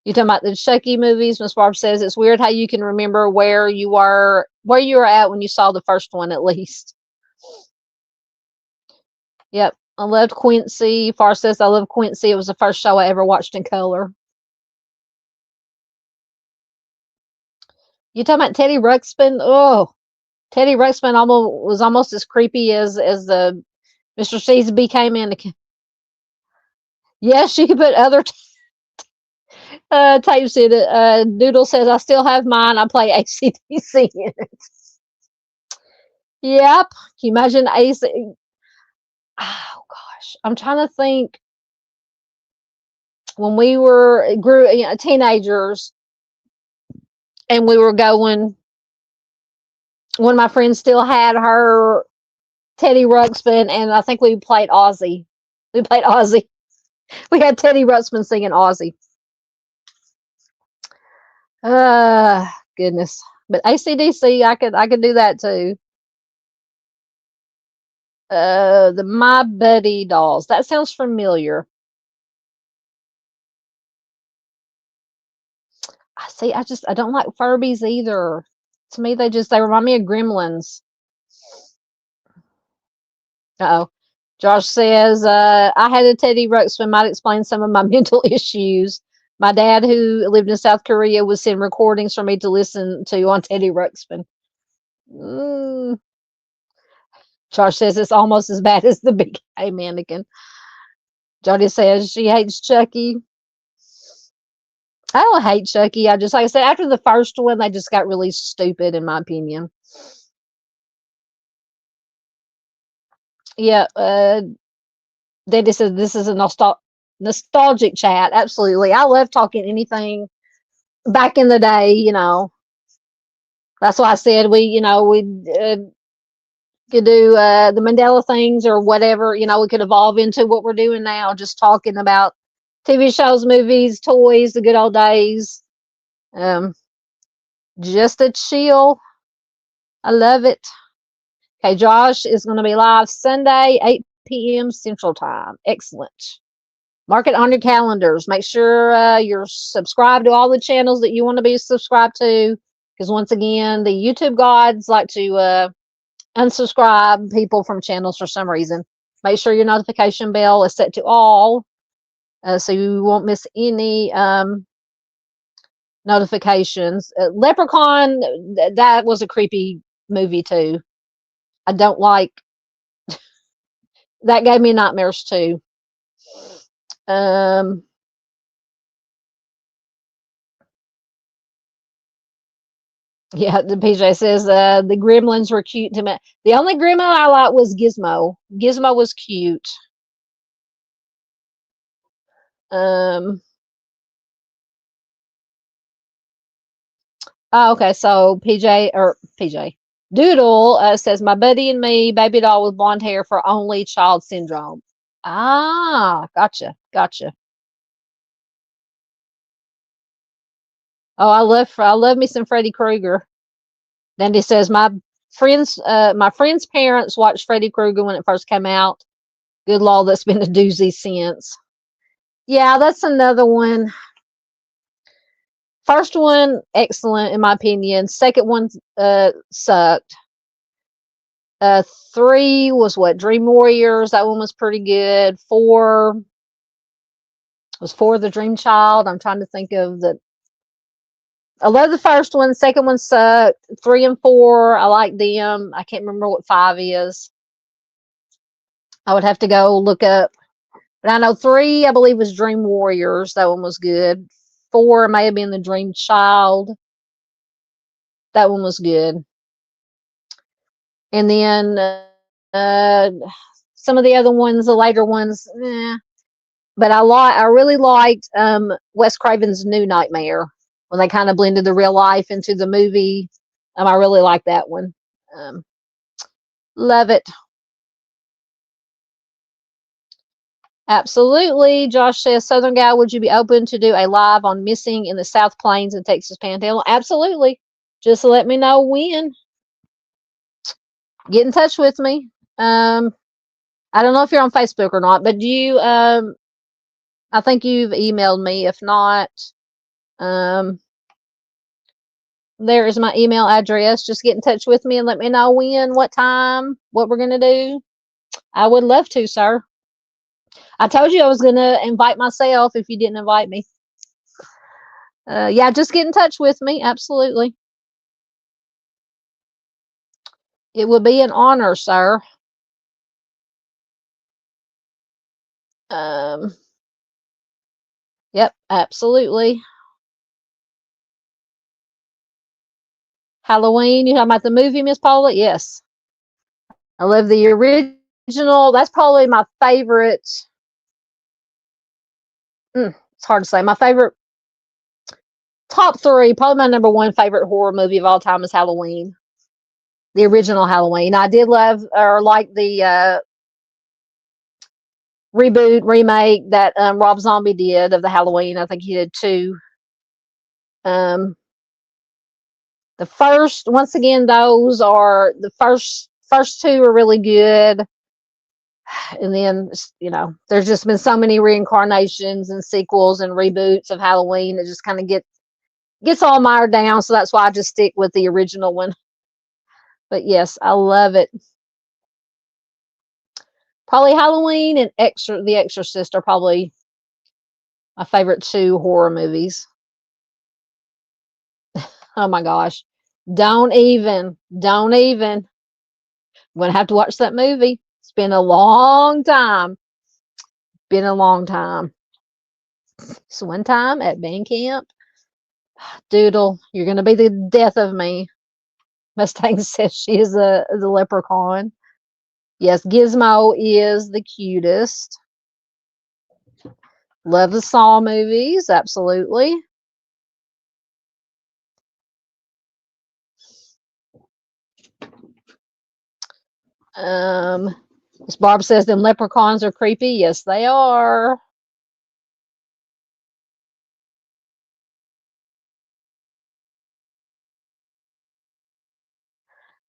You talking about the Chucky movies? Miss Barb says it's weird how you can remember where you were at when you saw the first one, at least. Yep. I loved Quincy. Far says I love Quincy. It was the first show I ever watched in color. You talking about Teddy Ruxpin? Oh, Teddy Ruxpin was almost as creepy as the Mr. Seasby came in. Yes, you could put other tapes in it. Doodle says I still have mine. I play ACDC in it. Yep. Can you imagine AC? Oh gosh, I'm trying to think. When we grew teenagers, and we were going. One of my friends still had her Teddy Ruxpin, and I think we played Ozzy. We had Teddy Ruxpin singing Ozzy. Goodness. But ACDC, I could do that too. The My Buddy dolls. That sounds familiar. I don't like Furbies either. To me, they remind me of Gremlins. Uh-oh. Josh says, I had a Teddy Ruxpin, might explain some of my mental issues. My dad, who lived in South Korea, would send recordings for me to listen to on Teddy Ruxpin. Josh says it's almost as bad as the big gay mannequin. Jody says she hates Chucky. I don't hate Chucky. I just, like I said, after the first one, they just got really stupid, in my opinion. Yeah. Daddy says this is a nostalgic chat. Absolutely. I love talking anything back in the day, That's why I said we could do the Mandela things or whatever, we could evolve into what we're doing now, just talking about TV shows, movies, toys, the good old days. Just a chill. I love it. Okay, Josh is going to be live Sunday, 8 p.m. Central Time. Excellent. Mark it on your calendars. Make sure you're subscribed to all the channels that you want to be subscribed to, because once again, the YouTube gods like to unsubscribe people from channels for some reason. Make sure your notification bell is set to all, so you won't miss any notifications. Leprechaun, that was a creepy movie too. I don't like that. Gave me nightmares too. Um, yeah, the PJ says the gremlins were cute to me. The only gremlin I liked was Gizmo. Gizmo was cute. Um, oh, okay, so PJ Doodle says my buddy and me, baby doll with blonde hair for only child syndrome. Ah, gotcha. Oh, I love me some Freddy Krueger. Then he says my friend's parents watched Freddy Krueger when it first came out. Good law, that's been a doozy since. Yeah, that's another one. First one, excellent in my opinion. Second one, sucked. Uh, Three was what? Dream Warriors. That one was pretty good. Four the Dream Child. I'm trying to think of the. I love the first one. Second one sucked. Three and four, I like them. I can't remember what five is. I would have to go look up. But I know three, I believe, was Dream Warriors. That one was good. Four may have been the Dream Child. That one was good. And then some of the other ones, the later ones, but I really liked Wes Craven's New Nightmare when they kind of blended the real life into the movie. I really like that one. Um, Love it. Absolutely. Josh says, Southern Guy, would you be open to do a live on missing in the South Plains and Texas Panhandle? Absolutely. Just let me know when. Get in touch with me. I don't know if you're on Facebook or not, but I think you've emailed me. If not, um, there is my email address. Just get in touch with me and let me know when, what time, what we're going to do. I would love to, sir. I told you I was going to invite myself if you didn't invite me. Yeah, just get in touch with me. Absolutely. It would be an honor, sir. Um, yep, absolutely. Halloween, you talking about the movie, Miss Paula? Yes. I love the original. That's probably my favorite. It's hard to say. My favorite top three, probably my number one favorite horror movie of all time is Halloween. The original Halloween. I did love or like the reboot remake that Rob Zombie did of the Halloween. I think he did two. Um, the first, once again, those are the first two are really good, and then there's just been so many reincarnations and sequels and reboots of Halloween. It just kind of gets all mired down. So that's why I just stick with the original one. But yes, I love it. Probably Halloween and The Exorcist are probably my favorite two horror movies. Oh my gosh. Don't even. I'm gonna have to watch that movie. It's been a long time. Been a long time. So one time at band camp, Doodle, you're gonna be the death of me. Mustang says she is the leprechaun. Yes, Gizmo is the cutest. Love the Saw movies, absolutely. As Barb says, them leprechauns are creepy. Yes, they are.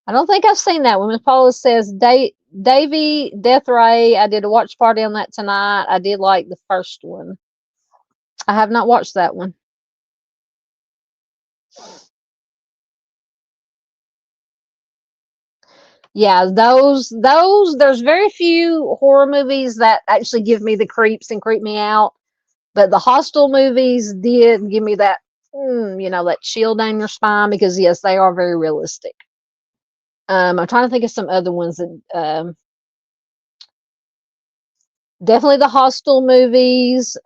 I don't think I've seen that one. Miss Paula says, Davy Death Ray. I did a watch party on that tonight. I did like the first one. I have not watched that one. Yeah, there's very few horror movies that actually give me the creeps and creep me out. But the Hostel movies did give me that that chill down your spine because yes, they are very realistic. I'm trying to think of some other ones that definitely the Hostel movies.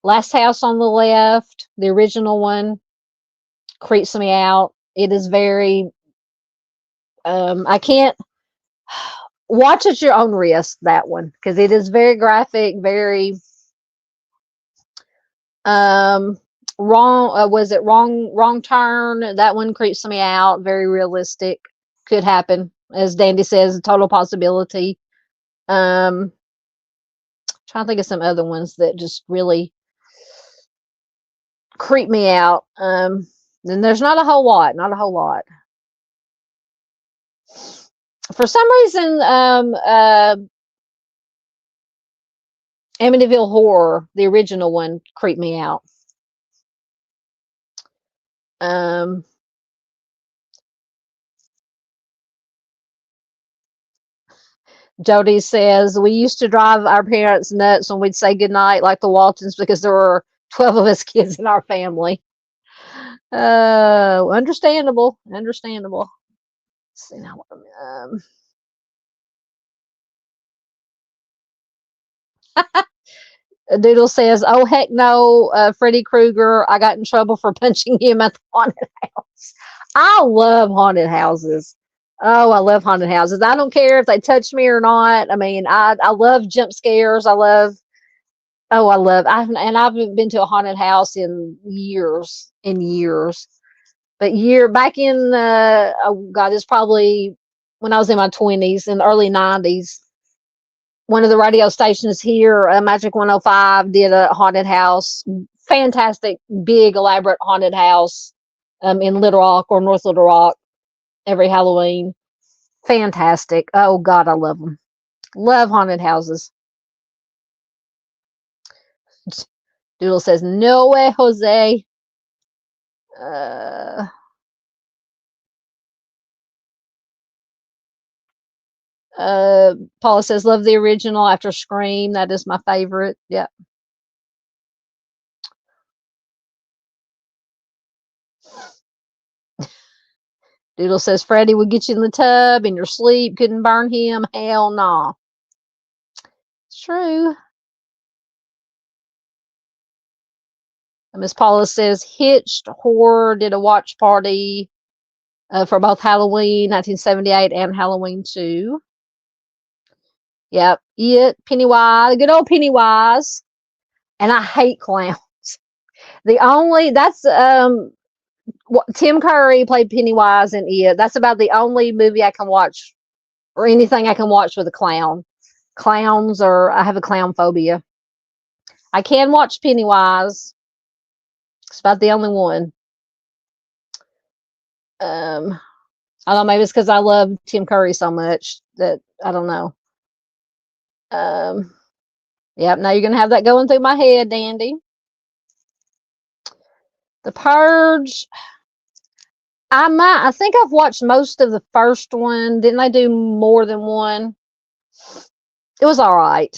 Last House on the Left, the original one, creeps me out. It is very. I can't watch at your own risk that one because it is very graphic, very wrong. Was it wrong turn? That one creeps me out. Very realistic. Could happen, as Dandy says, a total possibility. Trying to think of some other ones that just really creep me out. Then there's not a whole lot. Not a whole lot. For some reason, Amityville Horror, the original one, creeped me out. Jody says we used to drive our parents nuts when we'd say goodnight, like the Waltons, because there were 12 of us kids in our family. Understandable. Let's see now. Doodle says, "Oh heck no, Freddy Krueger! I got in trouble for punching him at the haunted house." I love haunted houses. Oh, I love haunted houses. I don't care if they touch me or not. I mean, I love jump scares. I love. Oh, I love. I haven't been to a haunted house in years, But back in oh God, it's probably when I was in my 20s, in the early 90s. One of the radio stations here, Magic 105, did a haunted house. Fantastic, big, elaborate haunted house in Little Rock or North Little Rock every Halloween. Fantastic. Oh, God, I love them. Love haunted houses. Doodle says, no way, Jose. Paula says, love the original after Scream. That is my favorite. Yeah. Doodle says, Freddy would get you in the tub in your sleep, couldn't burn him. Hell no. Nah. It's true. Miss Paula says, Hitched Horror did a watch party for both Halloween 1978 and Halloween 2. Yep. Pennywise, good old Pennywise. And I hate clowns. That's Tim Curry played Pennywise in it. That's about the only movie I can watch or anything I can watch with a clown. Clowns, or I have a clown phobia. I can watch Pennywise. It's about the only one. I don't know, maybe it's because I love Tim Curry so much that I don't know. Yep, now you're gonna have that going through my head, Dandy. The Purge. I think I've watched most of the first one. Didn't they do more than one? It was all right.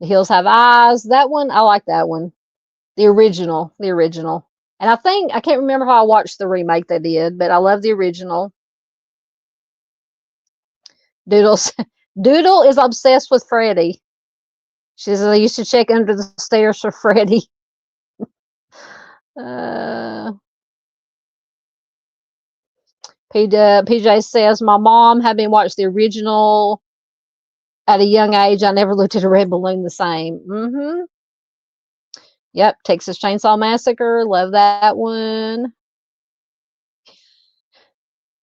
The Hills Have Eyes. That one, I like that one. The original. And I can't remember how I watched the remake they did, but I love the original. Doodle is obsessed with Freddy. She says I used to check under the stairs for Freddy. PJ says my mom had me watch the original at a young age. I never looked at a red balloon the same. Mm-hmm. Yep, Texas Chainsaw Massacre. Love that one.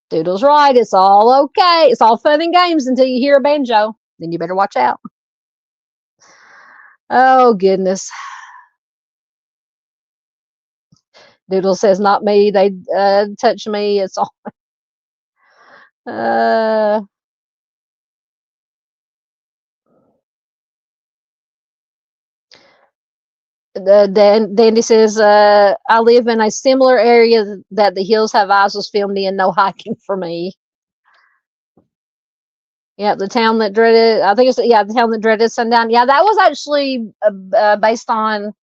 Doodle's right. It's all okay. It's all fun and games until you hear a banjo. Then you better watch out. Oh, goodness. Doodle says, not me. They touch me. It's all. Dandy says, I live in a similar area that The Hills Have Eyes was filmed in. No hiking for me. Yeah, the town that dreaded. I think it's the town that dreaded sundown. Yeah, that was actually based on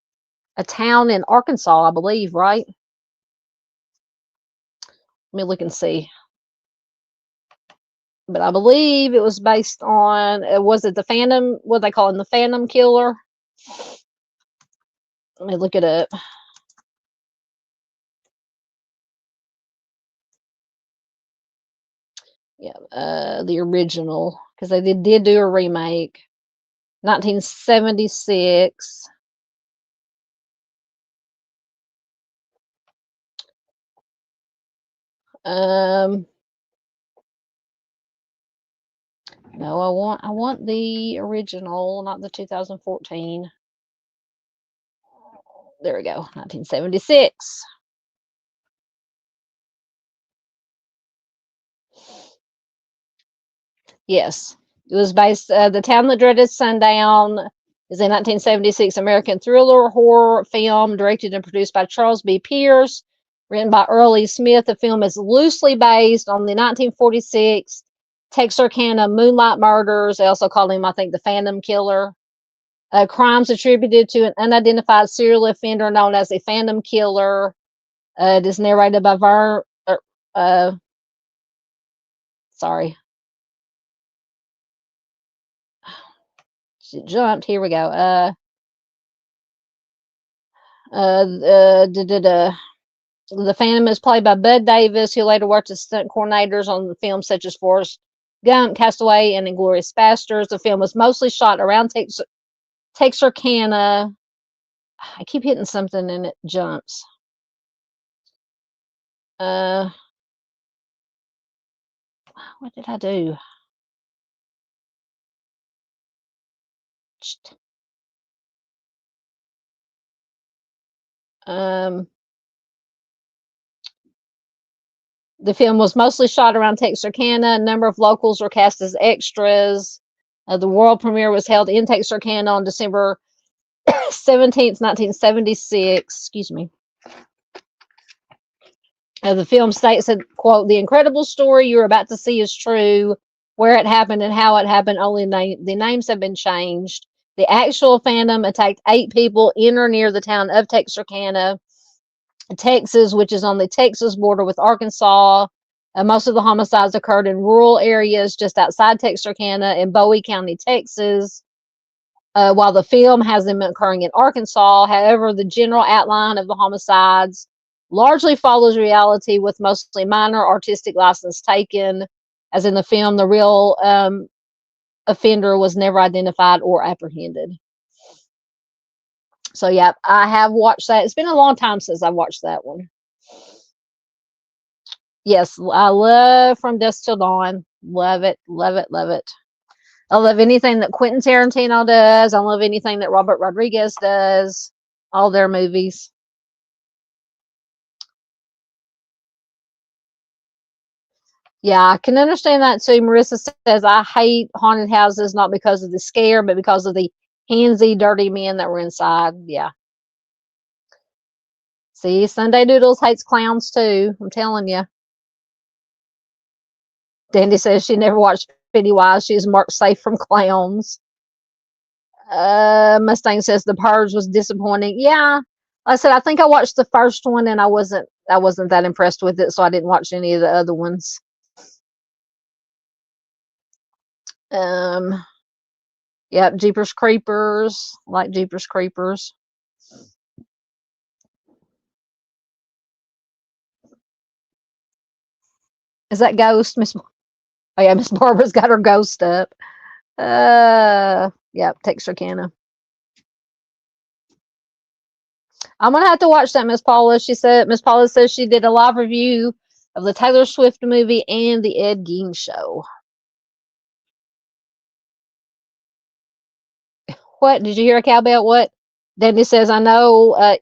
a town in Arkansas, I believe, right? Let me look and see. But I believe it was based on, was it the Phantom? What they call it, the Phantom Killer? Let me look it up. Yeah, the original, because they did do a remake, 1976. Um, no, I want the original, not the 2014. There we go, 1976. Yes, it was based. The Town That Dreaded Sundown is a 1976 American thriller horror film directed and produced by Charles B. Pierce, written by Earl E. Smith. The film is loosely based on the 1946 Texarkana Moonlight Murders. They also called him, I think, the Phantom Killer. Crimes attributed to an unidentified serial offender known as the Phantom Killer. It is narrated by sorry, it jumped. Here we go. The Phantom is played by Bud Davis, who later worked as stunt coordinators on films such as Forrest Gump, Castaway, and Inglourious Basterds. The film was mostly shot around Texarkana. I keep hitting something and it jumps. What did I do? Um, the film was mostly shot around Texarkana. A number of locals were cast as extras. The world premiere was held in Texarkana on December 17th, 1976. Excuse me. The film states that, quote, the incredible story you're about to see is true. Where it happened and how it happened, only the names have been changed. The actual Phantom attacked 8 people in or near the town of Texarkana, Texas, which is on the Texas border with Arkansas. Most of the homicides occurred in rural areas just outside Texarkana in Bowie County, Texas. While the film has them occurring in Arkansas, however, the general outline of the homicides largely follows reality, with mostly minor artistic license taken. As in the film, the real offender was never identified or apprehended. So, yeah, I have watched that. It's been a long time since I watched that one. Yes, I love From Dusk Till Dawn. Love it, love it, love it. I love anything that Quentin Tarantino does. I love anything that Robert Rodriguez does. All their movies. Yeah, I can understand that too. Marissa says, I hate haunted houses not because of the scare, but because of the handsy, dirty men that were inside. Yeah. See, Sunday Doodles hates clowns too. I'm telling you. Dandy says she never watched Pennywise. She's marked safe from clowns. Mustang says The Purge was disappointing. Yeah. Like I said, I think I watched the first one and I wasn't that impressed with it, so I didn't watch any of the other ones. Um, yep, Jeepers Creepers, like Jeepers Creepers. Is that Ghost, Miss? Oh yeah, Miss Barbara's got her ghost up. Yep, Texarkana. I'm gonna have to watch that, Miss Paula. Miss Paula says she did a live review of the Taylor Swift movie and the Ed Gein show. What did you hear a cowbell? What? Danny says, I know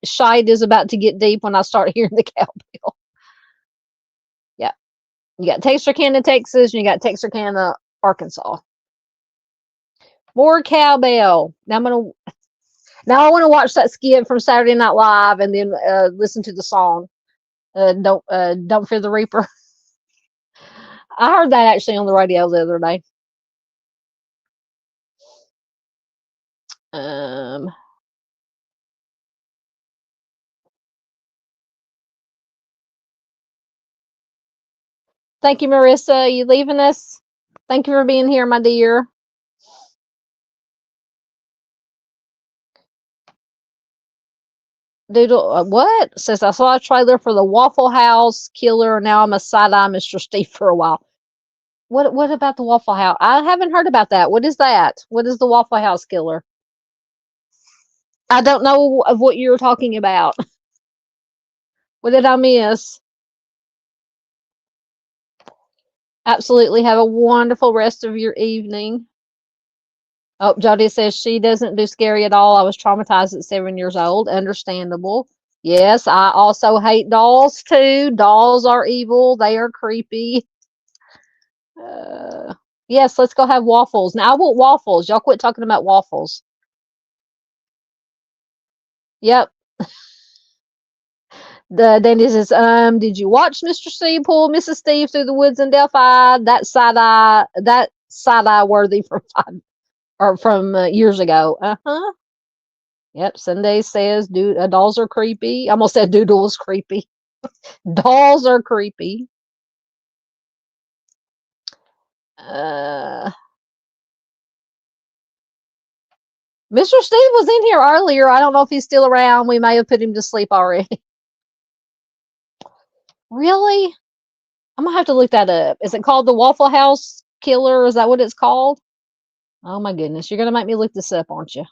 shite is about to get deep when I start hearing the cowbell. Yeah. You got Texarkana, Texas, and you got Texarkana, Arkansas. More cowbell. Now I want to watch that skit from Saturday Night Live and then listen to the song. Don't fear the Reaper. I heard that actually on the radio the other day. Um, Thank you, Marissa. You leaving us? Thank you for being here, my dear. Doodle, what? Says I saw a trailer for the Waffle House Killer. Now I'm a side eye Mr. Steve for a while. What about the Waffle House? I haven't heard about that. What is that? What is the Waffle House Killer? I don't know of what you're talking about. What did I miss? Absolutely. Have a wonderful rest of your evening. Oh, Jody says she doesn't do scary at all. I was traumatized at 7 years old. Understandable. Yes, I also hate dolls too. Dolls are evil. They are creepy. Uh, yes, let's go have waffles. Now I want waffles. Y'all quit talking about waffles. Yep. The Dandy says, did you watch Mr. Steve pull Mrs. Steve through the woods in Delphi? That side eye worthy from years ago. Uh-huh. Yep. Sunday says, dolls are creepy. I almost said doodle is creepy. Dolls are creepy. Mr. Steve was in here earlier. I don't know if he's still around. We may have put him to sleep already. Really? I'm gonna have to look that up. Is it called the Waffle House Killer? Is that what it's called? Oh my goodness, you're gonna make me look this up, aren't you?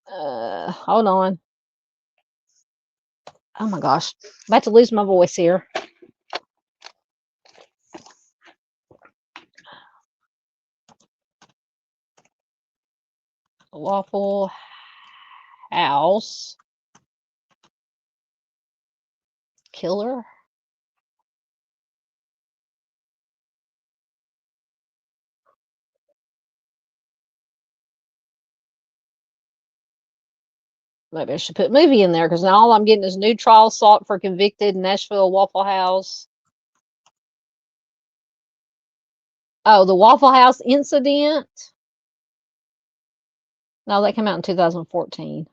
Hold on. Oh my gosh, I'm about to lose my voice here. Waffle House Killer. Maybe I should put movie in there because now all I'm getting is new trial sought for convicted Nashville Waffle House. Oh, the Waffle House incident. No, that came out in 2014.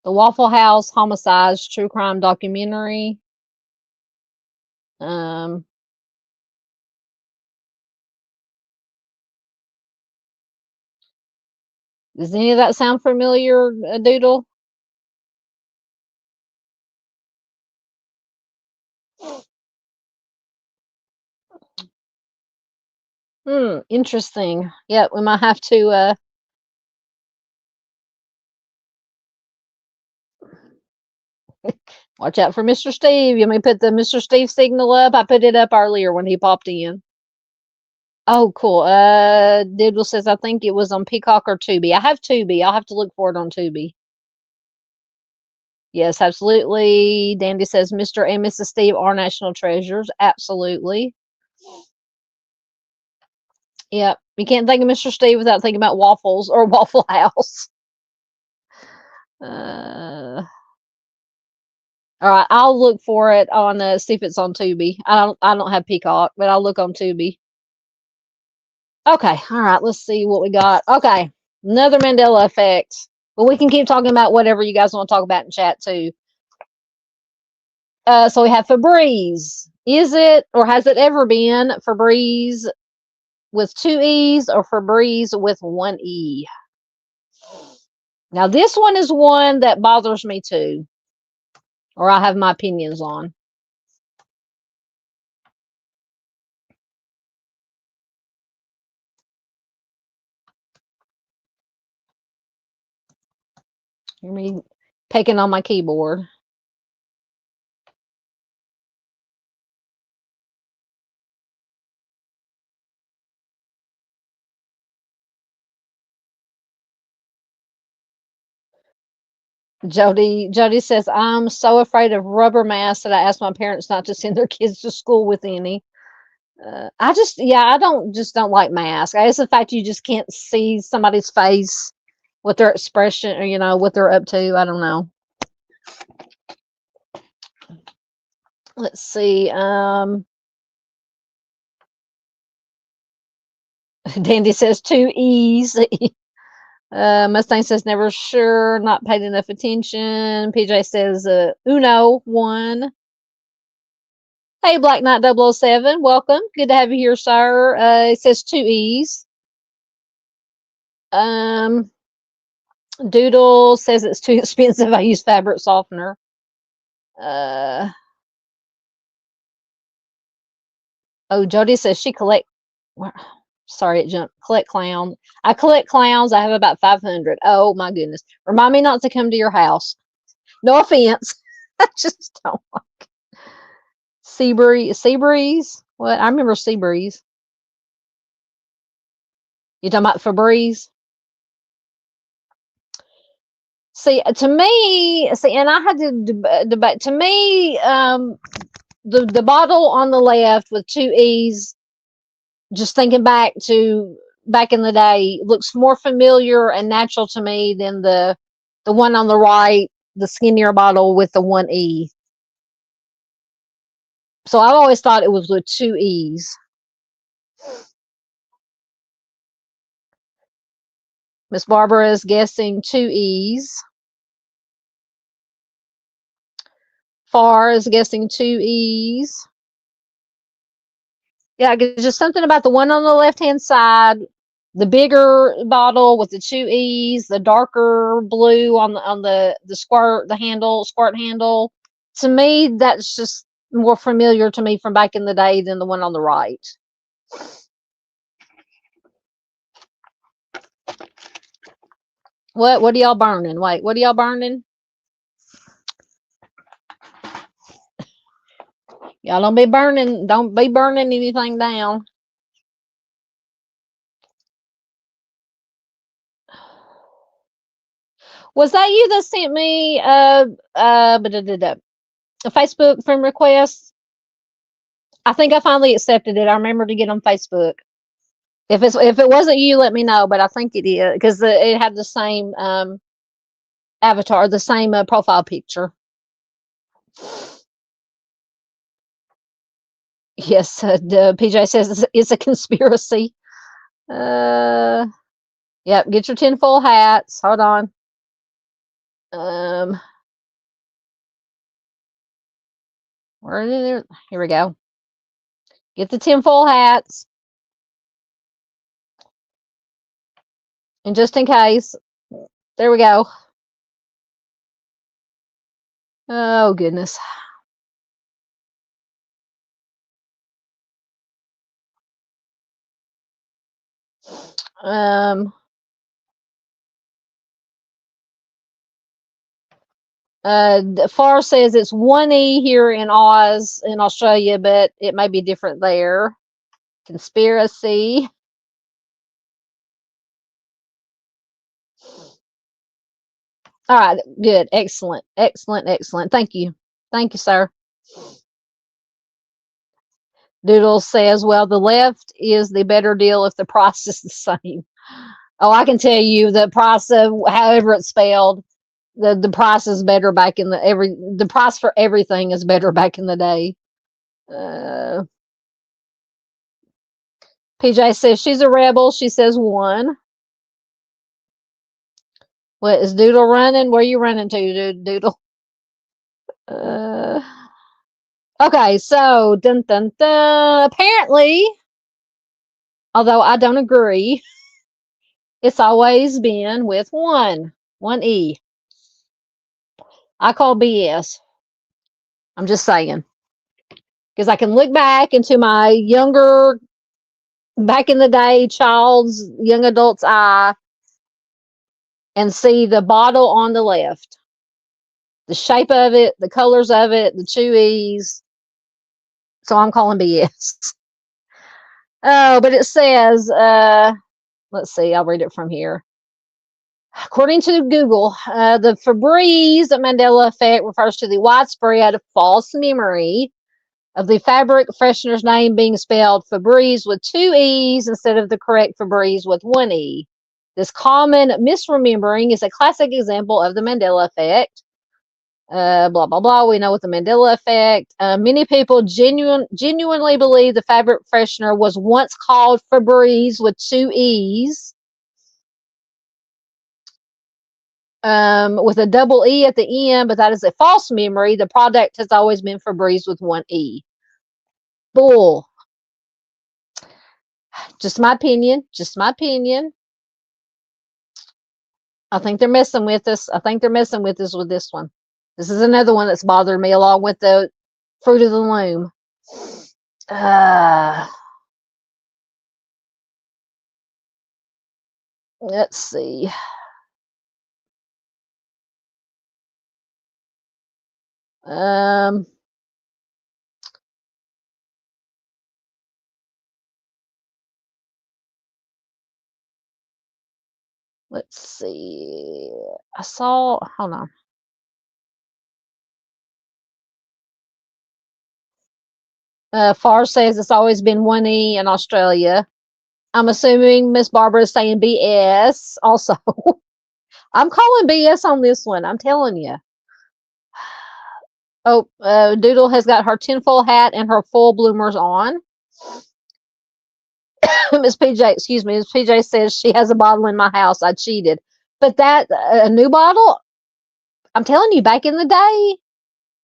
The Waffle House homicides true crime documentary. Does any of that sound familiar, Doodle? Interesting. Yeah, we might have to watch out for Mr. Steve. You may put the Mr. Steve signal up. I put it up earlier when he popped in. Oh, cool. Doodle says I think it was on Peacock or Tubi. I have Tubi. I'll have to look for it on Tubi. Yes, absolutely. Dandy says Mr. and Mrs. Steve are national treasures. Absolutely. Yep. You can't think of Mr. Steve without thinking about waffles or Waffle House. All right, I'll look for it on see if it's on Tubi. I don't have Peacock, but I'll look on Tubi. Okay, all right, let's see what we got. Okay, another Mandela effect. But we can keep talking about whatever you guys want to talk about in chat too. So we have Febreze. Is it or has it ever been Febreze with two E's or Febreze with one E? Now this one is one that bothers me too, or I have my opinions on. Hear me pecking on my keyboard. Jody says, I'm so afraid of rubber masks that I asked my parents not to send their kids to school with any. I don't like masks. I guess the fact you just can't see somebody's face, what their expression, or what they're up to. I don't know. Let's see. Dandy says two E's. Mustang says never sure, not paid enough attention. PJ says Uno one. Hey, Black Knight 007, welcome. Good to have you here, sir. It says 2 E's. Um, Doodle says it's too expensive. I use fabric softener. Oh, Jody says she collect. Sorry, it jumped. Collect clowns. I collect clowns. I have about 500. Oh my goodness. Remind me not to come to your house. No offense. I just don't. Seabreeze. What? I remember Seabreeze. You talking about Febreze? See, and I had to debate. To me, the bottle on the left with 2 E's, just thinking back in the day, looks more familiar and natural to me than the one on the right, the skinnier bottle with the 1 E. So I've always thought it was with 2 E's. Miss Barbara is guessing 2 E's. Far is guessing 2 E's. Yeah, just something about the one on the left-hand side, the bigger bottle with the 2 E's, the darker blue on the squirt handle. To me, that's just more familiar to me from back in the day than the one on the right. What are y'all burning? Wait, what are y'all burning? Y'all don't be burning anything down. Was that you that sent me a Facebook friend request? I think I finally accepted it. I remember to get on Facebook. If it wasn't you, let me know. But I think it is because it had the same avatar, the same profile picture. Yes, PJ says it's a conspiracy. Yep. Get your tinfoil hats. Hold on. Where is it? Here we go. Get the tinfoil hats. And just in case, there we go. Oh, goodness. Far says it's 1E here in Oz in Australia, but it may be different there. Conspiracy. All right, good. Excellent. Thank you, sir. Doodle says, well, the left is the better deal if the price is the same. Oh, I can tell you the price of however it's spelled, the price is better back in the price for everything is better back in the day. PJ says she's a rebel. She says 1. What is Doodle running? Where are you running to, Doodle? Okay, so dun dun dun. Apparently, although I don't agree, it's always been with 1E. I call BS. I'm just saying. Because I can look back into my younger, back in the day, child's, young adult's eye and see the bottle on the left. The shape of it, the colors of it, the 2E's. So I'm calling BS. Oh, but it says, let's see, I'll read it from here. According to Google, the Febreze Mandela effect refers to the widespread false memory of the fabric freshener's name being spelled Febreze with 2 E's instead of the correct Febreze with 1 E. This common misremembering is a classic example of the Mandela effect. Blah, blah, blah. We know what the Mandela effect. Many people genuinely believe the fabric freshener was once called Febreze with 2 E's. With a double E at the end, but that is a false memory. The product has always been Febreze with 1 E. Bull. Just my opinion. Just my opinion. I think they're messing with us. I think they're messing with us with this one. This is another one that's bothering me, along with the Fruit of the Loom. Let's see. Let's see. I saw. Hold on. Far says it's always been 1E in Australia. I'm assuming Miss Barbara is saying BS also. I'm calling BS on this one. I'm telling you. Oh, Doodle has got her tinfoil hat and her full bloomers on. Miss PJ, excuse me, Miss PJ says she has a bottle in my house. I cheated. But that, a new bottle, I'm telling you, back in the day,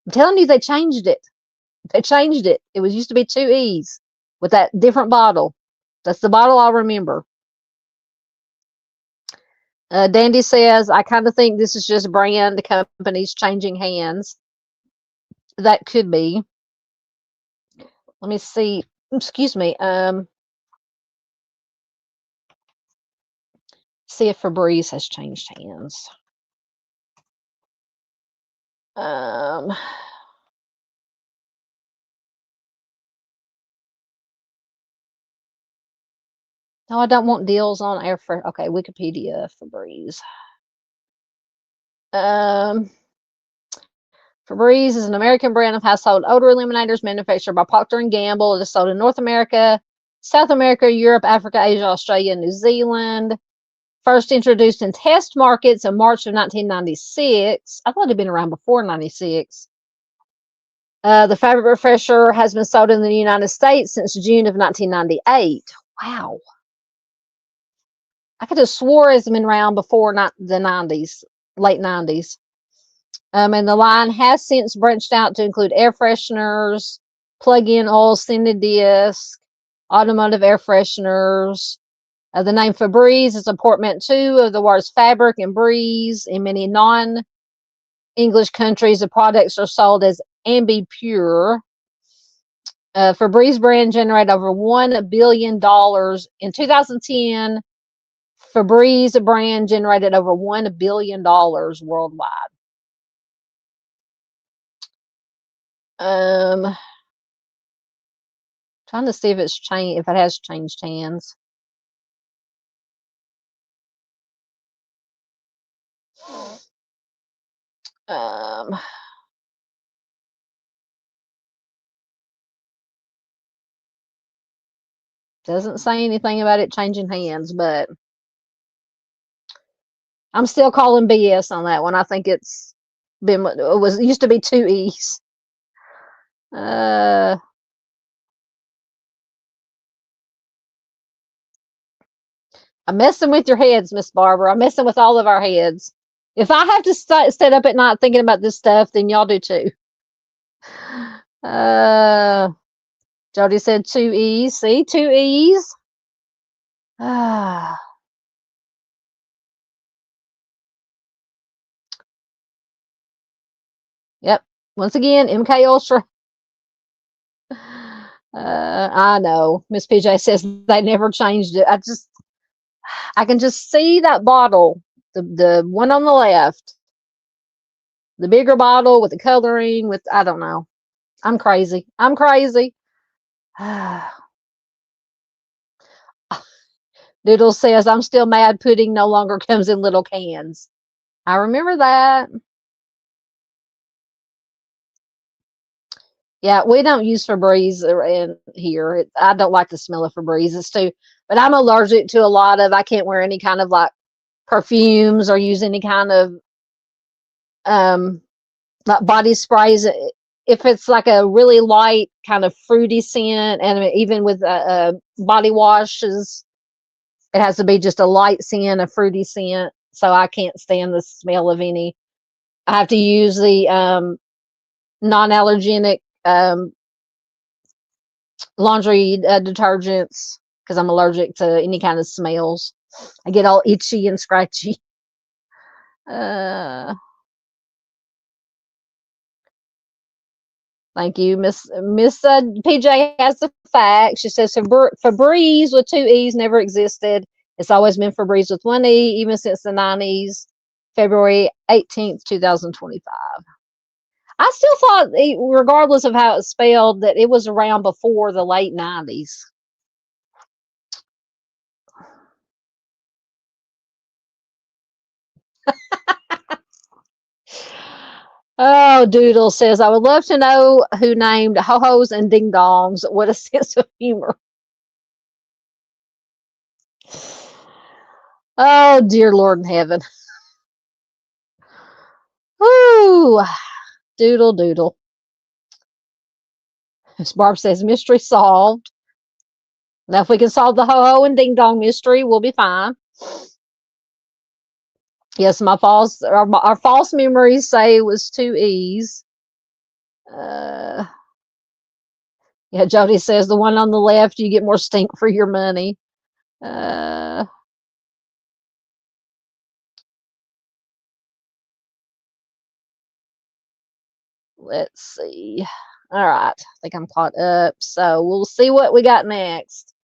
I'm telling you, they changed it. They changed it. It was used to be 2E's with that different bottle. That's the bottle I remember. Dandy says, I kind of think this is just brand companies changing hands. That could be. Let me see. Excuse me. See if Febreze has changed hands. No, I don't want deals on air for. Okay, Wikipedia Febreze. Febreze is an American brand of household odor eliminators manufactured by Procter & Gamble. It is sold in North America, South America, Europe, Africa, Asia, Australia, and New Zealand. First introduced in test markets in March of 1996. I thought it had been around before 96. The fabric refresher has been sold in the United States since June of 1998. Wow. I could have swore it's been around before the 90s, late 90s. And the line has since branched out to include air fresheners, plug-in oil, scented disc, automotive air fresheners. The name Febreze is a portmanteau of the words fabric and breeze. In many non-English countries, the products are sold as Ambi Pure. Febreze brand generated over $1 billion. In 2010, Febreze brand generated over $1 billion worldwide. Trying to see if it's changed, if it has changed hands. Doesn't say anything about it changing hands, but I'm still calling BS on that one. I think it used to be 2E's. I'm messing with your heads, Miss Barbara. I'm messing with all of our heads. If I have to sit up at night thinking about this stuff, then y'all do too. Jody said 2E's. See, 2E's. Yep. Once again, MK Ultra. I know. Miss PJ says they never changed it. I can just see that bottle, the one on the left, the bigger bottle with the coloring. With I don't know. I'm crazy. I'm crazy. Doodle says I'm still mad. Pudding no longer comes in little cans. I remember that. Yeah, we don't use Febreze in here. I don't like the smell of Febreze. It's too, but I'm allergic to a lot of. I can't wear any kind of like perfumes or use any kind of like body sprays. If it's like a really light kind of fruity scent, and even with body washes, it has to be just a light scent, a fruity scent. So I can't stand the smell of any. I have to use the non-allergenic laundry detergents because I'm allergic to any kind of smells. I get all itchy and scratchy. Uh, Thank you, Miss PJ has the fact. She says Febreze with two E's never existed. It's always been Febreze with one E, even since the 90s, February 18th, 2025. I still thought, regardless of how it's spelled, that it was around before the late 90s. Oh, Doodle says, I would love to know who named ho-hos and ding-dongs. What a sense of humor. Oh, dear Lord in heaven. Woo! Doodle, doodle. As Barb says, mystery solved. Now, if we can solve the ho-ho and ding-dong mystery, we'll be fine. Yes, our false memories say it was two E's. Yeah, Jody says the one on the left, you get more stink for your money. Let's see. All right, I think I'm caught up. So we'll see what we got next.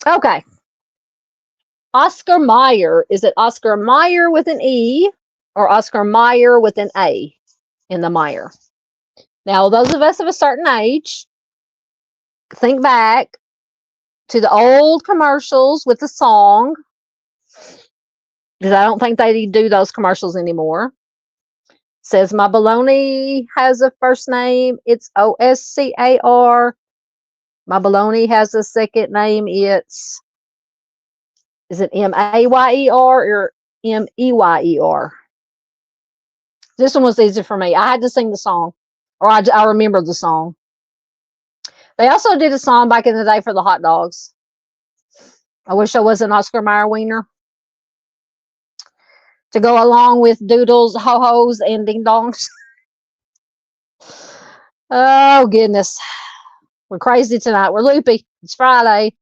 Okay. Oscar Mayer. Is it Oscar Mayer with an E or Oscar Mayer with an A in the Mayer? Now, those of us of a certain age, think back to the old commercials with the song, because I don't think they do those commercials anymore. Says my baloney has a first name. It's Oscar. My baloney has a second name. Is it Mayer or Meyer? This one was easy for me. I had to sing the song, or I remember the song. They also did a song back in the day for the hot dogs. I wish I was an Oscar Mayer wiener to go along with doodles, ho-hos, and ding-dongs. Oh, goodness. We're crazy tonight. We're loopy. It's Friday.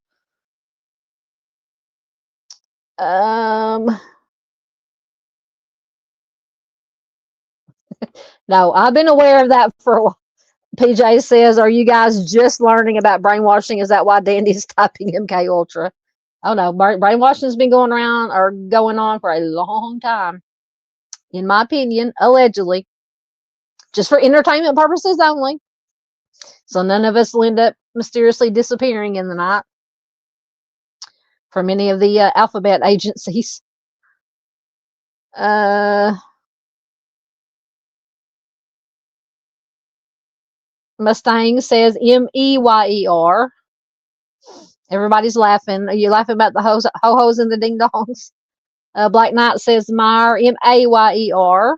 No, I've been aware of that for a while. PJ says, are you guys just learning about brainwashing? Is that why Dandy's typing MK Ultra? Oh no, brainwashing has been going on for a long time. In my opinion, allegedly, just for entertainment purposes only. So none of us will end up mysteriously disappearing in the night from any of the alphabet agencies. Mustang says Meyer. Everybody's laughing. Are you laughing about the ho-hos and the ding-dongs? Black Knight says Meyer, Mayer.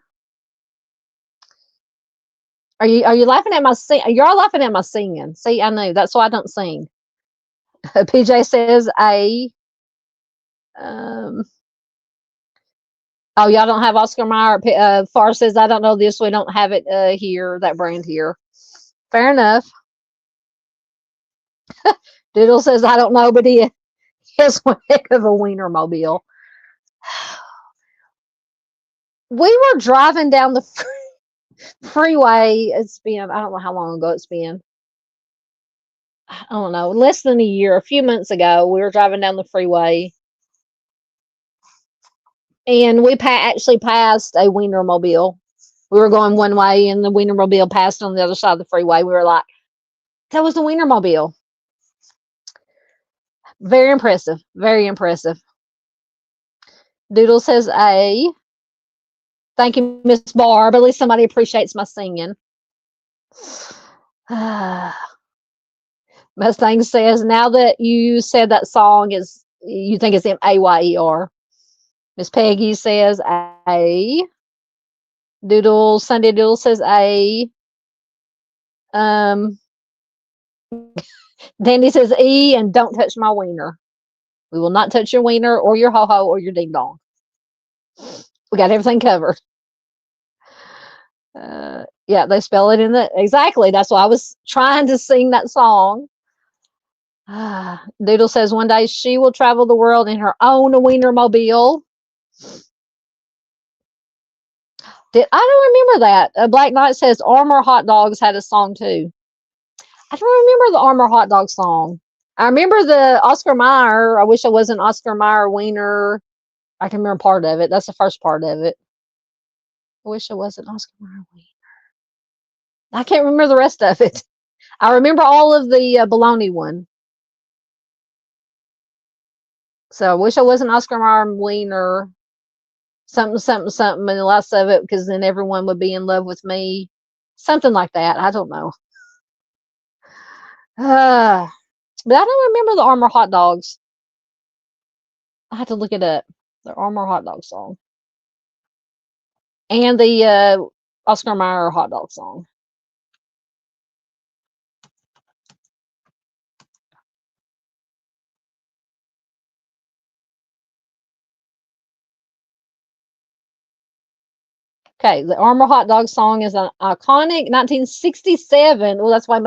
Are you laughing at my singing? You're all laughing at my singing. See, I know. That's why I don't sing. PJ says A. Oh, y'all don't have Oscar Mayer. Far says, I don't know this. We don't have it here, that brand here. Fair enough. Doodle says, I don't know, but he is one heck of a Wienermobile. We were driving down the freeway. It's been, I don't know how long ago it's been. I don't know, less than a year, a few months ago. We were driving down the freeway. And we actually passed a Wienermobile. We were going one way, and the Wienermobile passed on the other side of the freeway. We were like, that was the Wienermobile. Very impressive. Very impressive. Doodle says A. Thank you, Miss Barb. At least somebody appreciates my singing. Mustang says, now that you said that song is, you think it's Mayer. Miss Peggy says A. Sunday Doodle says A. Dandy says E, and don't touch my wiener. We will not touch your wiener or your ho-ho or your ding-dong. We got everything covered. Yeah, they spell it in the exactly. That's why I was trying to sing that song. Doodle says one day she will travel the world in her own Wienermobile. I don't remember that. Black Knight says Armor Hot Dogs had a song too. I don't remember the Armor Hot Dog song. I remember the Oscar Mayer. I wish I wasn't Oscar Mayer Wiener. I can remember part of it. That's the first part of it. I wish I wasn't Oscar Mayer Wiener. I can't remember the rest of it. I remember all of the bologna one. So I wish I wasn't Oscar Mayer Wiener. Something, something, something, and the last of it, because then everyone would be in love with me. Something like that. I don't know. But I don't remember the Armor Hot Dogs. I have to look it up. The Armor Hot Dog song. And the Oscar Mayer hot dog song. Okay, the Armor Hot Dog song is an iconic 1967. Well, that's way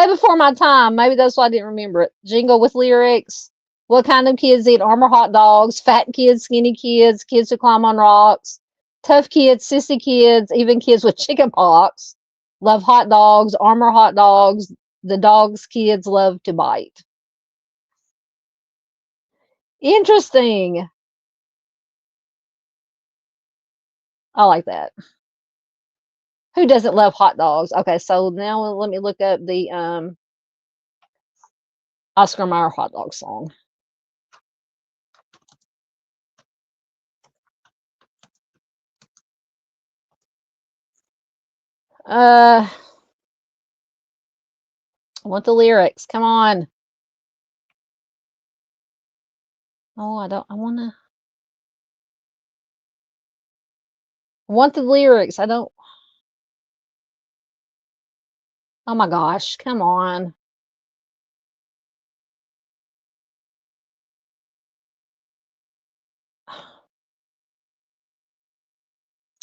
before my time. Maybe that's why I didn't remember it. Jingle with lyrics. What kind of kids eat Armor Hot Dogs? Fat kids, skinny kids, kids who climb on rocks, tough kids, sissy kids, even kids with chicken pox. Love hot dogs, Armor Hot Dogs. The dogs kids love to bite. Interesting. I like that. Who doesn't love hot dogs? Okay, so now let me look up the Oscar Mayer hot dog song. I want the lyrics. Come on. Oh, I want the lyrics. I don't. Oh my gosh, come on.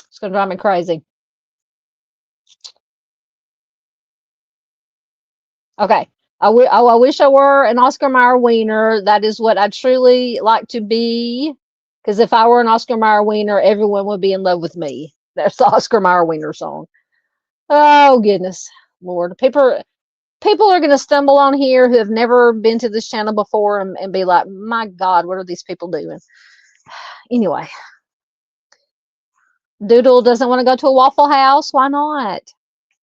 It's gonna drive me crazy. Okay. I wish I were an Oscar Mayer wiener. That is what I truly like to be. Because if I were an Oscar Mayer wiener, everyone would be in love with me. That's the Oscar Mayer wiener song. Oh goodness, Lord, people are going to stumble on here who have never been to this channel before and be like, my God, what are these people doing? Anyway, Doodle doesn't want to go to a Waffle House. Why not?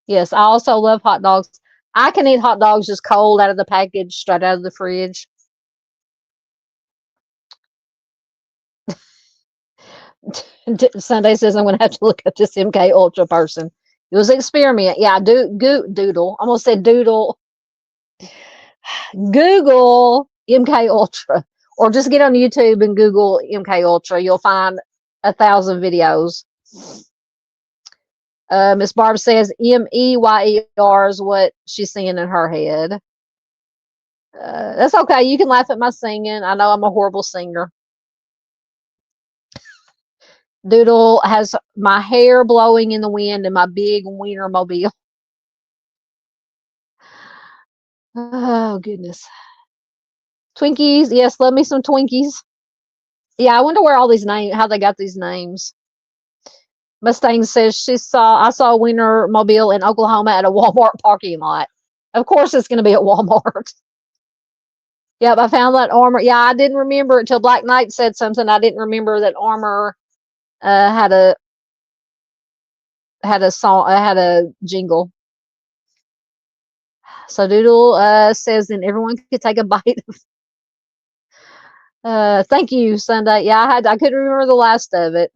Yes, I also love hot dogs. I can eat hot dogs just cold out of the package, straight out of the fridge. Sunday says I'm going to have to look up this MK Ultra person. It was an experiment. Yeah, Doodle. I almost said Doodle. Google MK Ultra, or just get on YouTube and Google MK Ultra. You'll find 1,000 videos. Miss Barb says MEYER is what she's seeing in her head. That's okay. You can laugh at my singing. I know I'm a horrible singer. Doodle has my hair blowing in the wind and my big Wienermobile. Oh, goodness. Twinkies. Yes, love me some Twinkies. Yeah, I wonder where all these names, how they got these names. Mustang says I saw a Wienermobile in Oklahoma at a Walmart parking lot. Of course, it's going to be at Walmart. Yep, I found that Armor. Yeah, I didn't remember it until Black Knight said something. I didn't remember that Armor had a song, had a jingle. So Doodle says, then everyone could take a bite. Thank you, Sunday. Yeah, I couldn't remember the last of it.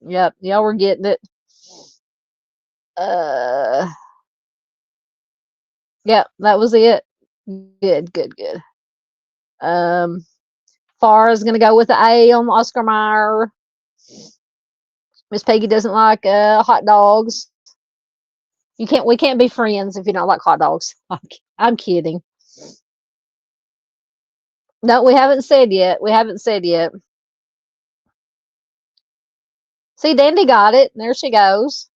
Yep, y'all were getting it. Yep, that was it. Good, good, good. Far is going to go with the A on Oscar Mayer. Miss Peggy doesn't like hot dogs. We can't be friends if you don't like hot dogs. I'm kidding. No, we haven't said yet. We haven't said yet. See, Dandy got it. There she goes.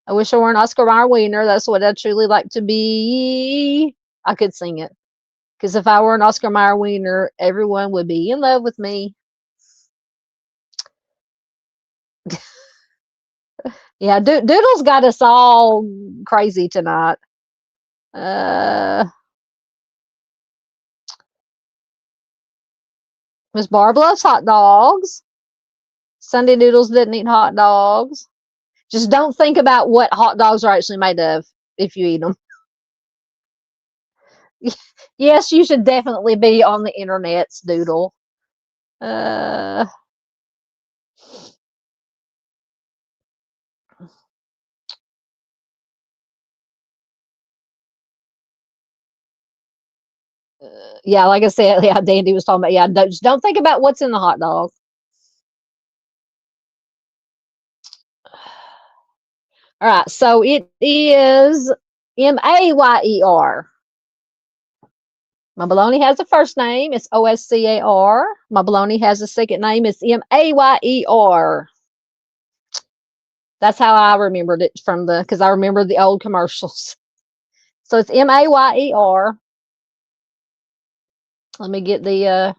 I wish I were an Oscar Mayer Wiener. That's what I'd truly like to be. I could sing it. Because if I were an Oscar Mayer Wiener, everyone would be in love with me. Yeah, Doodle's got us all crazy tonight. Miss Barb loves hot dogs. Sunday Doodles didn't eat hot dogs. Just don't think about what hot dogs are actually made of if you eat them. Yes, you should definitely be on the internet, Doodle. Uh, yeah, like I said, yeah, Dandy was talking about. Yeah, just don't think about what's in the hot dog. All right, so it is Mayer. My baloney has a first name. It's Oscar. My baloney has a second name. It's Mayer. That's how I remembered it from because I remember the old commercials. So it's Mayer. Let me get the.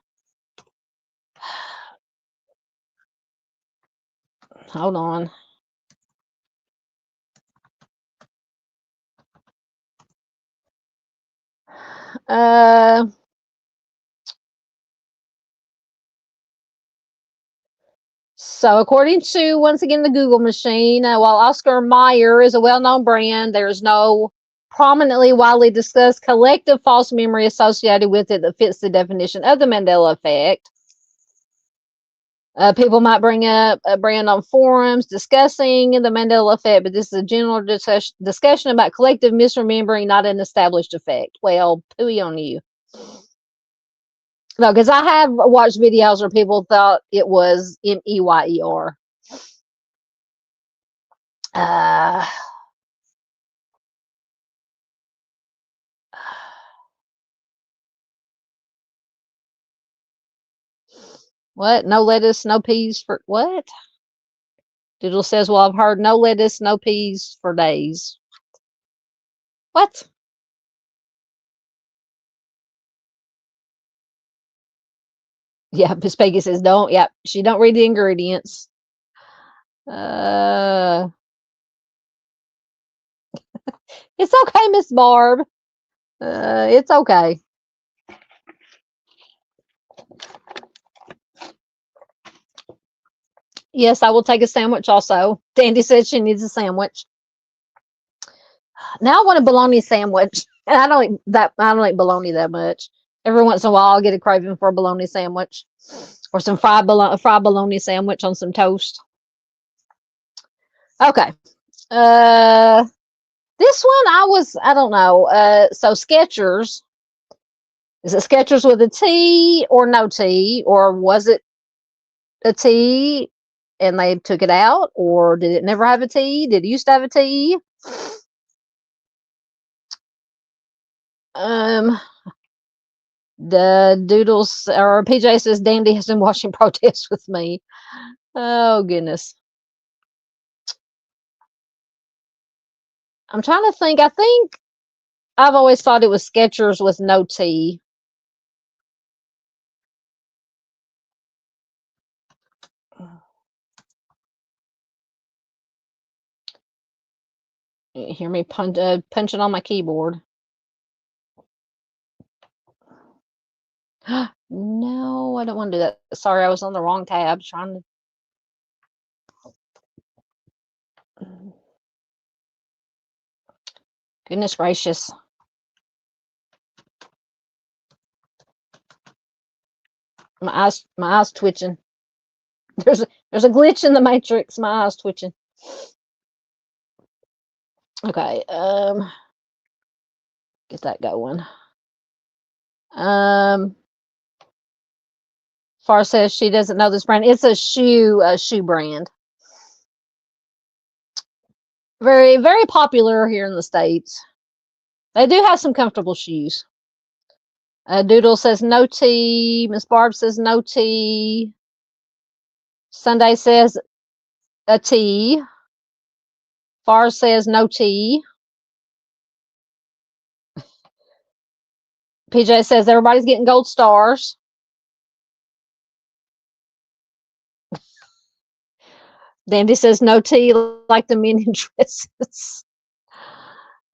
Hold on. Uh, So, according to once again the Google machine, while Oscar Mayer is a well-known brand, there is no prominently widely discussed collective false memory associated with it that fits the definition of the Mandela effect. People might bring up a brand on forums discussing the Mandela effect, but this is a general discussion about collective misremembering, not an established effect. Well, pooey on you. No, because I have watched videos where people thought it was Meyer. Uh, what? No lettuce, no peas for what? Doodle says, well, I've heard no lettuce, no peas for days. What? Yeah, Miss Peggy says, don't. Yeah, she don't read the ingredients. Uh, it's okay, Miss Barb. It's okay. Yes, I will take a sandwich also. Dandy said she needs a sandwich. Now I want a bologna sandwich. And I don't eat bologna that much. Every once in a while I'll get a craving for a bologna sandwich. Or some fried bologna sandwich on some toast. Okay. Uh this one I don't know. So Skechers. Is it Skechers with a T or no T? Or was it a T and they took it out? Or did it never have a T? Did it used to have a T? Um the Doodles or PJ says Dandy has been watching protests with me. Oh goodness. I'm trying to think. I think I've always thought it was Skechers with no T. You hear me punching on my keyboard. No, I don't want to do that. Sorry, I was on the wrong tab trying to. Goodness gracious. My eyes twitching. There's a glitch in the matrix. My eyes twitching. Okay, get that going. Far says she doesn't know this brand. It's a shoe brand. Very, very popular here in the States. They do have some comfortable shoes. Doodle says no tea. Miss Barb says no tea. Sunday says a tea. Far says no tea. PJ says everybody's getting gold stars. Dandy says no tea like the men in dresses.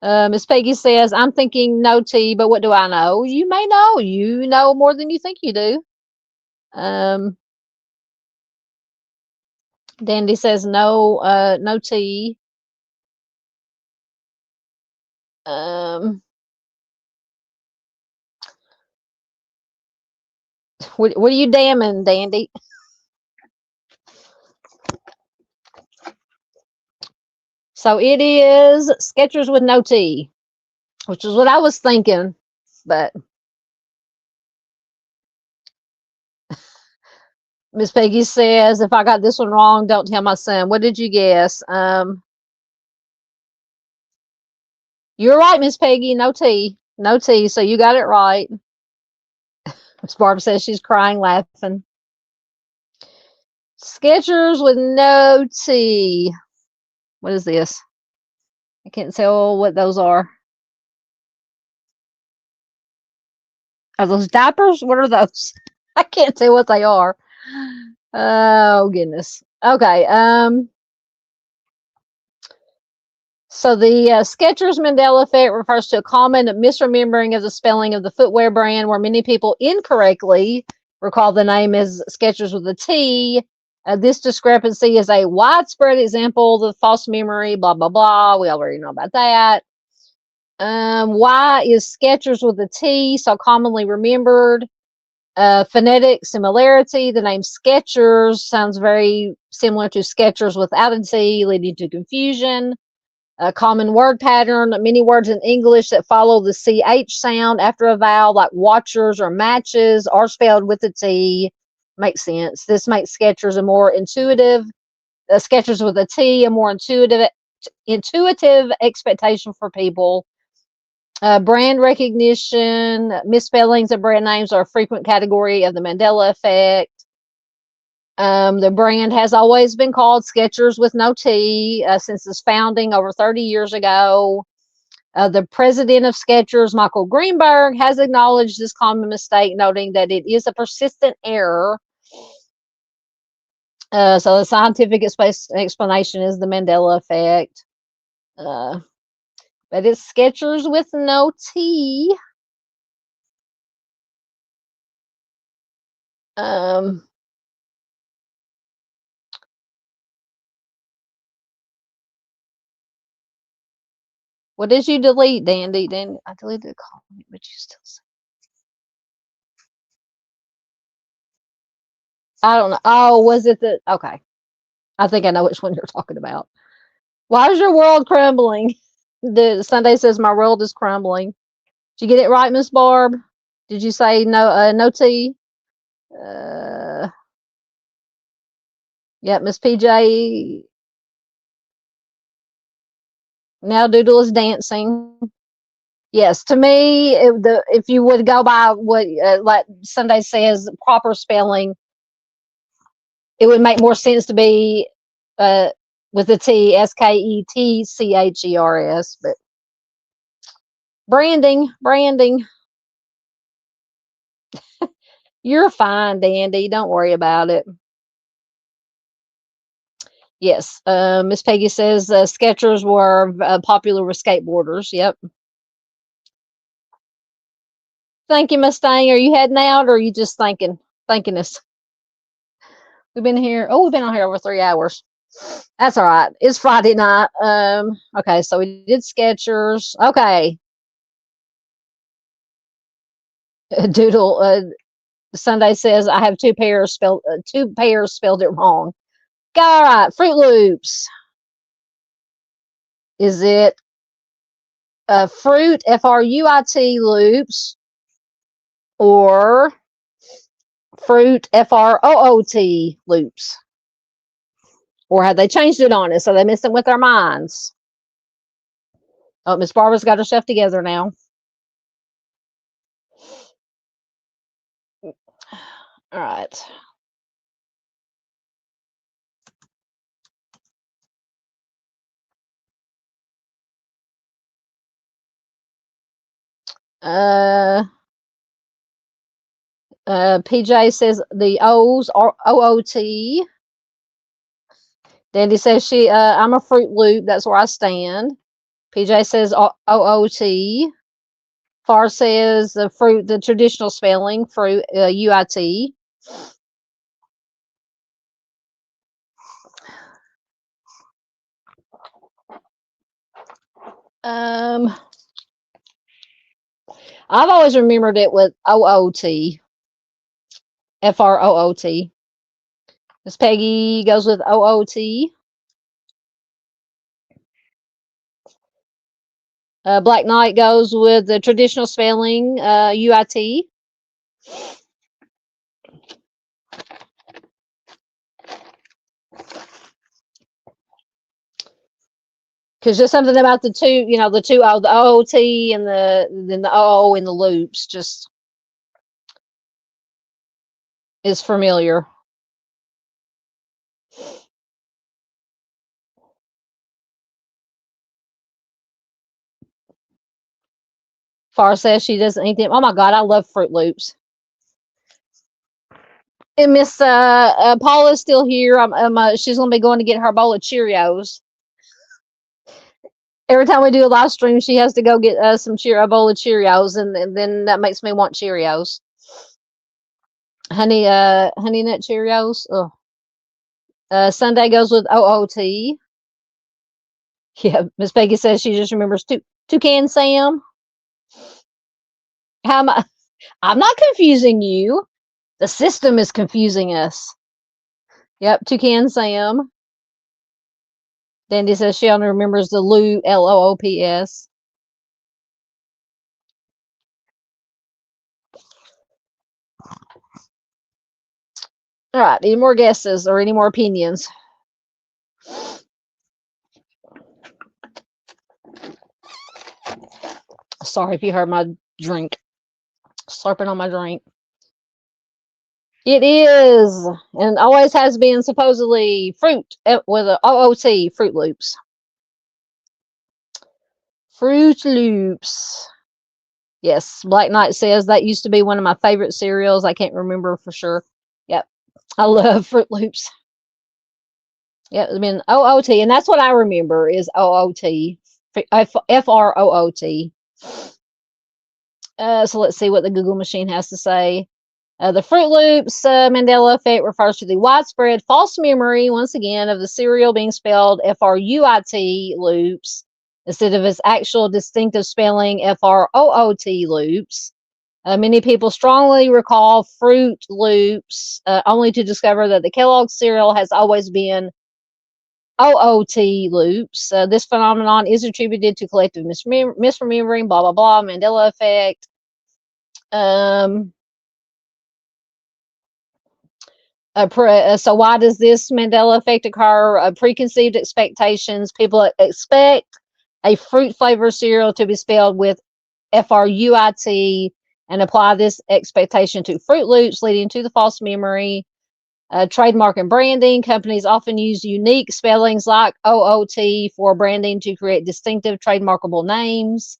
Miss Peggy says, I'm thinking no tea, but what do I know? You may know. You know more than you think you do. Dandy says no, no tea. What are you damning, Dandy? So it is Skechers with no tea, which is what I was thinking, but Miss Peggy says, if I got this one wrong, don't tell my son. What did you guess? You're right, Miss Peggy. No tea. No tea. So you got it right. Miss Barb says she's crying, laughing. Skechers with no tea. What is this? I can't tell what those are. Are those diapers? What are those? I can't tell what they are. Oh goodness. Okay. So the Skechers Mandela effect refers to a common misremembering of the spelling of the footwear brand, where many people incorrectly recall the name as Skechers with a T. This discrepancy is a widespread example of the false memory. Blah blah blah. We already know about that. Why is Skechers with a T so commonly remembered? Phonetic similarity. The name Skechers sounds very similar to Skechers without a T, leading to confusion. A common word pattern. Many words in English that follow the CH sound after a vowel, like watchers or matches, are spelled with a T. Makes sense. This makes Skechers a more intuitive, Skechers with a T, a more intuitive expectation for people. Brand recognition, misspellings of brand names are a frequent category of the Mandela effect. The brand has always been called Skechers with no T since its founding over 30 years ago. The president of Skechers, Michael Greenberg, has acknowledged this common mistake, noting that it is a persistent error. So the scientific explanation is the Mandela effect. But it's Skechers with no T. What did you delete, Dandy? Dandy, I deleted the comment, but you still see. I don't know. Oh, was it the okay? I think I know which one you're talking about. Why is your world crumbling? The Sunday says my world is crumbling. Did you get it right, Miss Barb? Did you say no? No tea. Yeah, Miss PJ. Now Doodle is dancing. Yes, to me, if you would go by what like Sunday says, proper spelling, it would make more sense to be with the T, Sketchers. But branding. You're fine, Dandy. Don't worry about it. Yes, Miss Peggy says Skechers were popular with skateboarders. Yep. Thank you, Mustang. Are you heading out, or are you just thanking us? We've been here. Oh, we've been on here over 3 hours. That's all right. It's Friday night. Okay, so we did Skechers. Okay. Doodle. Sunday says I have two pairs spelled it wrong. All right, Fruit Loops. Is it fruit FRUIT loops or fruit FROOT loops? Or have they changed it on us? Are they messing with our minds? Oh, Miss Barbara's got herself together now. All right. Uh, PJ says the O's are OOT. Dandy says I'm a Fruit Loop. That's where I stand. PJ says OOT. Far says the fruit, the traditional spelling, fruit, UIT. Um, I've always remembered it with OOT, FROOT. Miss Peggy goes with OOT. Black Knight goes with the traditional spelling, UIT. Because just something about the two, the two, the OOT and then the OO in the loops just is familiar. Far says she doesn't eat them. Oh my God, I love Fruit Loops. And Miss Paula's still here. She's gonna be going to get her bowl of Cheerios. Every time we do a live stream, she has to go get a bowl of Cheerios, and then that makes me want Cheerios. Honey nut Cheerios. Oh. Sunday goes with OOT. Yeah, Miss Peggy says she just remembers Toucan Sam. How am I? I'm not confusing you. The system is confusing us. Yep, Toucan Sam. Dandy says she only remembers the Lou, LOOPS. All right, any more guesses or any more opinions? Sorry if you heard my drink. Slurping on my drink. It is, and always has been supposedly fruit with a OOT, Fruit Loops. Fruit Loops. Yes, Black Knight says that used to be one of my favorite cereals. I can't remember for sure. Yep, I love Fruit Loops. Yep, it's been OOT, and that's what I remember is OOT, FROOT. So let's see what the Google machine has to say. The Fruit Loops Mandela effect refers to the widespread false memory, once again, of the cereal being spelled FRUIT loops instead of its actual distinctive spelling FROOT loops. Many people strongly recall Fruit Loops only to discover that the Kellogg cereal has always been OOT loops. This phenomenon is attributed to collective misremembering, blah, blah, blah, Mandela effect. So why does this Mandela effect occur? Preconceived expectations. People expect a fruit flavored cereal to be spelled with FRUIT and apply this expectation to Fruit Loops, leading to the false memory. Trademark and branding. Companies often use unique spellings like OOT for branding to create distinctive trademarkable names.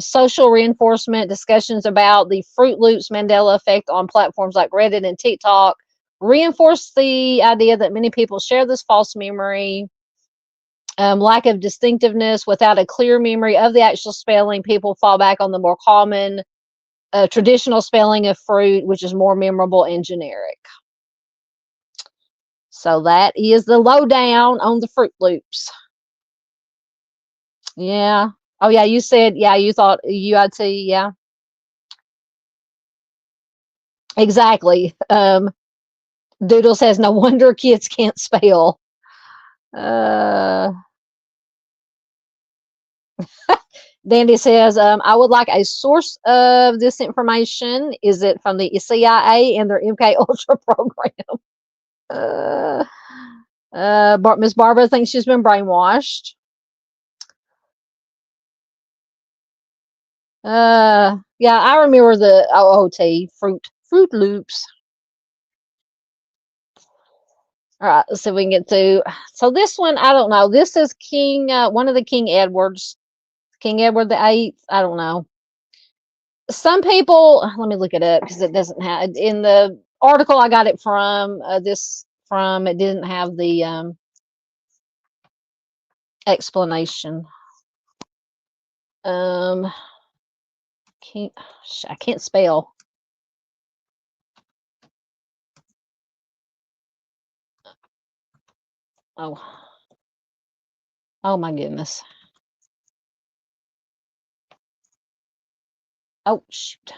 Social reinforcement. Discussions about the Fruit Loops Mandela effect on platforms like Reddit and TikTok reinforce the idea that many people share this false memory. Lack of distinctiveness. Without a clear memory of the actual spelling, people fall back on the more common traditional spelling of fruit, which is more memorable and generic. So that is the lowdown on the Fruit Loops. Yeah. Oh yeah, you said, yeah, you thought UIT, yeah. Exactly. Doodle says, no wonder kids can't spell. Uh, Dandy says, I would like a source of this information. Is it from the CIA and their MK Ultra program? Miss Barbara thinks she's been brainwashed. Yeah, I remember the OOT fruit Fruit Loops. All right, let's see if we can get through. So this one, I don't know. This is one of the King Edwards, King Edward the Eighth. I don't know. Some people, let me look it up because it doesn't have in the article I got it from. It didn't have the explanation. Can't I can't spell. Oh, oh my goodness. Oh shoot.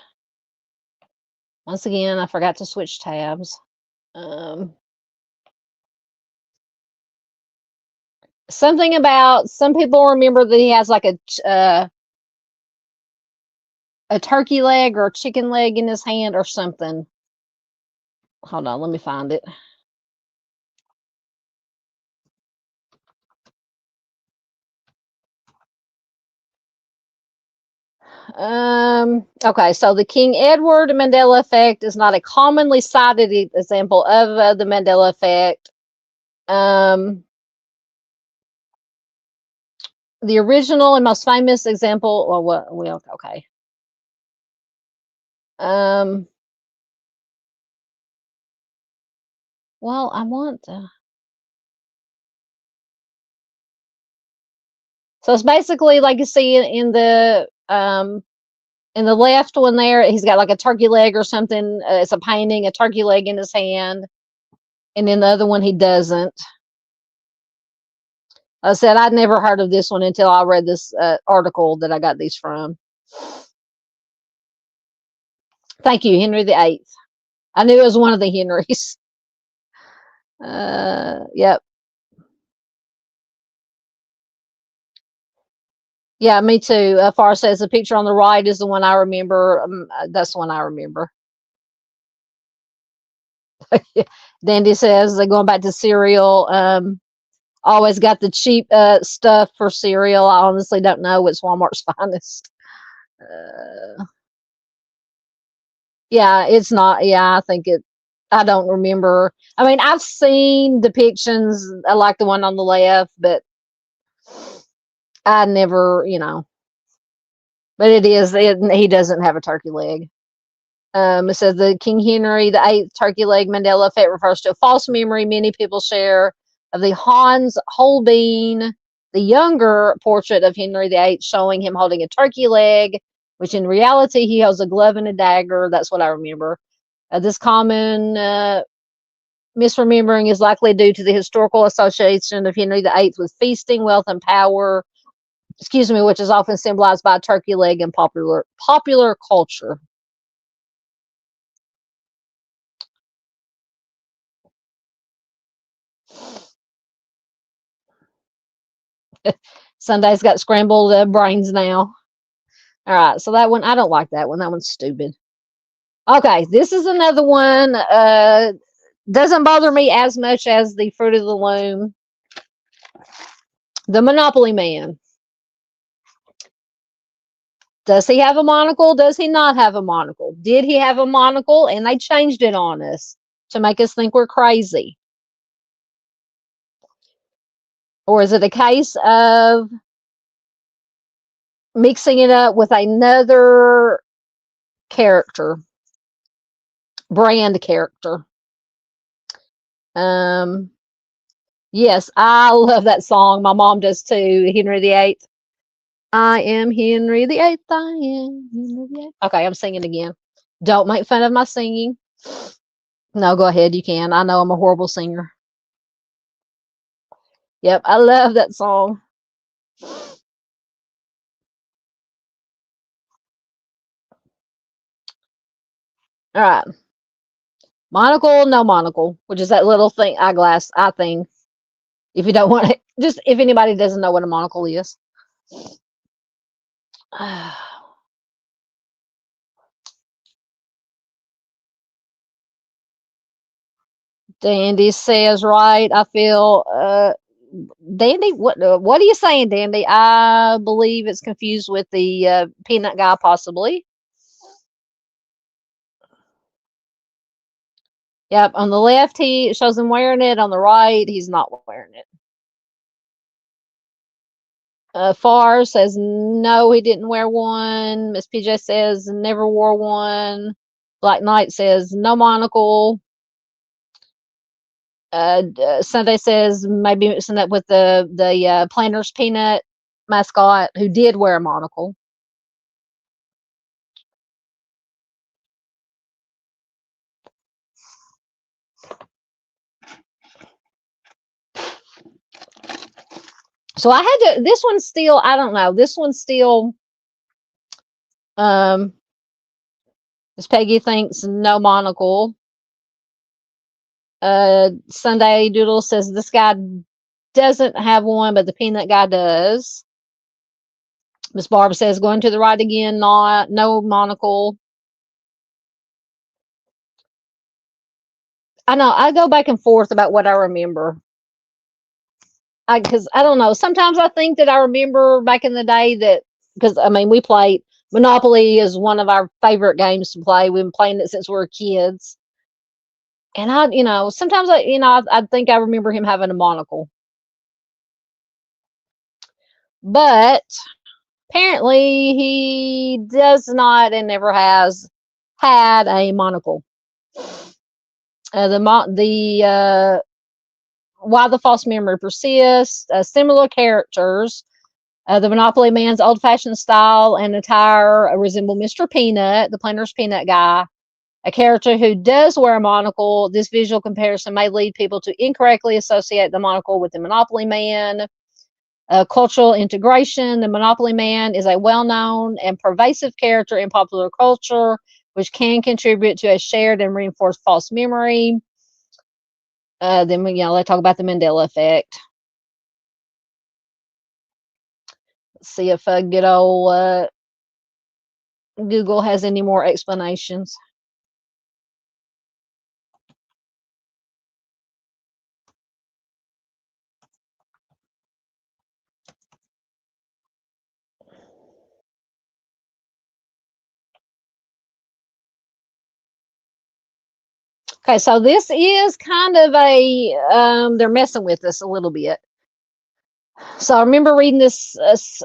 Once again, I forgot to switch tabs. Something about some people remember that he has like a turkey leg or a chicken leg in his hand or something. Hold on, let me find it. Okay, so the King Edward Mandela effect is not a commonly cited example of the Mandela effect. The original and most famous example, well, okay. Well, I want to. So it's basically like you see in the left one there, he's got like a turkey leg or something. It's a painting, a turkey leg in his hand, and then the other one he doesn't. I said I'd never heard of this one until I read this article that I got these from. Thank you, Henry VIII. I knew it was one of the Henrys. Yep. Yeah, me too. Far says the picture on the right is the one I remember. That's the one I remember. Dandy says going back to cereal. Always got the cheap stuff for cereal. I honestly don't know what's Walmart's finest. Yeah, it's not. Yeah, I think it. I don't remember. I mean, I've seen depictions like the one on the left, but I never, But it is. He doesn't have a turkey leg. It says the King Henry VIII turkey leg Mandela effect refers to a false memory many people share of the Hans Holbein, the younger portrait of Henry VIII, showing him holding a turkey leg, which in reality he holds a glove and a dagger. That's what I remember. This common misremembering is likely due to the historical association of Henry VIII with feasting, wealth, and power. Excuse me, which is often symbolized by a turkey leg in popular culture. Sunday's got scrambled brains now. All right, so that one, I don't like that one. That one's stupid. Okay, this is another one. Doesn't bother me as much as the Fruit of the Loom. The Monopoly Man. Does he have a monocle? Does he not have a monocle? Did he have a monocle and they changed it on us to make us think we're crazy? Or is it a case of mixing it up with another character, brand character? Yes, I love that song. My mom does too. Henry VIII. I am Henry VIII. I am Henry VIII. Okay, I'm singing again. Don't make fun of my singing. No, go ahead. You can. I know I'm a horrible singer. Yep, I love that song. All right. Monocle, no monocle, which is that little thing, eyeglass, eye thing. If you don't want it, just if anybody doesn't know what a monocle is. Dandy says, right, I feel, Dandy, what are you saying, Dandy? I believe it's confused with the peanut guy, possibly. Yep, on the left he shows him wearing it. On the right, he's not wearing it. Far says no, he didn't wear one. Miss PJ says never wore one. Black Knight says no monocle. Sunday says maybe mixing up with the Planters Peanut mascot who did wear a monocle. So I had to. This one's still. I don't know. This one's still. Miss Peggy thinks no monocle. Sunday Doodle says this guy doesn't have one, but the peanut guy does. Miss Barb says going to the right again, not no monocle. I know I go back and forth about what I remember. Because I don't know. Sometimes I think that I remember back in the day that because I mean we played Monopoly is one of our favorite games to play. We've been playing it since we were kids. And sometimes I think I remember him having a monocle. But apparently he does not and never has had a monocle. Why the false memory persists, similar characters. The Monopoly Man's old-fashioned style and attire resemble Mr. Peanut, the Planters Peanut guy, a character who does wear a monocle. This visual comparison may lead people to incorrectly associate the monocle with the Monopoly Man. Cultural integration. The Monopoly Man is a well-known and pervasive character in popular culture, which can contribute to a shared and reinforced false memory. Then they talk about the Mandela effect. Let's see if good old Google has any more explanations. Okay, so this is kind of they're messing with us a little bit. So I remember reading this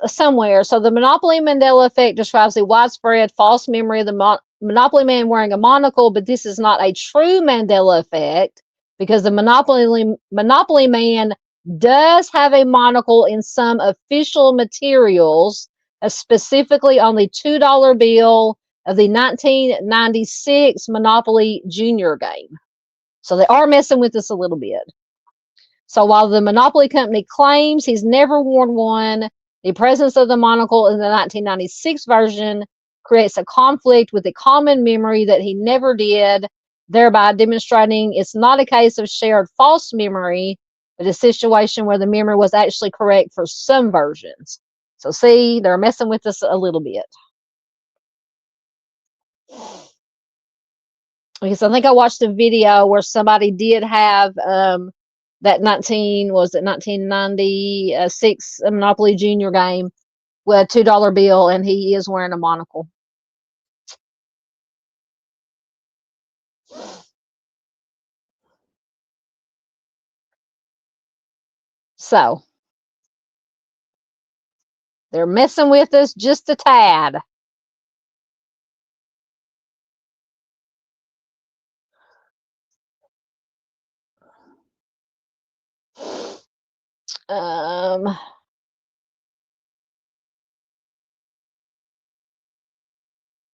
somewhere. So the Monopoly Mandela effect describes the widespread false memory of the Monopoly Man wearing a monocle, but this is not a true Mandela effect because the Monopoly Man does have a monocle in some official materials, specifically on the $2 bill of the 1996 Monopoly Junior game. So they are messing with us a little bit. So while the Monopoly company claims he's never worn one, the presence of the monocle in the 1996 version creates a conflict with the common memory that he never did, thereby demonstrating it's not a case of shared false memory, but a situation where the memory was actually correct for some versions. So see, they're messing with us a little bit. Because I think I watched a video where somebody did have that 1996 Monopoly Junior game with a $2 bill, and he is wearing a monocle. So they're messing with us just a tad.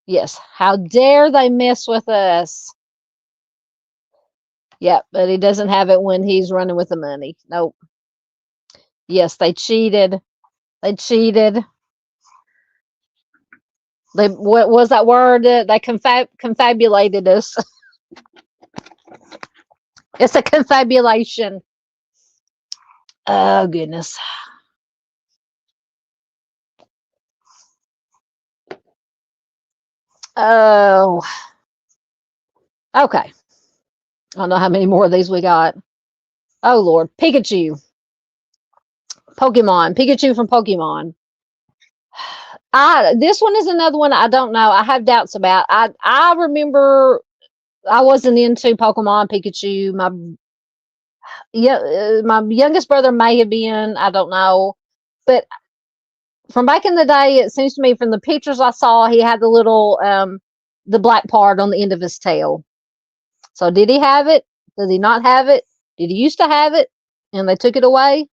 Yes, how dare they mess with us? Yep, but he doesn't have it when he's running with the money. Nope. Yes, they cheated. They cheated. What was that word? They confabulated us. It's a confabulation. Oh, goodness. Oh. Okay. I don't know how many more of these we got. Oh, Lord. Pikachu. Pikachu from Pokemon. This one is another one I don't know. I have doubts about. I remember I wasn't into Pokemon Pikachu. Yeah, my youngest brother may have been. I don't know, but from back in the day, it seems to me from the pictures I saw, he had the black part on the end of his tail. So did he have it? Did he not have it? Did he used to have it and they took it away?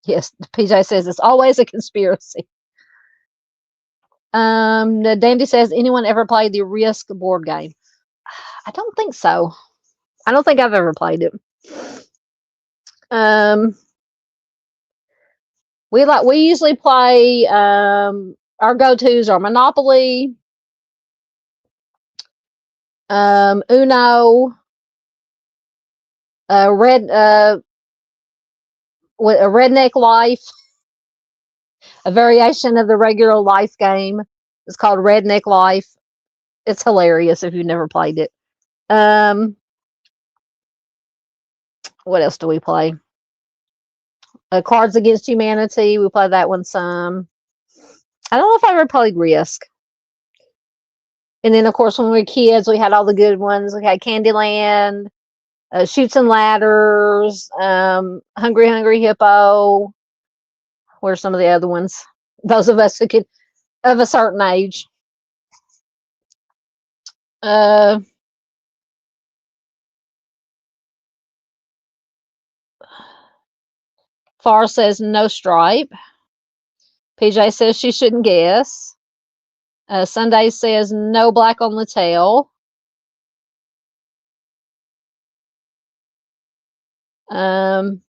Yes, PJ says it's always a conspiracy. Dandy says, anyone ever played the Risk board game? I don't think so. I don't think I've ever played it. Um, we usually play our go-tos are Monopoly, Uno, red with a Redneck Life, a variation of the regular life game. It's called Redneck Life. It's hilarious if you've never played it. What else do we play? Cards Against Humanity. We play that one some. I don't know if I ever played Risk. And then, of course, when we were kids, we had all the good ones. We had Candyland, Shoots and Ladders, Hungry Hungry Hippo. What are some of the other ones? Those of us who could, of a certain age. Far says no stripe. PJ says she shouldn't guess. Sunday says no black on the tail. Sunday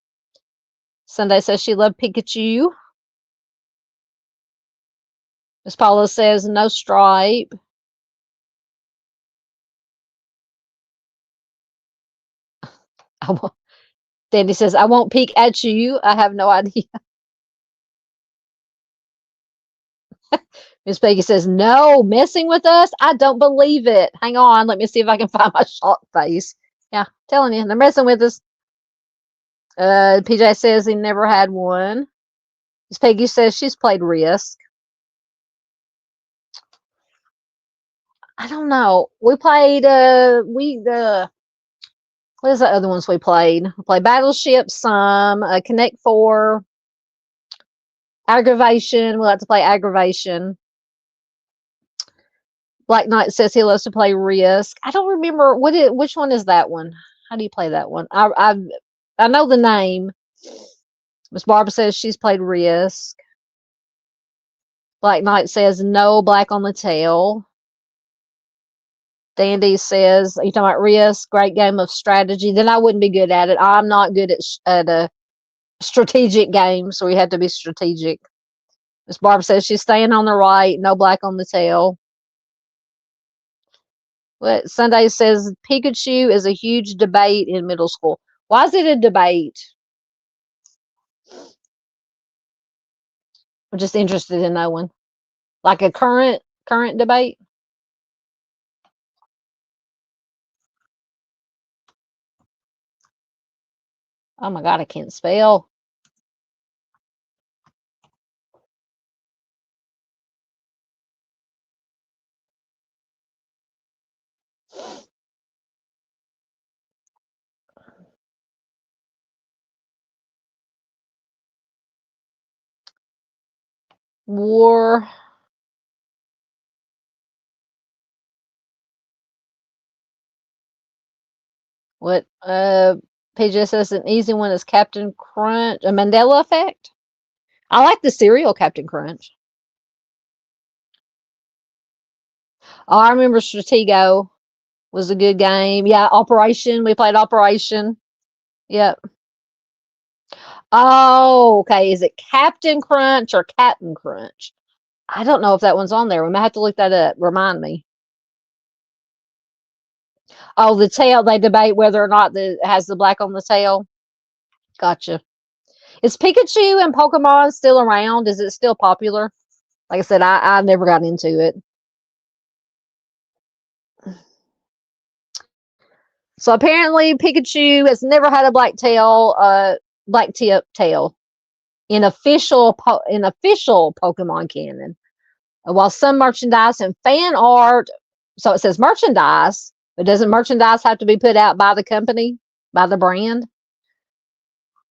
says she loved Pikachu. Miss Paula says no stripe. Danny says, I won't peek at you. I have no idea. Miss Peggy says, no, messing with us? I don't believe it. Hang on. Let me see if I can find my shocked face. Yeah, telling you, they're messing with us. PJ says he never had one. Miss Peggy says she's played Risk. I don't know. We played, what is the other ones we played? We played Battleship some, Connect 4, Aggravation. We like to play Aggravation. Black Knight says he loves to play Risk. I don't remember which one is that one. How do you play that one? I know the name. Miss Barbara says she's played Risk. Black Knight says no black on the tail. Dandy says, are you talking about Risk? Great game of strategy. Then I wouldn't be good at it. I'm not good at a strategic game, so we had to be strategic. Miss Barbara says she's staying on the right, no black on the tail. But Sunday says Pikachu is a huge debate in middle school. Why is it a debate? I'm just interested in knowing. Like a current debate? Oh my God, I can't spell. War. What? PJ says an easy one is Captain Crunch. A Mandela effect? I like the cereal Captain Crunch. Oh, I remember Stratego was a good game. Yeah, Operation. We played Operation. Yep. Oh, okay. Is it Captain Crunch or Captain Crunch? I don't know if that one's on there. We might have to look that up. Remind me. Oh, the tail. They debate whether or not it has the black on the tail. Gotcha. Is Pikachu and Pokemon still around? Is it still popular? Like I said, I never got into it. So apparently Pikachu has never had a black tip tail in official Pokemon canon. While some merchandise and fan art So it says merchandise, but doesn't merchandise have to be put out by the company, by the brand?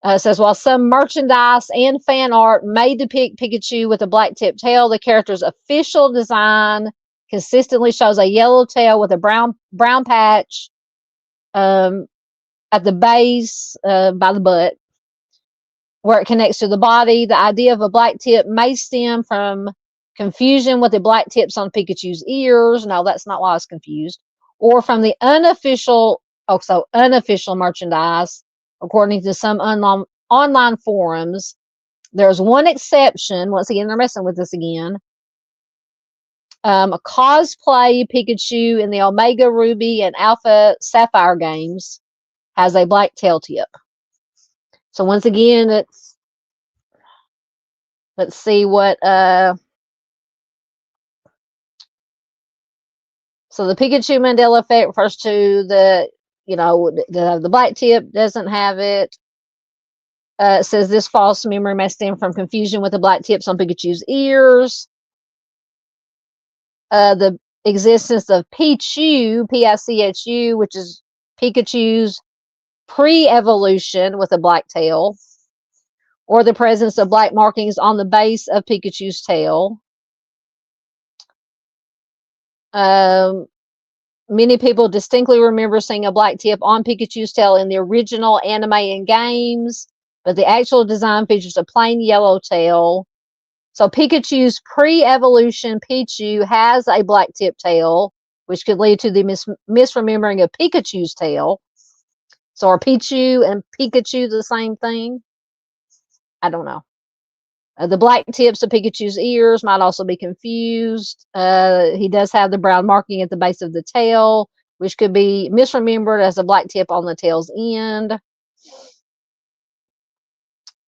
It says, while some merchandise and fan art may depict Pikachu with a black tip tail, the character's official design consistently shows a yellow tail with a brown patch at the base by the butt, where it connects to the body. The idea of a black tip may stem from confusion with the black tips on Pikachu's ears. No, that's not why I was confused. Or from the unofficial merchandise, according to some online forums. There's one exception. Once again, they're messing with this again. A cosplay Pikachu in the Omega Ruby and Alpha Sapphire games has a black tail tip. So once again, let's see what so the Pikachu Mandela effect refers to the black tip doesn't have it. It says this false memory may stem from confusion with the black tips on Pikachu's ears. The existence of Pichu, Pichu, which is Pikachu's pre-evolution with a black tail, or the presence of black markings on the base of Pikachu's tail. Many people distinctly remember seeing a black tip on Pikachu's tail in the original anime and games, but the actual design features a plain yellow tail. So Pikachu's pre-evolution Pichu has a black tip tail, which could lead to the misremembering of Pikachu's tail. So are Pichu and Pikachu the same thing? I don't know. The black tips of Pikachu's ears might also be confused. He does have the brown marking at the base of the tail, which could be misremembered as a black tip on the tail's end.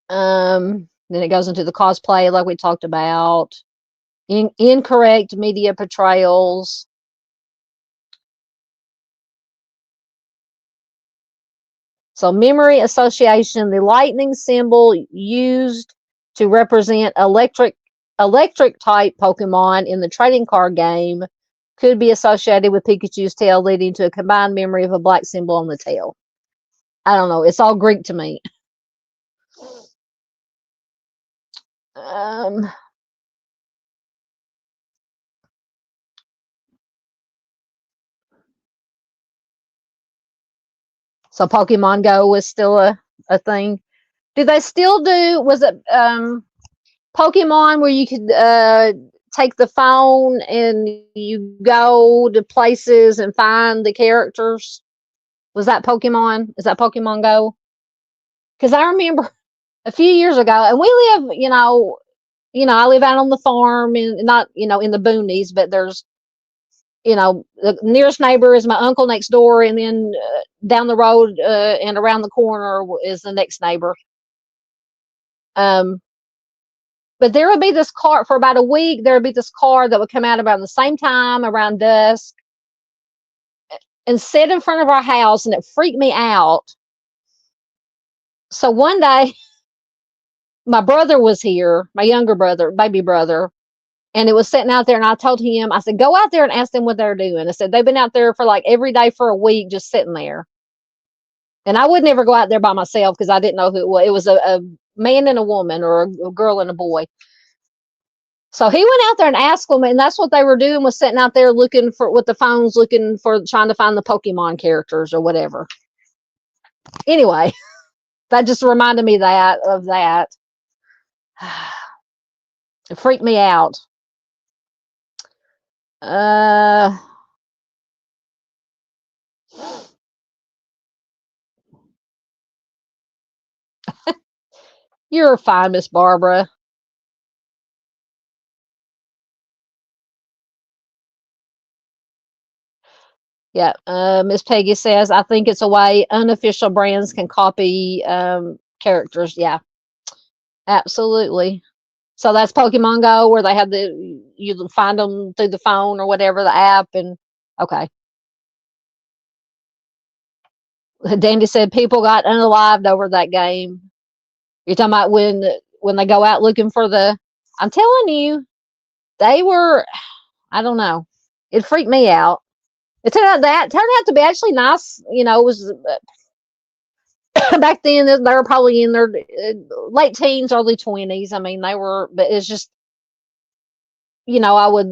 Then it goes into the cosplay, like we talked about. Incorrect media portrayals. So memory association, the lightning symbol used to represent electric type Pokemon in the trading card game could be associated with Pikachu's tail, leading to a combined memory of a black symbol on the tail. I don't know. It's all Greek to me. So Pokemon Go was still a thing. Do they still do? Was it Pokemon where you could take the phone and you go to places and find the characters? Was that Pokemon? Is that Pokemon Go? Because I remember a few years ago, and we live, I live out on the farm and not, in the boonies, but there's, the nearest neighbor is my uncle next door, and then down the road and around the corner is the next neighbor. But there would be this car for about a week. There would be this car that would come out about the same time around dusk and sit in front of our house, and it freaked me out. So one day, my brother was here, my younger brother, baby brother, and it was sitting out there. And I told him, I said, go out there and ask them what they're doing. I said, they've been out there for like every day for a week, just sitting there. And I would never go out there by myself because I didn't know who it was. It was a man and a woman, or a girl and a boy. So he went out there and asked them, and that's what they were doing, was sitting out there looking for, with the phones, looking for, trying to find the Pokemon characters or whatever. Anyway, that just reminded me of that. It freaked me out. You're fine, Miss Barbara. Yeah, Miss Peggy says, I think it's a way unofficial brands can copy characters. Yeah, absolutely. So that's Pokemon Go, where they have you find them through the phone or whatever, the app, and okay. Dandy said people got unalived over that game. You're talking about when they go out looking for the. I'm telling you, they were. I don't know. It freaked me out. It turned out to be actually nice. It was back then they were probably in their late teens, early 20s. I mean, they were, but it's just, I would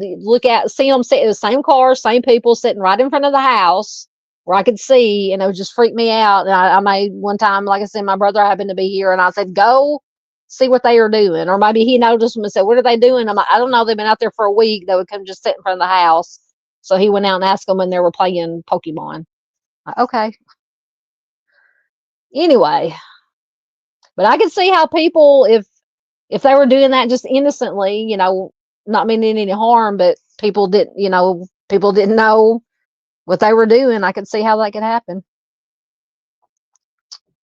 see them sit in the same car, same people sitting right in front of the house where I could see, and it would just freak me out. And I made one time, like I said, my brother happened to be here, and I said, "Go see what they are doing," or maybe he noticed them and said, "What are they doing?" I'm like, "I don't know. They've been out there for a week." They would come just sit in front of the house. So he went out and asked them when they were playing Pokemon. Okay. Anyway, but I could see how people, if they were doing that just innocently, not meaning any harm, but people didn't know what they were doing. I could see how that could happen.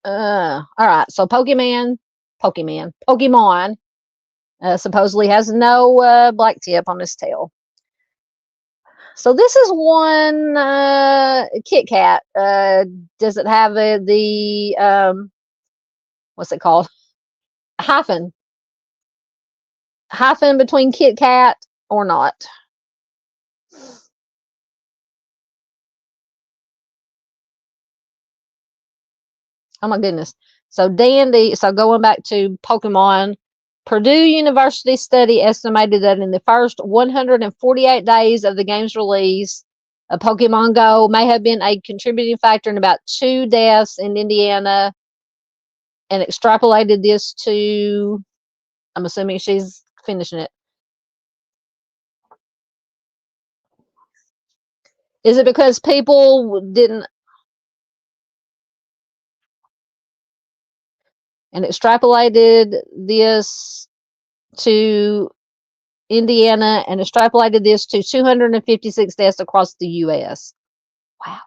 All right. So Pokemon supposedly has no black tip on his tail. So this is one Kit Kat. Does it have the what's it called? Hyphen between Kit Kat or not? Oh my goodness. So Dandy, so going back to Pokemon, Purdue University study estimated that in the first 148 days of the game's release, Pokemon Go may have been a contributing factor in about 2 deaths in Indiana, and extrapolated this to, I'm assuming she's finishing it. Is it because people didn't, and extrapolated this to Indiana and extrapolated this to 256 deaths across the U.S.? Wow.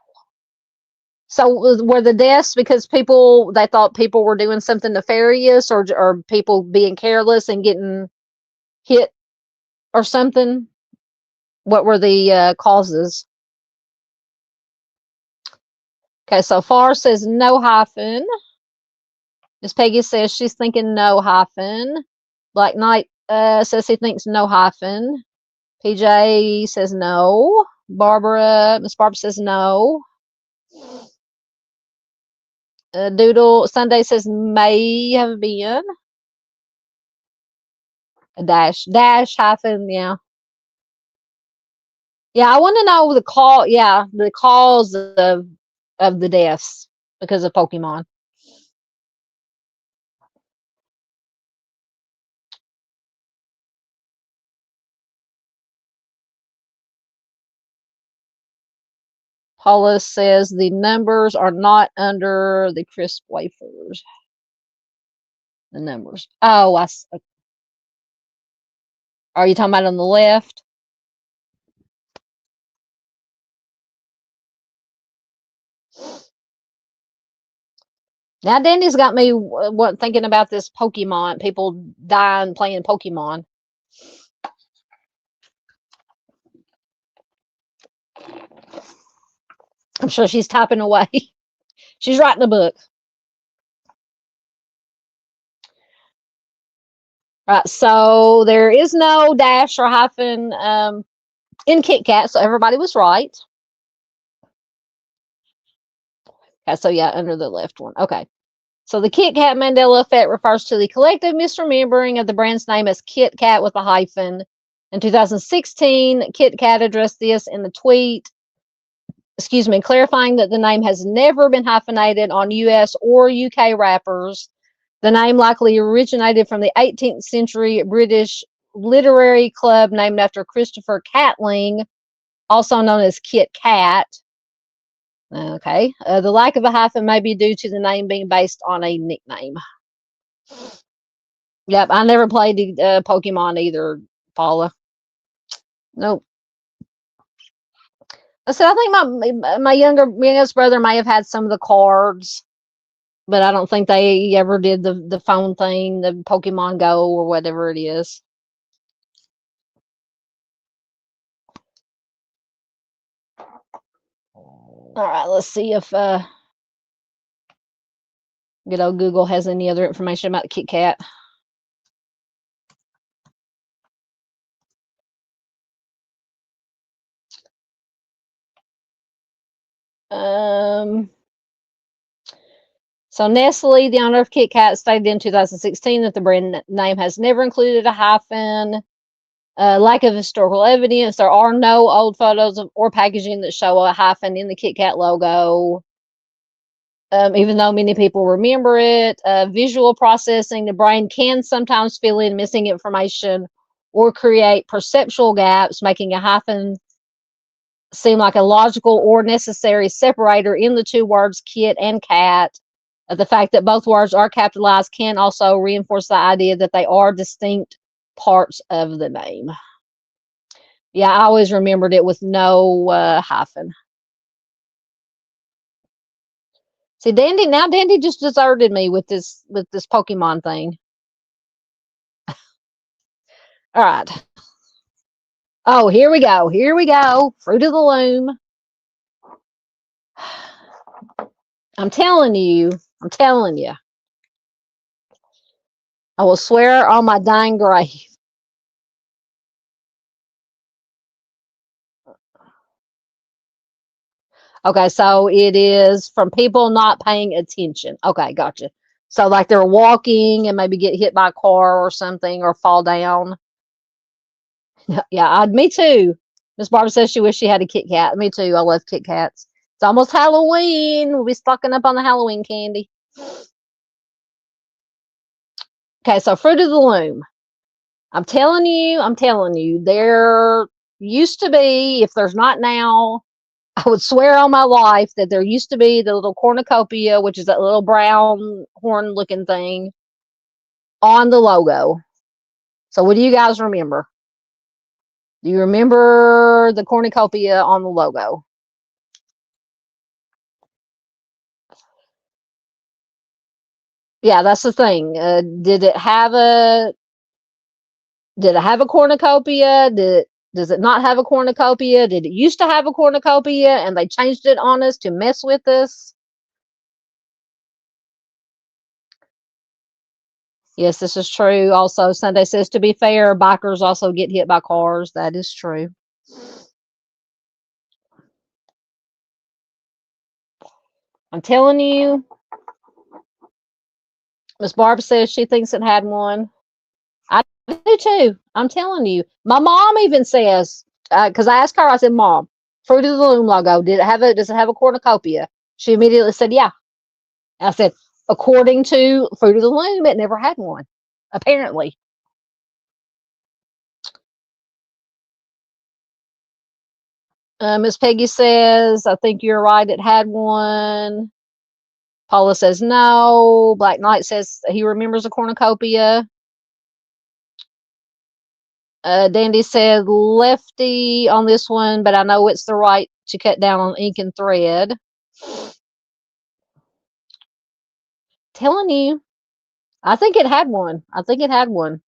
So were the deaths because they thought people were doing something nefarious, or people being careless and getting hit or something? What were the causes? Okay, so Far says no hyphen. Miss Peggy says she's thinking no hyphen. Black Knight says he thinks no hyphen. PJ says no. Miss Barbara says no. Doodle Sunday says may have been. A dash hyphen, yeah. Yeah, I want to know the cause of the deaths because of Pokemon. Paula says the numbers are not under the crisp wafers. The numbers. Oh, are you talking about on the left? Now, Danny's got me thinking about this Pokemon. People dying playing Pokemon. I'm sure she's typing away. She's writing a book. Right, so there is no dash or hyphen in Kit Kat, so everybody was right. Okay, so yeah, under the left one. Okay. So the Kit Kat Mandela effect refers to the collective misremembering of the brand's name as Kit Kat with a hyphen. In 2016, Kit Kat addressed this in the tweet, clarifying that the name has never been hyphenated on US or UK wrappers. The name likely originated from the 18th century British literary club named after Christopher Catling, also known as Kit Kat. Okay. The lack of a hyphen may be due to the name being based on a nickname. Yep, I never played Pokemon either, Paula. Nope. I said I think my youngest brother may have had some of the cards, but I don't think they ever did the phone thing, the Pokemon Go or whatever it is. All right, let's see if good old Google has any other information about the Kit Kat. Um, so Nestle, the owner of Kit Kat, stated in 2016 that the brand name has never included a hyphen. Lack of historical evidence. There are no old photos or packaging that show a hyphen in the Kit Kat logo. Even though many people remember it. Visual processing, the brain can sometimes fill in missing information or create perceptual gaps, making a hyphen seem like a logical or necessary separator in the two words kit and cat. The fact that both words are capitalized can also reinforce the idea that they are distinct parts of the name. Yeah, I always remembered it with no hyphen. See, Dandy just deserted me with this Pokemon thing. All right. Oh, here we go. Here we go. Fruit of the Loom. I'm telling you. I'm telling you. I will swear on my dying grave. Okay, so it is from people not paying attention. Okay, gotcha. So like they're walking and maybe get hit by a car or something or fall down. Yeah, me too. Miss Barbara says she wished she had a Kit Kat. Me too. I love Kit Kats. It's almost Halloween. We'll be stocking up on the Halloween candy. Okay, so Fruit of the Loom. I'm telling you, there used to be, if there's not now, I would swear on my life that there used to be the little cornucopia, which is that little brown horn looking thing on the logo. So what do you guys remember? Do you remember the cornucopia on the logo? Yeah, that's the thing. Did it have a cornucopia? Does it not have a cornucopia? Did it used to have a cornucopia and they changed it on us to mess with us? Yes, this is true. Also, Sunday says, to be fair, bikers also get hit by cars. That is true. I'm telling you, Miss Barb says she thinks it had one. I do too. I'm telling you. My mom even says, because I asked her, I said, Mom, Fruit of the Loom logo, does it have a cornucopia? She immediately said, yeah. I said, according to Fruit of the Loom, it never had one, apparently. Miss Peggy says, I think you're right, it had one. Paula says no. Black Knight says he remembers a cornucopia. Dandy said lefty on this one, but I know it's the right to cut down on ink and thread. Telling you, I think it had one. I think it had one.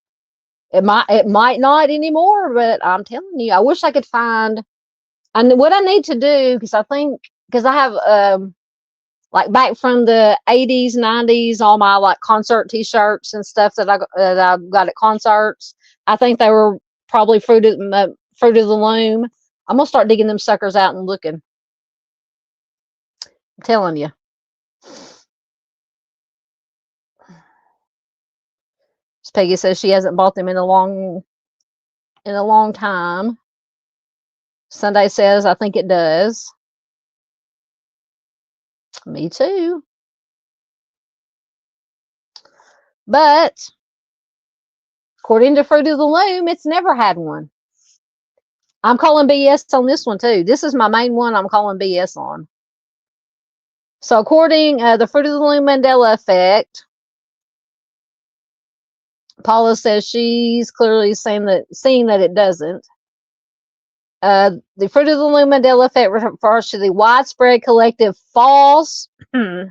It might not anymore, but I'm telling you, I wish I could find. And what I need to do, because I have like back from the 80s, 90s, all my like concert T-shirts and stuff that I got at concerts. I think they were probably Fruit of the Loom. I'm gonna start digging them suckers out and looking. I'm telling you. Peggy says she hasn't bought them in a long time. Sunday says I think it does. Me too. But according to Fruit of the Loom, it's never had one. I'm calling BS on this one too. This is my main one I'm calling BS on. So according the Fruit of the Loom Mandela effect, Paula says she's clearly seeing that it doesn't. The Fruit of the Loom Mandela effect refers to the widespread collective false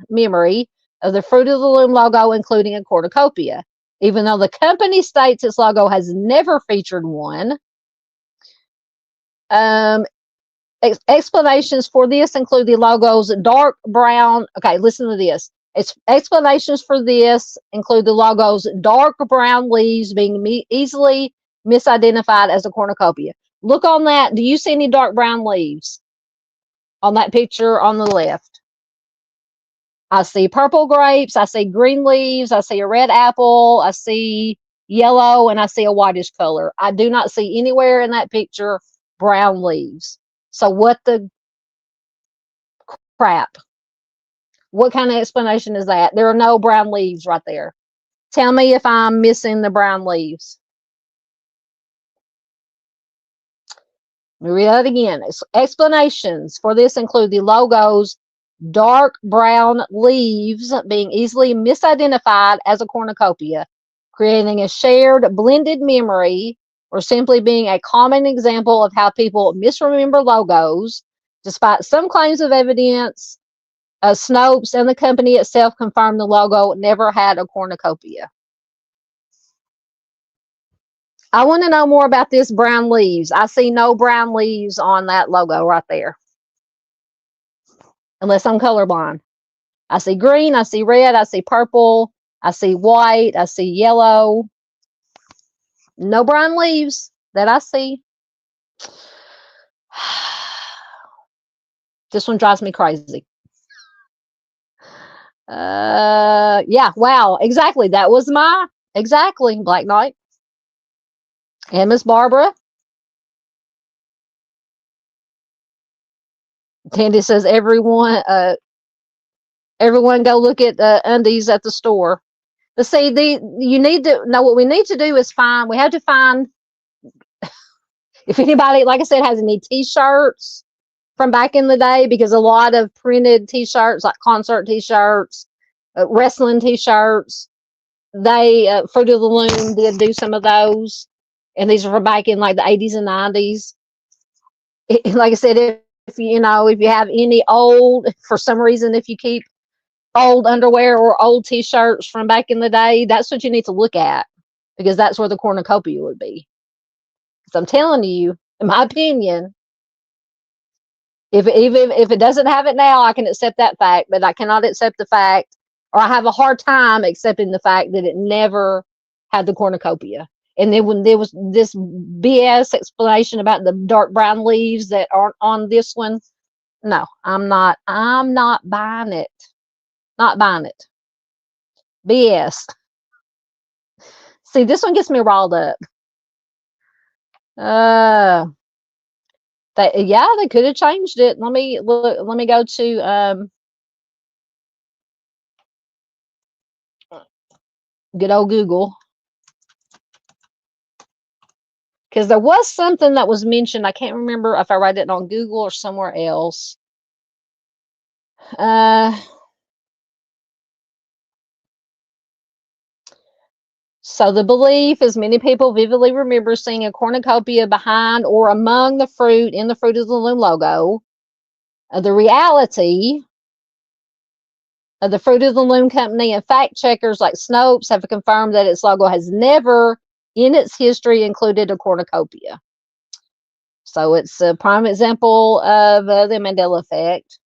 memory of the Fruit of the Loom logo, including a cornucopia. Even though the company states its logo has never featured one. Explanations for this include the logo's dark brown. Okay, listen to this. Explanations for this include the logo's dark brown leaves being easily misidentified as a cornucopia. Look on that. Do you see any dark brown leaves on that picture on the left. I see purple grapes, I see green leaves, I see a red apple, I see yellow, and I see a whitish color. I do not see anywhere in that picture brown leaves. So what the crap? What kind of explanation is that? There are no brown leaves right there. Tell me if I'm missing the brown leaves. Let me read that again. Explanations for this include the logo's dark brown leaves being easily misidentified as a cornucopia, creating a shared blended memory, or simply being a common example of how people misremember logos. Despite some claims of evidence, Snopes and the company itself confirmed the logo never had a cornucopia. I want to know more about this brown leaves. I see no brown leaves on that logo right there, unless I'm colorblind. I see green, I see red, I see purple, I see white, I see yellow. No brown leaves that I see. This one drives me crazy. Yeah, wow, exactly. That was exactly, Black Knight. And Miss Barbara. Tandy says everyone go look at the undies at the store. But see, you need to know what we need to do is we have to find if anybody, like I said, has any t-shirts from back in the day, because a lot of printed t-shirts, like concert t-shirts, wrestling t-shirts, they Fruit of the Loom did do some of those, and these are from back in like the 80s and 90s. Like I said, if you have any old, for some reason, if you keep old underwear or old t-shirts from back in the day, that's what you need to look at, because that's where the cornucopia would be. Because I'm telling you, in my opinion, if it doesn't have it now, I can accept that fact, but I cannot accept the fact, or I have a hard time accepting the fact that it never had the cornucopia. And then when there was this BS explanation about the dark brown leaves that aren't on this one, no, I'm not buying it. Not buying it. BS. See, this one gets me riled up. They could have changed it. Let me look. Let me go to good old Google, because there was something that was mentioned. I can't remember if I read it on Google or somewhere else. So the belief is many people vividly remember seeing a cornucopia behind or among the fruit in the Fruit of the Loom logo. The reality of the Fruit of the Loom company and fact checkers like Snopes have confirmed that its logo has never in its history included a cornucopia. So it's a prime example of the Mandela effect.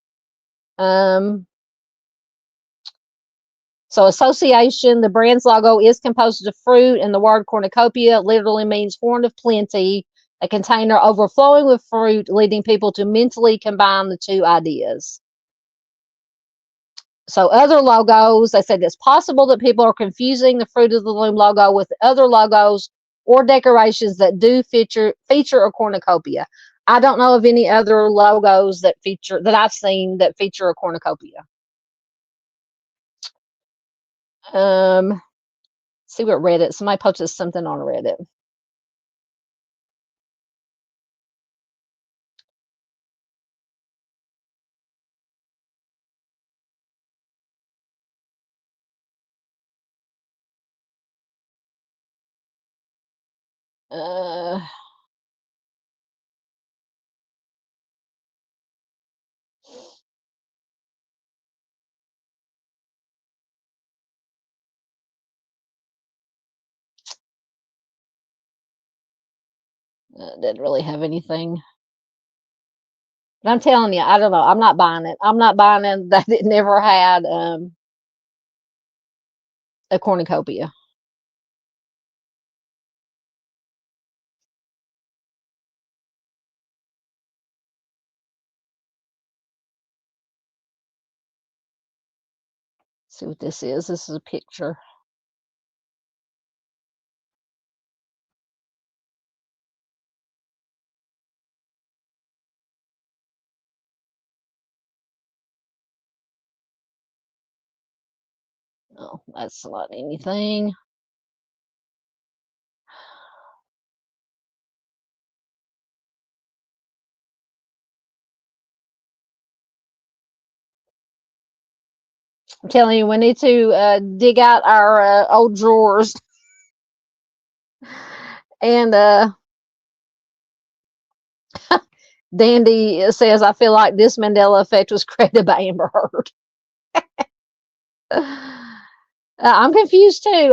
So association, the brand's logo is composed of fruit, and the word cornucopia literally means horn of plenty, a container overflowing with fruit, leading people to mentally combine the two ideas. So other logos, they said it's possible that people are confusing the Fruit of the Loom logo with other logos or decorations that do feature a cornucopia. I don't know of any other logos that I've seen that feature a cornucopia. See what Reddit. Somebody posted something on Reddit. That didn't really have anything. But I'm telling you, I don't know. I'm not buying it. I'm not buying it that it never had a cornucopia. See what this is. This is a picture. Oh, that's not anything. I'm telling you, we need to dig out our old drawers. And Dandy says, I feel like this Mandela effect was created by Amber Heard. I'm confused too.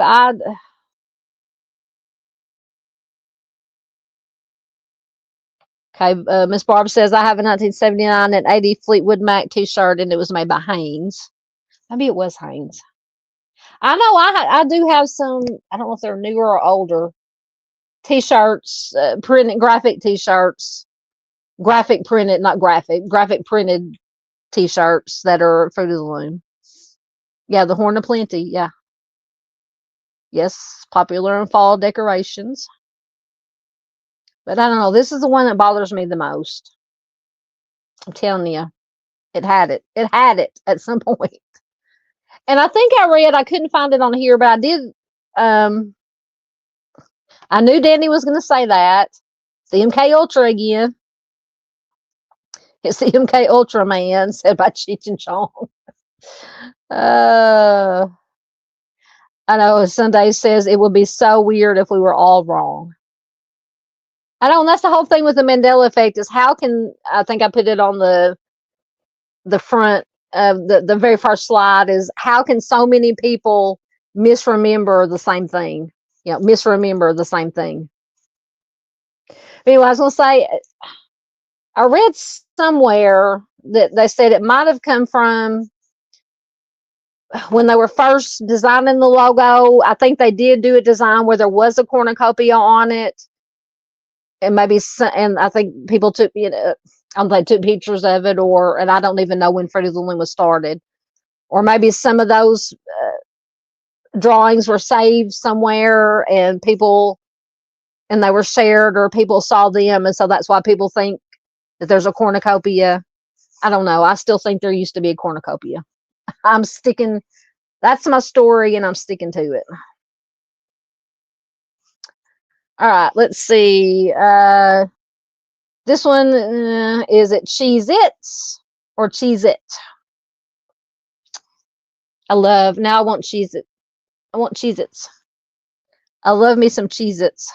Okay, Miss Barb says, I have a 1979 and 80 Fleetwood Mac t-shirt and it was made by Hanes. Maybe it was Hanes. I know I do have some, I don't know if they're newer or older t-shirts, printed graphic t-shirts, graphic printed, not graphic printed t-shirts that are Fruit of the Loom. Yeah, the Horn of Plenty. Yeah. Yes, popular in fall decorations. But I don't know. This is the one that bothers me the most. I'm telling you, it had it. It had it at some point. And I think I read, I couldn't find it on here, but I did. I knew Danny was going to say that. It's the MK Ultra again. It's the MK Ultra Man, said by Cheech and Chong. I know Sunday says it would be so weird if we were all wrong. I know, and that's the whole thing with the Mandela effect is how can, I think I put it on the front of the very first slide, is how can so many people misremember the same thing? You know, misremember the same thing. Anyway, I was going to say, I read somewhere that they said it might have come from when they were first designing the logo. I think they did do a design where there was a cornucopia on it, and maybe and I think people took, you know, they took pictures of it, or, and I don't even know when Fruit of the Loom was started, or maybe some of those drawings were saved somewhere and people, and they were shared, or people saw them, and so that's why people think that there's a cornucopia. I don't know. I still think there used to be a cornucopia. I'm sticking. That's my story, and I'm sticking to it. All right, let's see. This one, is it Cheez-Its or Cheez-It? I want Cheez-It. I want Cheez-Its. I love me some Cheez-Its.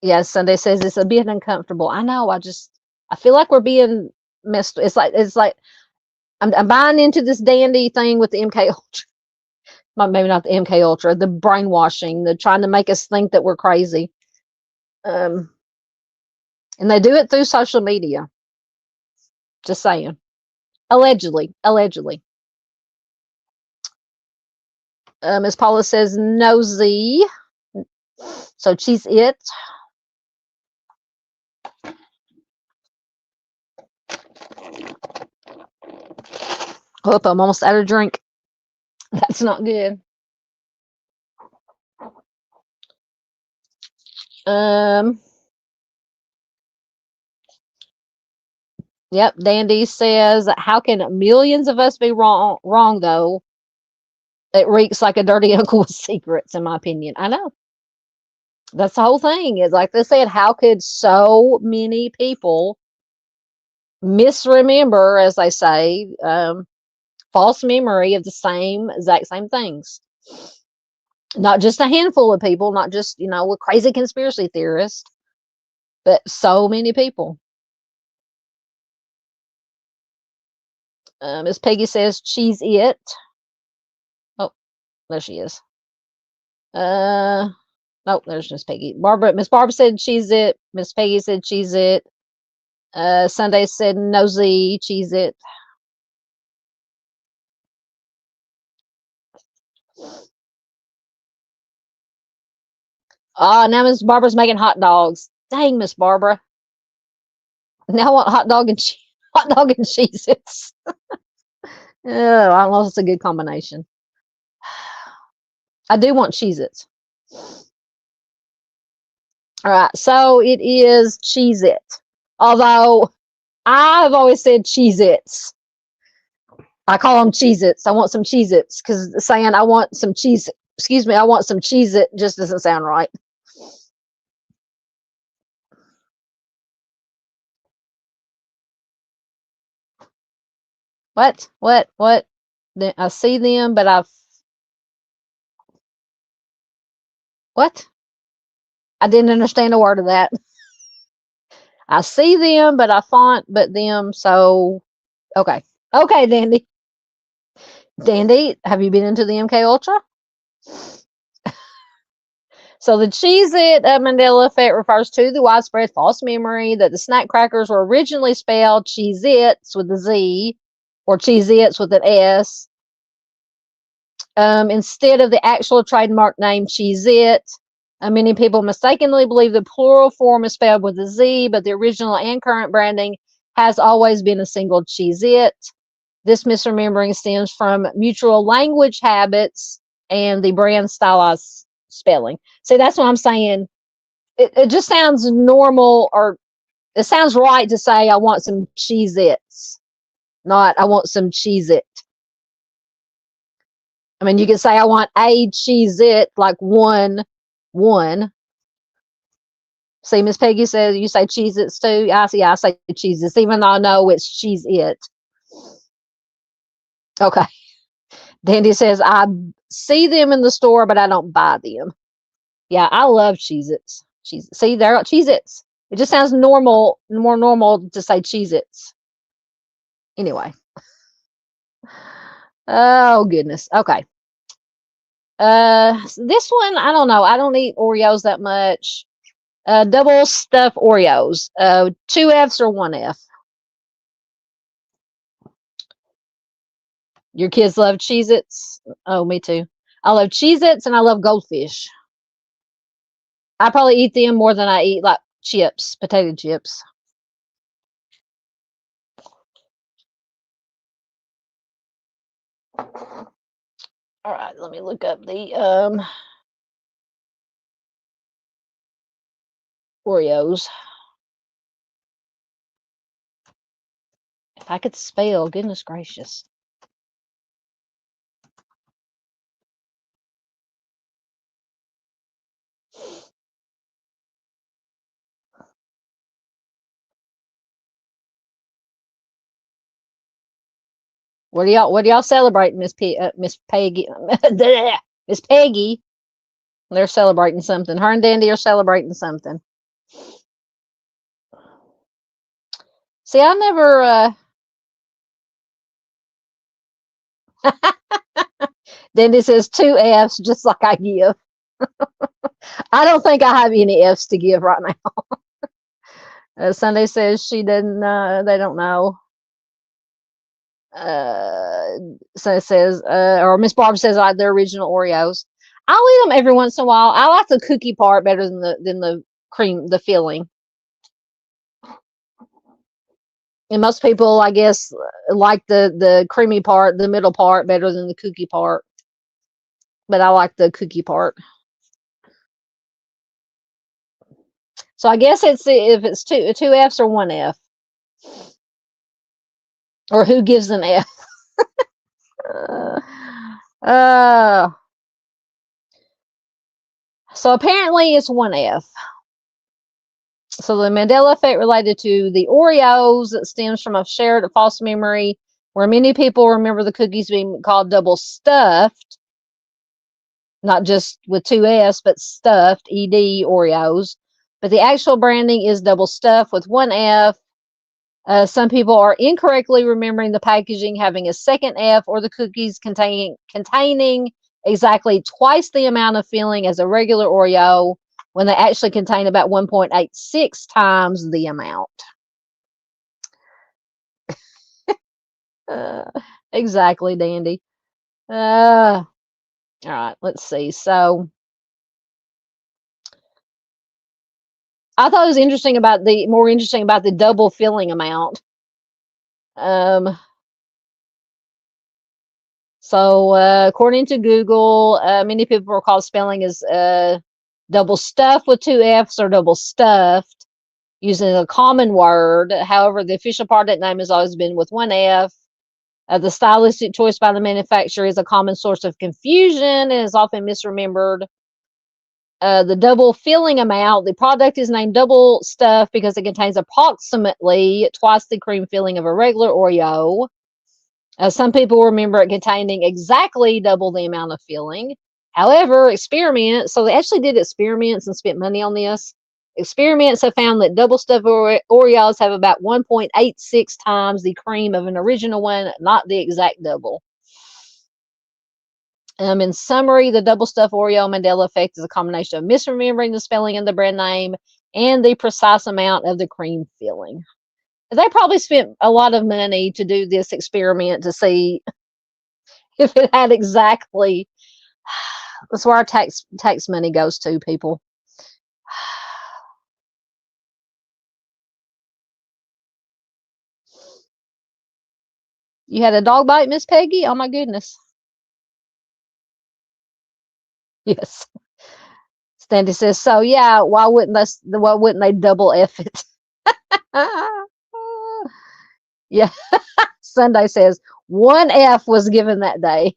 Yes, Sunday says it's a bit uncomfortable. I know. I feel like we're being messed. It's like I'm buying into this dandy thing with the MK Ultra. Maybe not the MK Ultra, the brainwashing, the trying to make us think that we're crazy. And they do it through social media. Just saying. Allegedly. Miss Paula says nosy. So she's it. Oh, I'm almost out of drink. That's not good. Yep, Dandy says, how can millions of us be wrong though? It reeks like a dirty uncle with secrets, in my opinion. I know. That's the whole thing. Is like they said, how could so many people misremember, as they say, false memory of the exact same things? Not just a handful of people, not just, a crazy conspiracy theorist, but so many people. Miss Peggy says, cheese it. Oh, there she is. Oh, there's Miss Peggy. Miss Barbara said cheese it. Miss Peggy said cheese it. Sunday said nosy, cheese it. Oh, now Miss Barbara's making hot dogs. Dang, Miss Barbara. Now I want hot dog and cheese its. Oh, I don't know if it's a good combination. I do want Cheez-Its. All right, so it is Cheez-It. Although I've always said Cheez-Its. I call them Cheez-Its. I want some Cheez-Its because saying I want some cheese, excuse me, I want some Cheez-It just doesn't sound right. What? What? I see them, but what? I didn't understand a word of that. I see them, but I font but them. So, okay. Okay, Dandy. Dandy, have you been into the MK Ultra? So the Cheez-It Mandela effect refers to the widespread false memory that the snack crackers were originally spelled Cheez-Its with a Z or Cheez-Its with an S instead of the actual trademark name Cheez-It. Many people mistakenly believe the plural form is spelled with a Z, but the original and current branding has always been a single Cheez-It. This misremembering stems from mutual language habits and the brand stylized spelling. See, that's what I'm saying. It just sounds normal, or it sounds right to say I want some Cheez-Its, not I want some Cheez-It. I mean, you can say I want a Cheez-It, like one. See, Miss Peggy says you say Cheez-Its too. I say Cheez-Its, even though I know it's Cheez-It. Okay. Dandy says I see them in the store, but I don't buy them. Yeah, I love Cheez-Its. See, they're Cheez-Its. It just sounds normal, more normal to say Cheez-Its. Anyway. Oh goodness. Okay. This one, I don't know. I don't eat Oreos that much. Double stuffed Oreos. 2 F's or 1 F. Your kids love Cheez-Its? Oh, me too. I love Cheez-Its and I love goldfish. I probably eat them more than I eat like chips, potato chips. All right, let me look up the Oreos. If I could spell, goodness gracious. What are y'all celebrating, Miss Peggy? Miss Peggy. They're celebrating something. Her and Dandy are celebrating something. See, I never Dandy says 2 F's just like I give. I don't think I have any F's to give right now. Sunday says she didn't they don't know. So it says or Miss Barb says I like the original Oreos. I'll eat them every once in a while. I like the cookie part better than the cream, the filling. And most people, I guess, like the creamy part, the middle part, better than the cookie part. But I like the cookie part. So I guess it's if it's two F's or 1 F, or who gives an F. uh, so apparently it's 1 F. So the Mandela effect related to the Oreos that stems from a shared false memory where many people remember the cookies being called double stuffed, not just with 2 S, but stuffed, ED Oreos. But the actual branding is double stuffed with 1 F. Some people are incorrectly remembering the packaging having a second F or the cookies containing exactly twice the amount of filling as a regular Oreo when they actually contain about 1.86 times the amount. Uh, exactly, Dandy. All right, let's see. So I thought it was more interesting about the double filling amount. So, according to Google, many people recall spelling as double stuffed with two F's or double stuffed using a common word. However, the official product name has always been with one F. The stylistic choice by the manufacturer is a common source of confusion and is often misremembered. The double filling amount, the product is named double stuff because it contains approximately twice the cream filling of a regular Oreo. Some people remember it containing exactly double the amount of filling. However, experiments, so they actually did experiments and spent money on this. Experiments have found that double stuffed Oreos have about 1.86 times the cream of an original one, not the exact double. In summary, the double stuffed Oreo Mandela effect is a combination of misremembering the spelling of the brand name and the precise amount of the cream filling. They probably spent a lot of money to do this experiment to see if it had exactly. That's where our tax money goes to, people. You had a dog bite, Miss Peggy? Oh my goodness. Yes. Standy says, so yeah, why wouldn't they double F it? Yeah. Sunday says, one F was given that day.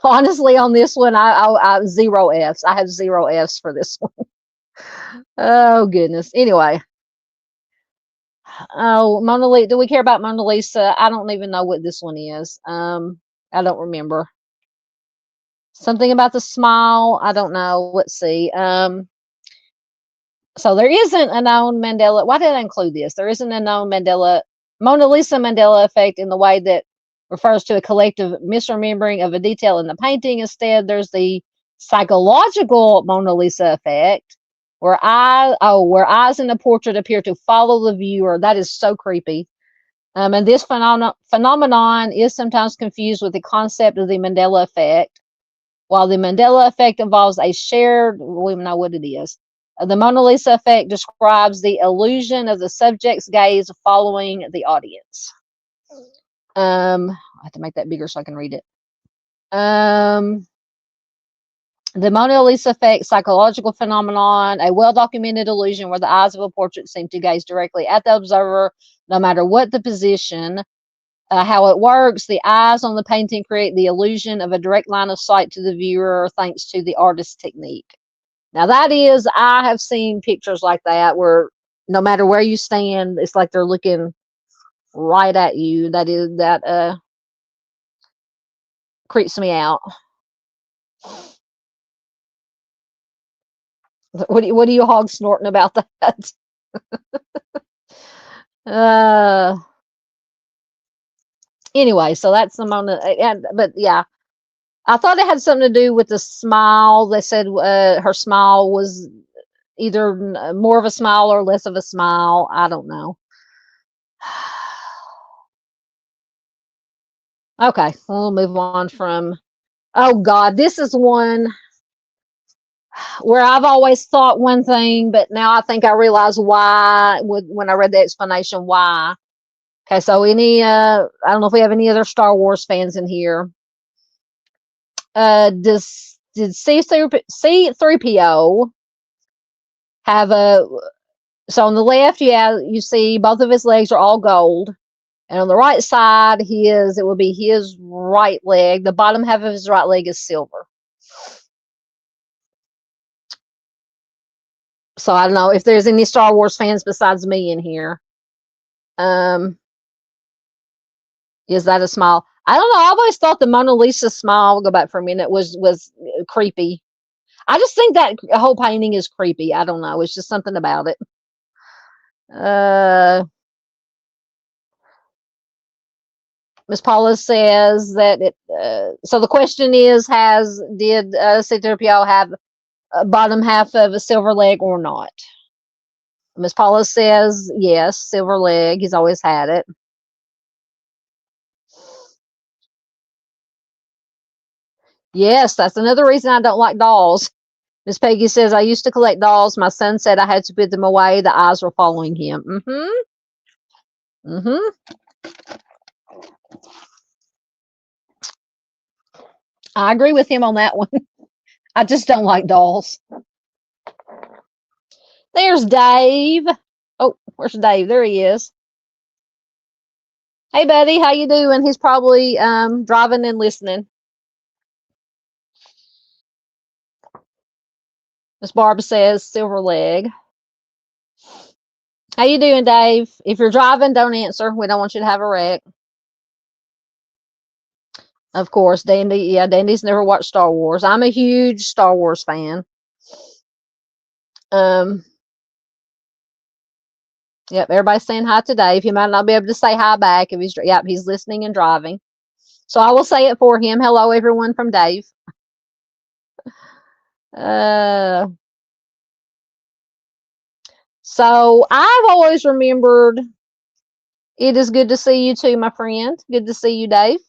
Honestly, on this one, I zero Fs. I have zero Fs for this one. Oh goodness. Anyway. Oh, Mona Lisa. Do we care about Mona Lisa? I don't even know what this one is. I don't remember. Something about the smile. I don't know. Let's see. So there isn't a known Mandela. Why did I include this? There isn't a known Mona Lisa Mandela effect in the way that refers to a collective misremembering of a detail in the painting. Instead, there's the psychological Mona Lisa effect, where eyes in the portrait appear to follow the viewer. That is so creepy. And this phenomenon is sometimes confused with the concept of the Mandela effect. While the Mandela effect involves a shared, we know what it is. The Mona Lisa effect describes the illusion of the subject's gaze following the audience. I have to make that bigger so I can read it. The Mona Lisa effect, psychological phenomenon, a well-documented illusion where the eyes of a portrait seem to gaze directly at the observer, no matter what the position. How it works, the eyes on the painting create the illusion of a direct line of sight to the viewer thanks to the artist's technique. Now I have seen pictures like that where no matter where you stand, it's like they're looking right at you. That creeps me out. What are you hog snorting about that? Anyway, so that's the moment. But yeah, I thought it had something to do with the smile. They said her smile was either more of a smile or less of a smile. I don't know. Okay, we'll move on from. Oh God, this is one where I've always thought one thing, but now I think I realize why when I read the explanation why. Okay, so I don't know if we have any other Star Wars fans in here. Did C3PO have so on the left you see both of his legs are all gold, and on the right side it would be his right leg. The bottom half of his right leg is silver. So I don't know if there's any Star Wars fans besides me in here. Is that a smile? I don't know. I always thought the Mona Lisa smile, go back for a minute, was creepy. I just think that whole painting is creepy. I don't know. It's just something about it. Miss Paula says that it. So the question is, did C3PO have a bottom half of a silver leg or not? Miss Paula says yes, silver leg. He's always had it. Yes, that's another reason I don't like dolls. Miss Peggy says, I used to collect dolls. My son said I had to put them away. The eyes were following him. Mm-hmm. Mm-hmm. I agree with him on that one. I just don't like dolls. There's Dave. Oh, where's Dave? There he is. Hey, buddy, how you doing? He's probably driving and listening. Miss Barbara says silver leg. How you doing, Dave? If you're driving, don't answer. We don't want you to have a wreck. Of course, Dandy. Yeah, Dandy's never watched Star Wars. I'm a huge Star Wars fan. Um, yep, everybody's saying hi to Dave. He might not be able to say hi back if he's listening and driving. So I will say it for him. Hello, everyone from Dave. Uh, so I've always remembered it is good to see you too, my friend. Good to see you, Dave.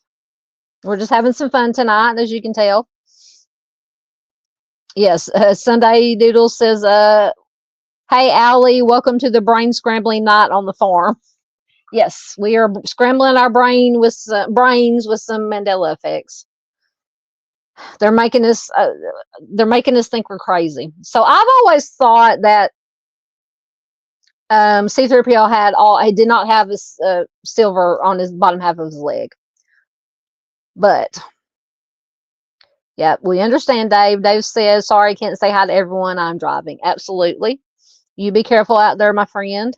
We're just having some fun tonight, as you can tell. Yes, Sunday Doodles says, hey, Allie, welcome to the brain scrambling night on the farm. Yes, we are scrambling our brains with some Mandela effects. They're making us think we're crazy. So I've always thought that C-3PO he did not have his silver on his bottom half of his leg. But yeah, we understand, Dave. Dave says, sorry, can't say hi to everyone. I'm driving. Absolutely. You be careful out there, my friend.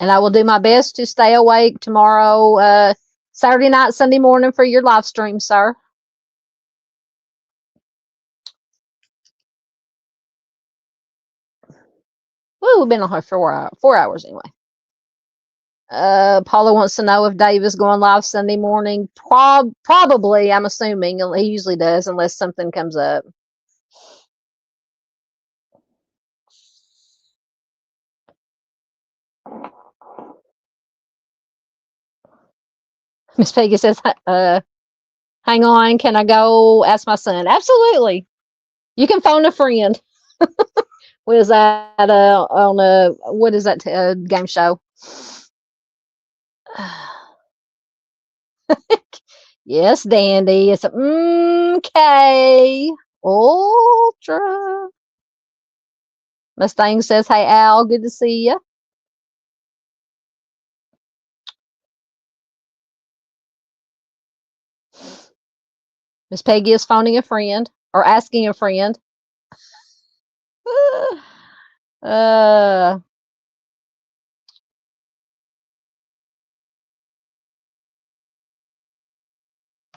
And I will do my best to stay awake tomorrow, Saturday night, Sunday morning for your live stream, sir. Well, we've been on here for 4 hours anyway. Paula wants to know if Dave is going live Sunday morning. Probably, I'm assuming. He usually does, unless something comes up. Miss Peggy says, hang on, can I go ask my son? Absolutely. You can phone a friend. What is that on what is that game show? Yes, Dandy. It's okay. Ultra. Mustang says, hey, Al, good to see you. Miss Peggy is phoning a friend or asking a friend.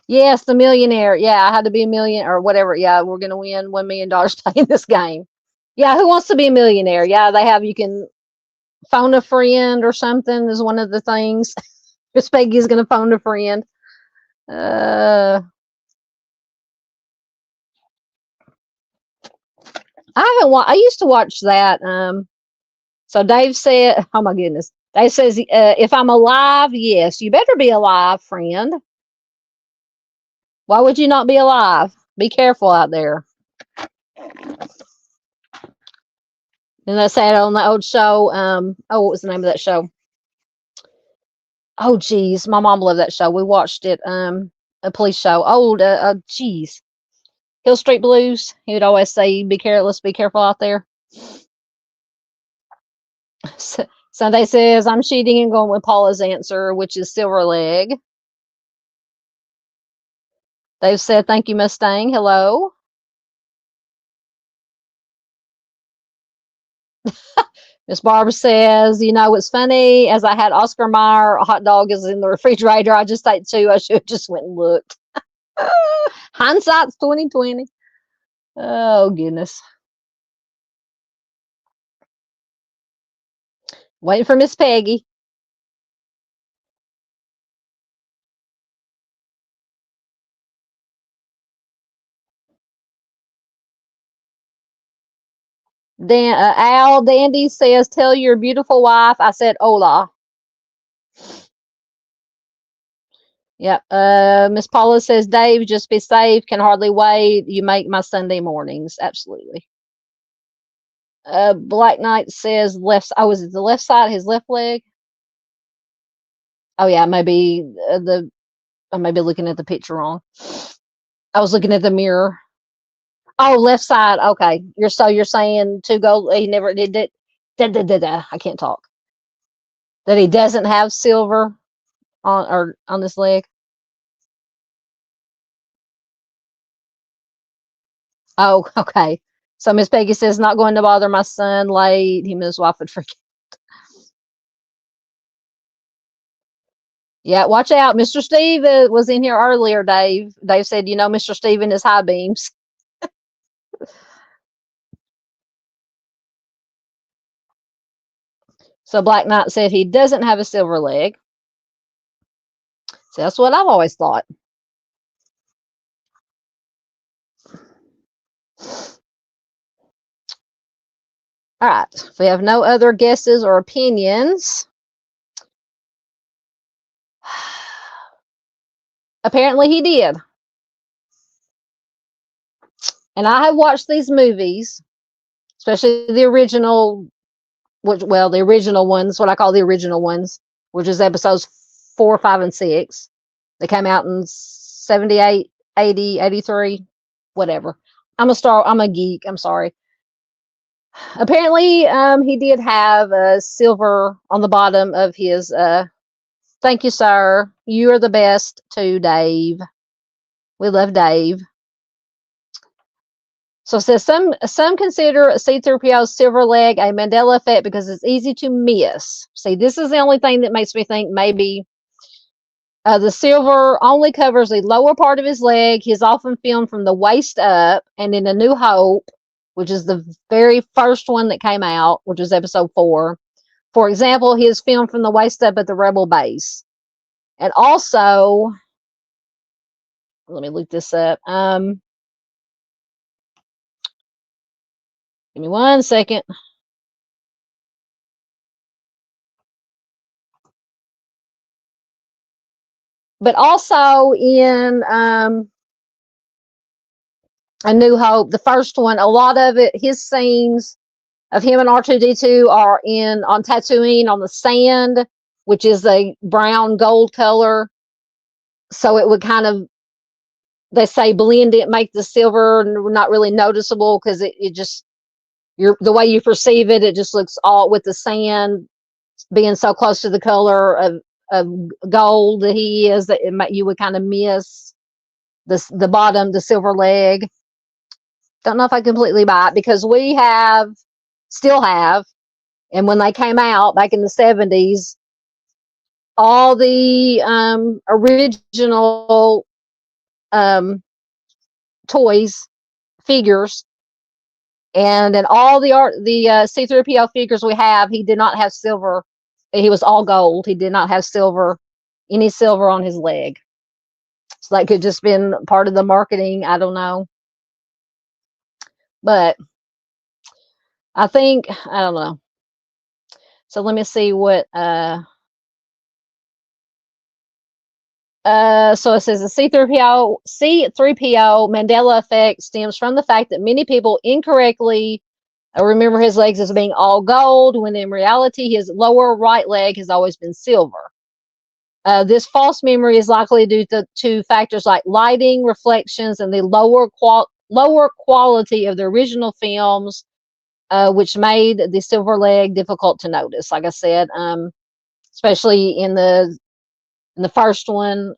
Yes, the millionaire. Yeah, I had to be a million or whatever. Yeah, we're gonna win $1 million playing this game. Yeah, who wants to be a millionaire? Yeah, they have. You can phone a friend or something is one of the things. Miss Peggy's gonna phone a friend. I haven't. I used to watch that. So Dave said, "Oh my goodness." Dave says, "If I'm alive, yes, you better be alive, friend. Why would you not be alive? Be careful out there." And that's that on the old show. What was the name of that show? Oh, geez, my mom loved that show. We watched it. A police show. Old. Geez, Hill Street Blues. He would always say, "Be careless, be careful out there." Sunday says, "I'm cheating and going with Paula's answer, which is silver leg." Dave said, "Thank you, Mustang. Hello." Miss Barbara says, "You know what's funny? As I had Oscar Mayer hot dog is in the refrigerator. I just ate two. I should have just went and looked." Hindsight's 2020. Oh goodness. Waiting for Miss Peggy. Al Dandy says, "Tell your beautiful wife I said hola." Yep. Miss Paula says, "Dave, just be safe. Can hardly wait. You make my Sunday mornings." Absolutely. Black Knight says left. Oh, is it the left side? His left leg? Oh yeah, maybe I may be looking at the picture wrong. I was looking at the mirror. Oh, left side. Okay. You're saying two gold. He never did it. I can't talk. That he doesn't have silver on this leg. Oh, okay. So Miss Peggy says not going to bother my son late. Him and his wife would forget. Yeah, watch out. Mr. Steve was in here earlier, Dave. Dave said, Mr. Steve and his high beams. So Black Knight said he doesn't have a silver leg. So that's what I've always thought. All right. If we have no other guesses or opinions, apparently he did. And I have watched these movies, especially the original, the original ones, what I call the original ones, which is episodes 4, 5, and 6. They came out in 78, 80, 83, whatever. I'm a geek. I'm sorry. Apparently, he did have a silver on the bottom of his. Thank you, sir. You are the best too, Dave. We love Dave. So it says some consider C-3PO's silver leg a Mandela effect because it's easy to miss. See, this is the only thing that makes me think maybe the silver only covers the lower part of his leg. He's often filmed from the waist up, and in A New Hope, which is the very first one that came out, which is episode 4. For example, he is filmed from the waist up at the Rebel base. And also, let me look this up. Give me 1 second. But also in A New Hope, the first one, a lot of it, his scenes of him and R2D2 are on Tatooine on the sand, which is a brown gold color. So it would kind of, they say, blend it, make the silver not really noticeable because it just, the way you perceive it, it just looks all with the sand being so close to the color of gold that he is, that you would kind of miss the bottom, the silver leg. Don't know if I completely buy it because still have, and when they came out back in the 70s, all the original toys, figures, and then all the C-3PO figures we have, he did not have silver. He was all gold. He did not have any silver on his leg. So that could just been part of the marketing. I don't know. But I don't know. So let me see what so it says the C-3PO Mandela effect stems from the fact that many people incorrectly remember his legs as being all gold, when in reality his lower right leg has always been silver. This false memory is likely due to factors like lighting, reflections, and the lower quality of the original films, which made the silver leg difficult to notice. Like I said, especially in the first one,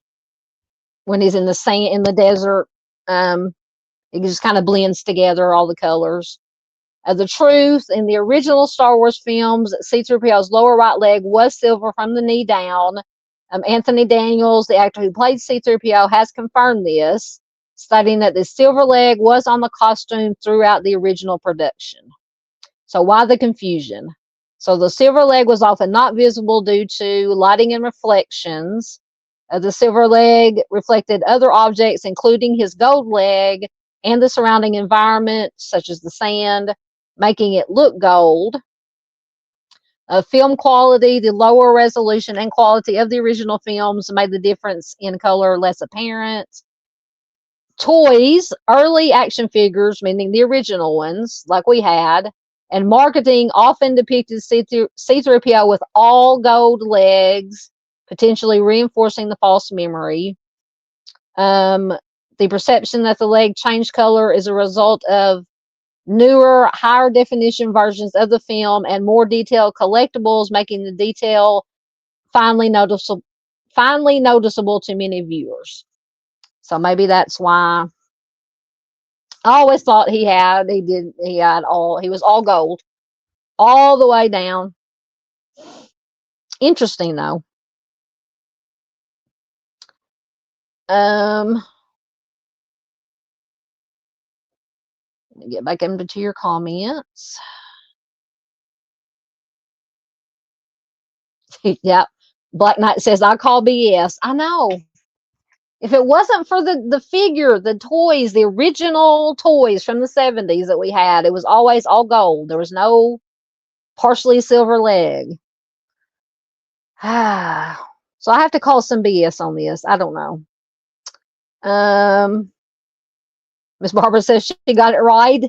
when he's in the sand in the desert, it just kind of blends together, all the colors. The truth, in the original Star Wars films, C-3PO's lower right leg was silver from the knee down. Anthony Daniels, the actor who played C-3PO, has confirmed this, stating that the silver leg was on the costume throughout the original production. So why the confusion? So the silver leg was often not visible due to lighting and reflections. The silver leg reflected other objects, including his gold leg and the surrounding environment, such as the sand, making it look gold. Film quality, the lower resolution and quality of the original films made the difference in color less apparent. Toys, early action figures, meaning the original ones, like we had, and marketing often depicted C-3PO with all gold legs, potentially reinforcing the false memory. The perception that the leg changed color is a result of newer, higher definition versions of the film and more detailed collectibles, making the detail finally noticeable to many viewers. So maybe that's why. I always thought he was all gold all the way down. Interesting though. Let me get back into your comments. Yep. Black Knight says, I call BS. I know. If it wasn't for the figure, the toys, the original toys from the 70s that we had, it was always all gold. There was no partially silver leg. So I have to call some BS on this. I don't know. Miss Barbara says she got it right.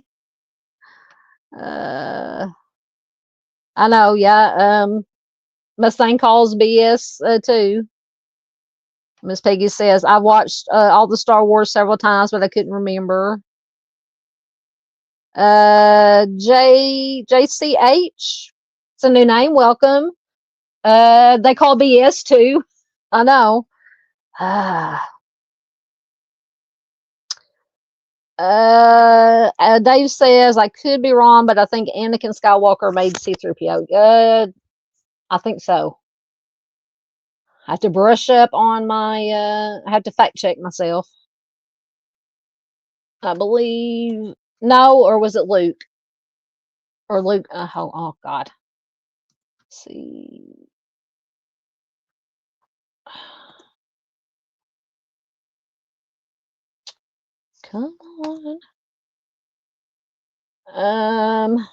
I know, yeah. Mustang calls BS too. Miss Peggy says, I watched all the Star Wars several times, but I couldn't remember. JCH, it's a new name. Welcome. They call BS too. I know. Dave says, I could be wrong, but I think Anakin Skywalker made C-3PO. I think so. I have to brush up on my, I have to fact check myself. I believe, no, or was it Luke? Or Luke, oh God. Let's see. Come on.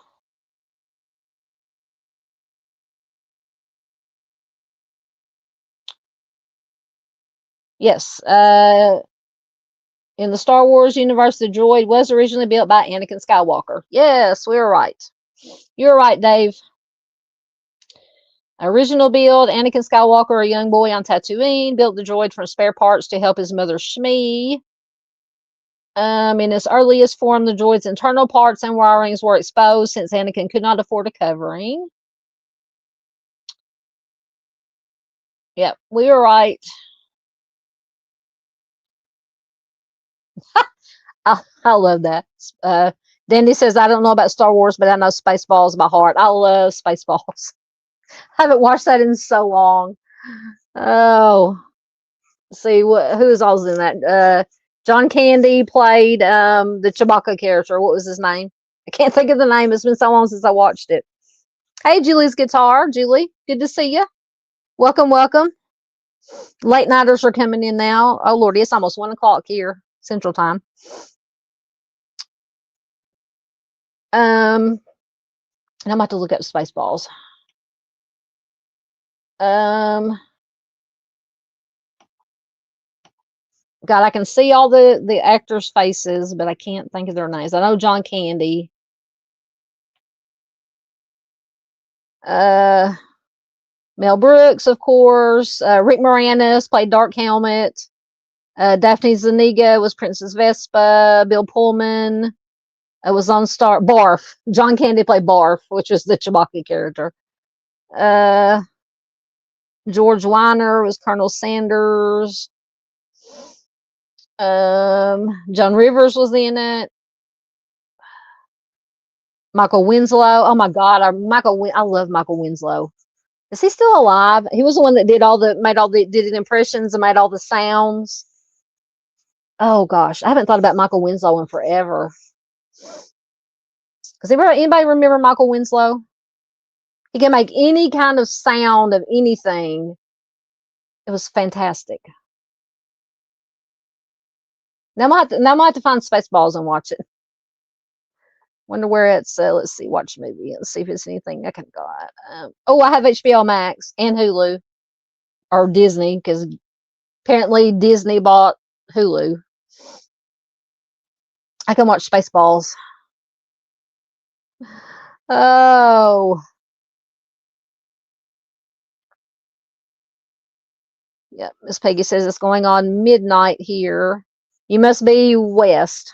Yes. In the Star Wars universe, the droid was originally built by Anakin Skywalker. Yes, we were right. You're right, Dave. Original build, Anakin Skywalker, a young boy on Tatooine, built the droid from spare parts to help his mother Shmi. In its earliest form, the droid's internal parts and wirings were exposed since Anakin could not afford a covering. Yep, we were right. I love that. Dandy says, I don't know about Star Wars, but I know Spaceballs by heart. I love Spaceballs. I haven't watched that in so long. Oh, see who's all in that? John Candy played the Chewbacca character. What was his name? I can't think of the name. It's been so long since I watched it. Hey, Julie's Guitar. Julie, good to see you. Welcome, welcome. Late nighters are coming in now. Oh, Lord, it's almost 1 o'clock here, Central Time. And I'm about to look up Spaceballs. God, I can see all the actors' faces, but I can't think of their names. I know John Candy. Mel Brooks, of course. Rick Moranis played Dark Helmet. Daphne Zuniga was Princess Vespa. Bill Pullman was on Star Barf. John Candy played Barf, which was the Chewbacca character. George Weiner was Colonel Sanders. John Rivers was in it. Michael Winslow. Oh my God, I love Michael Winslow. Is he still alive? He was the one that did did the impressions and made all the sounds. Oh gosh, I haven't thought about Michael Winslow in forever. Does anybody remember Michael Winslow? He can make any kind of sound of anything. It was fantastic. Now I might have to find Spaceballs and watch it. Wonder where it's. Let's see. Watch movie. Let's see if it's anything I can got. I have HBO Max and Hulu, or Disney, because apparently Disney bought Hulu. I can watch Spaceballs. Oh. Yeah, Miss Peggy says it's going on midnight here. You must be west.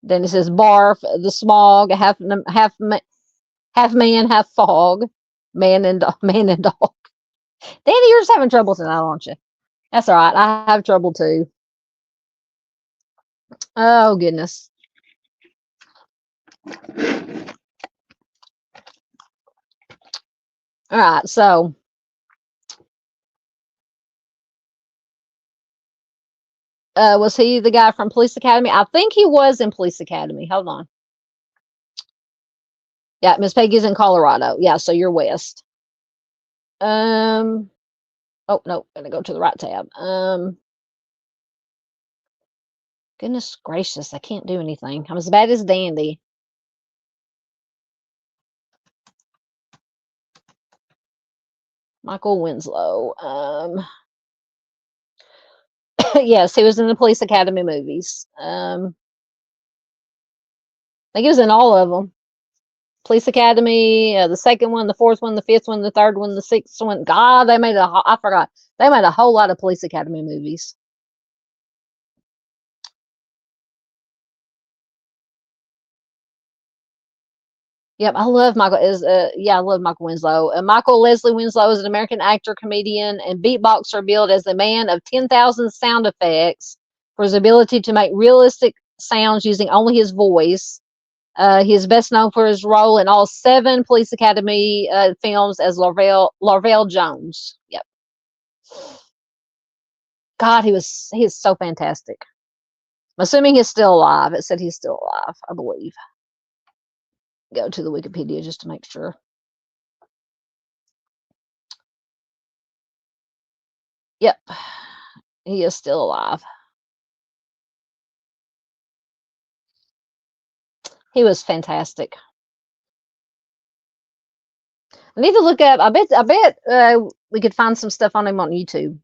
Then it says barf, the smog, half man, half fog, man and dog. Danny, you're just having trouble tonight, aren't you? That's all right. I have trouble too. Oh goodness. All right. So, was he the guy from Police Academy? I think he was in Police Academy. Hold on. Yeah, Miss Peggy's in Colorado. Yeah, so you're west. Um. Oh no, gonna go to the right tab. Goodness gracious, I can't do anything. I'm as bad as Dandy. Michael Winslow. Yes, he was in the Police Academy movies. I think he was in all of them. Police Academy, the second one, the fourth one, the fifth one, the third one, the sixth one. God, I forgot. They made a whole lot of Police Academy movies. Yep, I love Michael. I love Michael Winslow. Michael Leslie Winslow is an American actor, comedian, and beatboxer billed as the man of 10,000 sound effects for his ability to make realistic sounds using only his voice. He is best known for his role in all 7 Police Academy films as Larvell Jones. Yep. God, he is so fantastic. I'm assuming he's still alive. It said he's still alive, I believe. Go to the Wikipedia just to make sure. Yep, he is still alive. He was fantastic. I need to look up. I bet we could find some stuff on him on YouTube.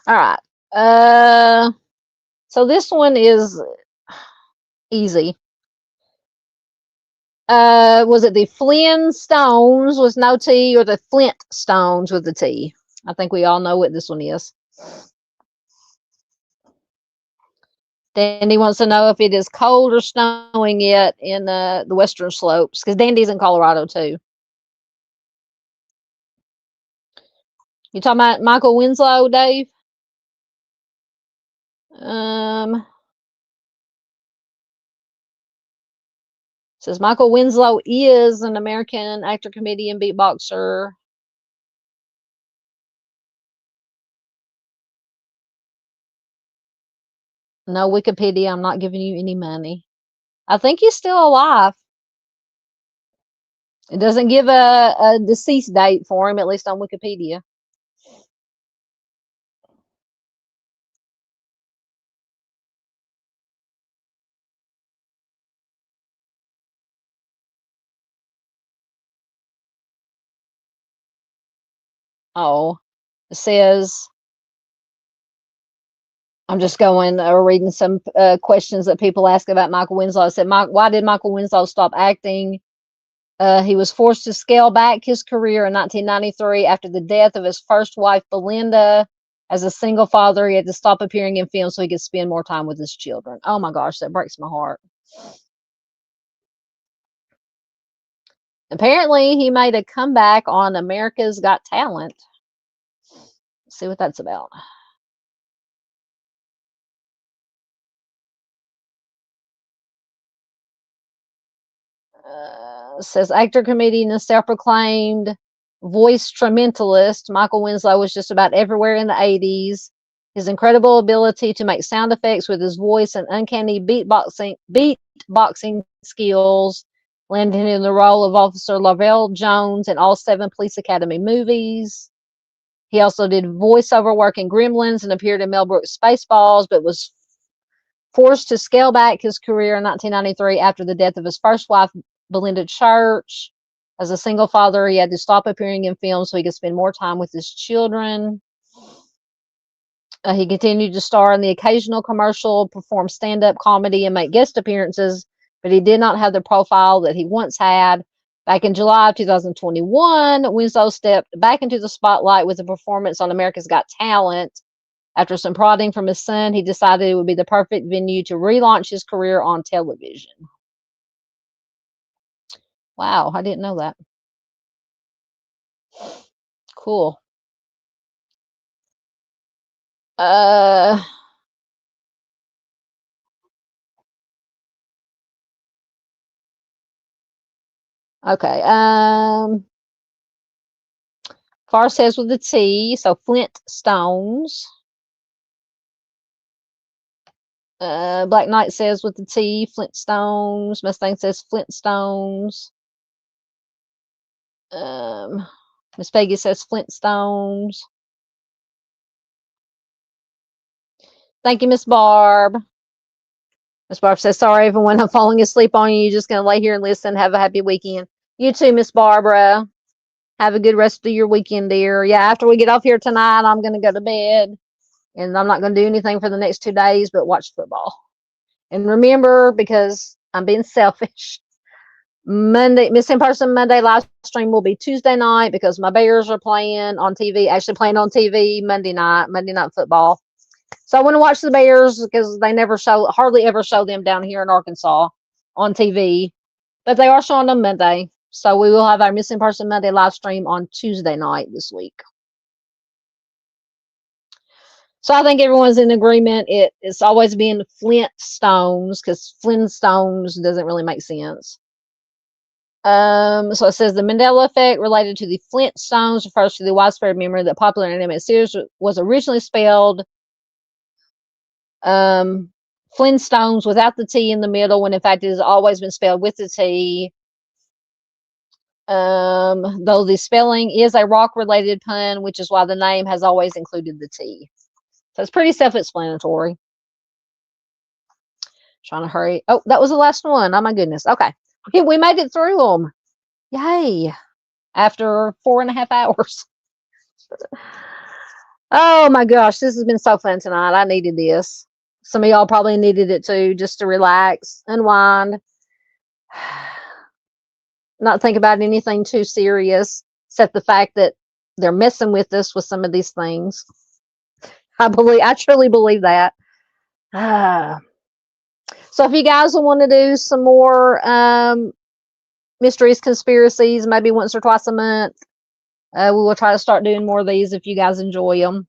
All right. So this one is easy. Was it the Flint Stones with no T or the Flint Stones with the T? I think we all know what this one is. Dandy wants to know if it is cold or snowing yet in the western slopes, because Dandy's in Colorado too. You talking about Michael Winslow, Dave? Says Michael Winslow is an American actor, comedian, beatboxer. No Wikipedia. I'm not giving you any money. I think he's still alive. It doesn't give a deceased date for him, at least on Wikipedia. Oh, it says, I'm just going reading some questions that people ask about Michael Winslow. It said, why did Michael Winslow stop acting? He was forced to scale back his career in 1993 after the death of his first wife, Belinda. As a single father, he had to stop appearing in films so he could spend more time with his children. Oh my gosh, that breaks my heart. Apparently, he made a comeback on America's Got Talent. Let's see what that's about. Says actor, comedian, and self-proclaimed voice instrumentalist, Michael Winslow was just about everywhere in the 80s. His incredible ability to make sound effects with his voice and uncanny beatboxing skills landed him in the role of Officer Larvell Jones in all 7 Police Academy movies. He also did voiceover work in Gremlins and appeared in Mel Brooks' Spaceballs, but was forced to scale back his career in 1993 after the death of his first wife, Belinda Church. As a single father, he had to stop appearing in films so he could spend more time with his children. He continued to star in the occasional commercial, perform stand-up comedy, and make guest appearances, but he did not have the profile that he once had. Back in July of 2021, Winslow stepped back into the spotlight with a performance on America's Got Talent. After some prodding from his son, he decided it would be the perfect venue to relaunch his career on television. Wow, I didn't know that. Cool. Uh, okay. Far says with a T, so Flintstones. Black Knight says with the T, Flintstones. Mustang says Flintstones. Miss Peggy says Flintstones. Thank you, Miss Barb. Miss Barb says, sorry, everyone, I'm falling asleep on you. You're just going to lay here and listen. Have a happy weekend. You too, Miss Barbara. Have a good rest of your weekend, dear. Yeah, after we get off here tonight, I'm going to go to bed. And I'm not going to do anything for the next 2 days but watch football. And remember, because I'm being selfish, Monday, Miss In Person Monday live stream will be Tuesday night because my Bears are playing on TV, actually playing on TV Monday night football. So I want to watch the Bears because they hardly ever show them down here in Arkansas on TV, but they are showing them Monday. So we will have our Miss In Person Monday live stream on Tuesday night this week. So I think everyone's in agreement. It's always been Flintstones because Flintstones doesn't really make sense. So it says the Mandela effect related to the Flintstones refers to the widespread memory that popular animated series was originally spelled Flintstones without the T in the middle, when in fact it has always been spelled with the T. Though the spelling is a rock-related pun, which is why the name has always included the T. So it's pretty self-explanatory. Trying to hurry. Oh, that was the last one. Oh my goodness. Okay. We made it through them. Yay. After 4.5 hours. Oh my gosh, this has been so fun tonight. I needed this. Some of y'all probably needed it too, just to relax, unwind, not think about anything too serious, except the fact that they're messing with us with some of these things. I truly believe that. So if you guys want to do some more mysteries, conspiracies, maybe once or twice a month, we will try to start doing more of these if you guys enjoy them.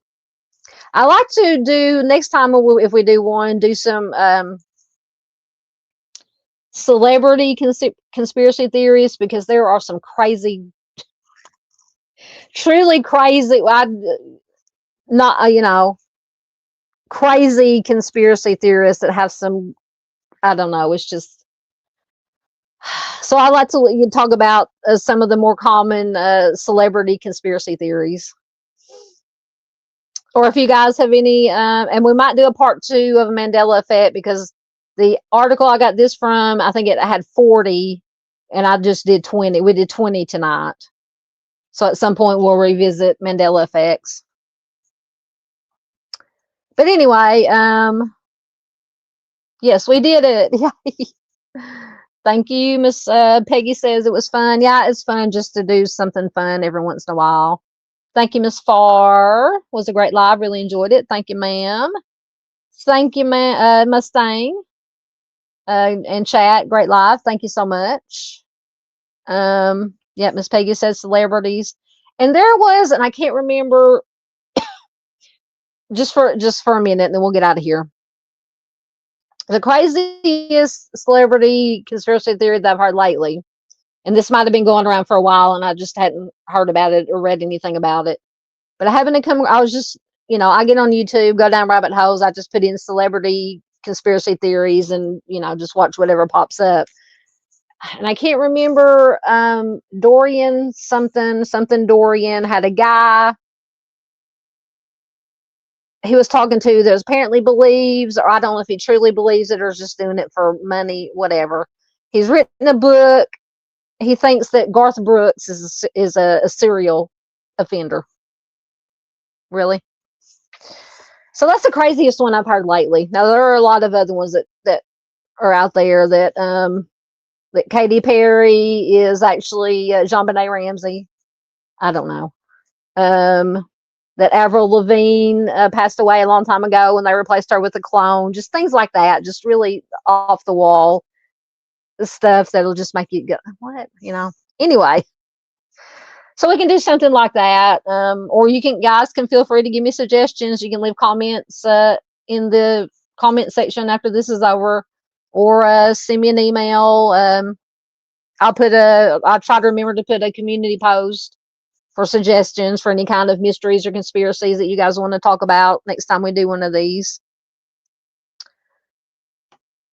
I like to do next time if we do one, do some celebrity conspiracy theories, because there are some crazy, truly crazy, crazy conspiracy theorists that have some, I don't know, it's just. So I like to talk about some of the more common celebrity conspiracy theories. Or if you guys have any, and we might do a part 2 of Mandela effect, because the article I got this from, I think it had 40, and I just did 20. We did 20 tonight. So at some point we'll revisit Mandela effects. But anyway, yes, we did it. Thank you, Miss Peggy says it was fun. Yeah, it's fun just to do something fun every once in a while. Thank you, Miss Farr. Was a great live. Really enjoyed it. Thank you, ma'am. Thank you, Mustang. And chat. Great live. Thank you so much. Yeah, Miss Peggy says celebrities. And there was, and I can't remember, just for a minute, and then we'll get out of here. The craziest celebrity conspiracy theory that I've heard lately, and this might have been going around for a while, and I just hadn't heard about it or read anything about it. But I happened to come, I was just, I get on YouTube, go down rabbit holes. I just put in celebrity conspiracy theories and, just watch whatever pops up. And I can't remember, Dorian something Dorian had a guy he was talking to that apparently believes, or I don't know if he truly believes it or is just doing it for money, whatever. He's written a book. He thinks that Garth Brooks is a serial offender. Really? So that's the craziest one I've heard lately. Now there are a lot of other ones that are out there that Katy Perry is actually JonBenet Ramsey. I don't know. That Avril Lavigne passed away a long time ago when they replaced her with a clone. Just things like that. Just really off the wall stuff that'll just make you go, what? Anyway, so we can do something like that. Or guys can feel free to give me suggestions. You can leave comments in the comment section after this is over, or send me an email. I'll try to remember to put a community post for suggestions for any kind of mysteries or conspiracies that you guys want to talk about next time we do one of these.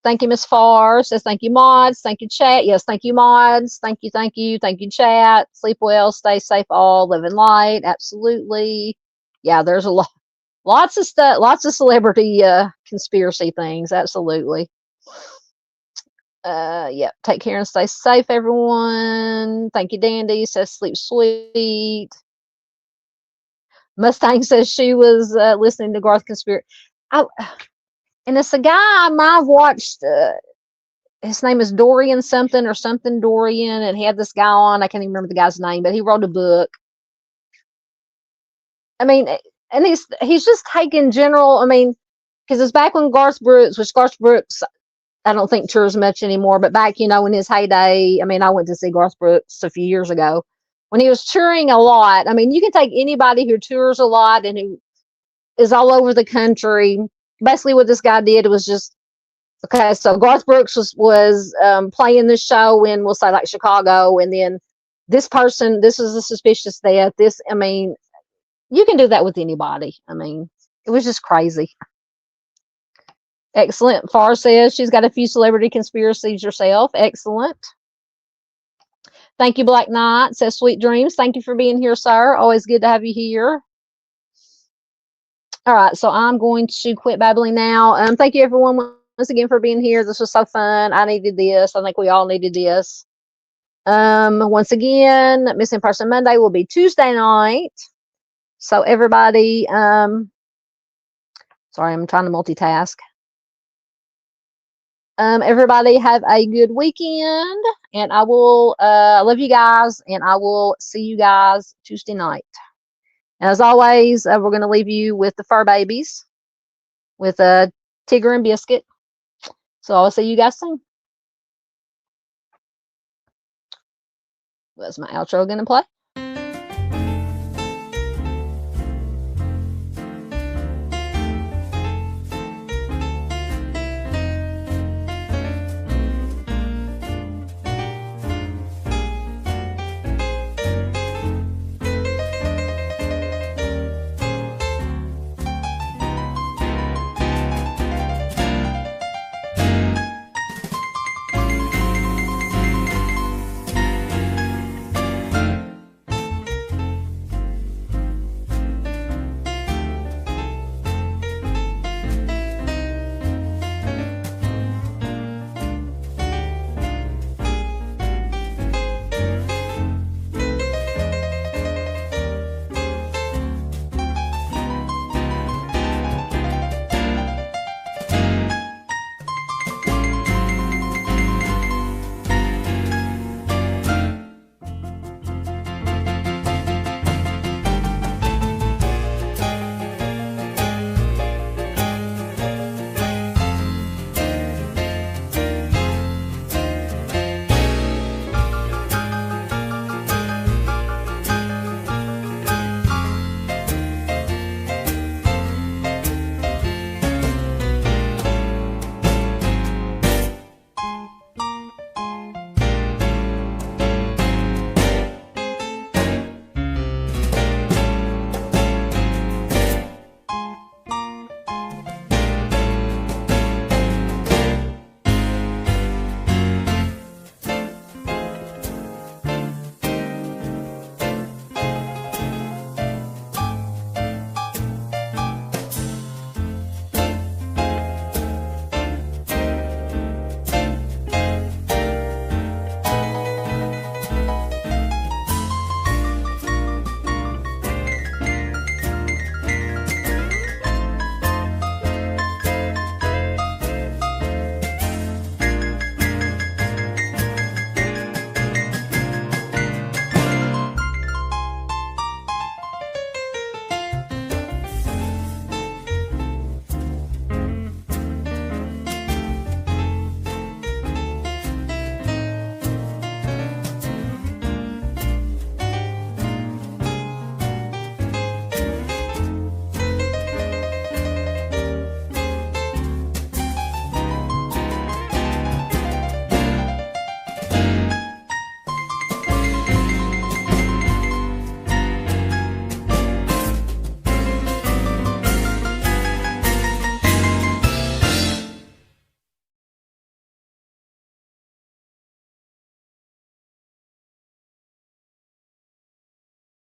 Thank you, Miss Farr. Says thank you, mods. Thank you, chat. Yes, thank you, mods. Thank you, thank you, thank you, chat. Sleep well, stay safe, all live in light. Absolutely. Yeah, there's lots of stuff, lots of celebrity conspiracy things. Absolutely. Yeah, take care and stay safe, everyone. Thank you, Dandy. Says sleep sweet. Mustang says she was listening to Garth Conspiracy. And it's a guy I might have watched. His name is Dorian something or something Dorian, and he had this guy on. I can't even remember the guy's name, but he wrote a book. I mean, and he's just taking general. I mean, because it's back when Garth Brooks, I don't think tours much anymore, but back, in his heyday, I mean, I went to see Garth Brooks a few years ago when he was touring a lot. I mean, you can take anybody who tours a lot and who is all over the country. Basically, what this guy did was just, okay, so Garth Brooks was playing this show in, we'll say, like Chicago, and then this person, this is a suspicious death. I mean, you can do that with anybody. I mean, it was just crazy. Excellent. Farr says she's got a few celebrity conspiracies herself. Excellent. Thank you, Black Knight. Says sweet dreams. Thank you for being here, sir. Always good to have you here. All right, so I'm going to quit babbling now. Thank you, everyone, once again for being here. This was so fun. I needed this. I think we all needed this. Once again, Missing Person Monday will be Tuesday night. So everybody, sorry, I'm trying to multitask. Everybody have a good weekend, and I will love you guys, and I will see you guys Tuesday night. And as always, we're going to leave you with the fur babies with Tigger and Biscuit. So I'll see you guys soon. Was my outro going to play?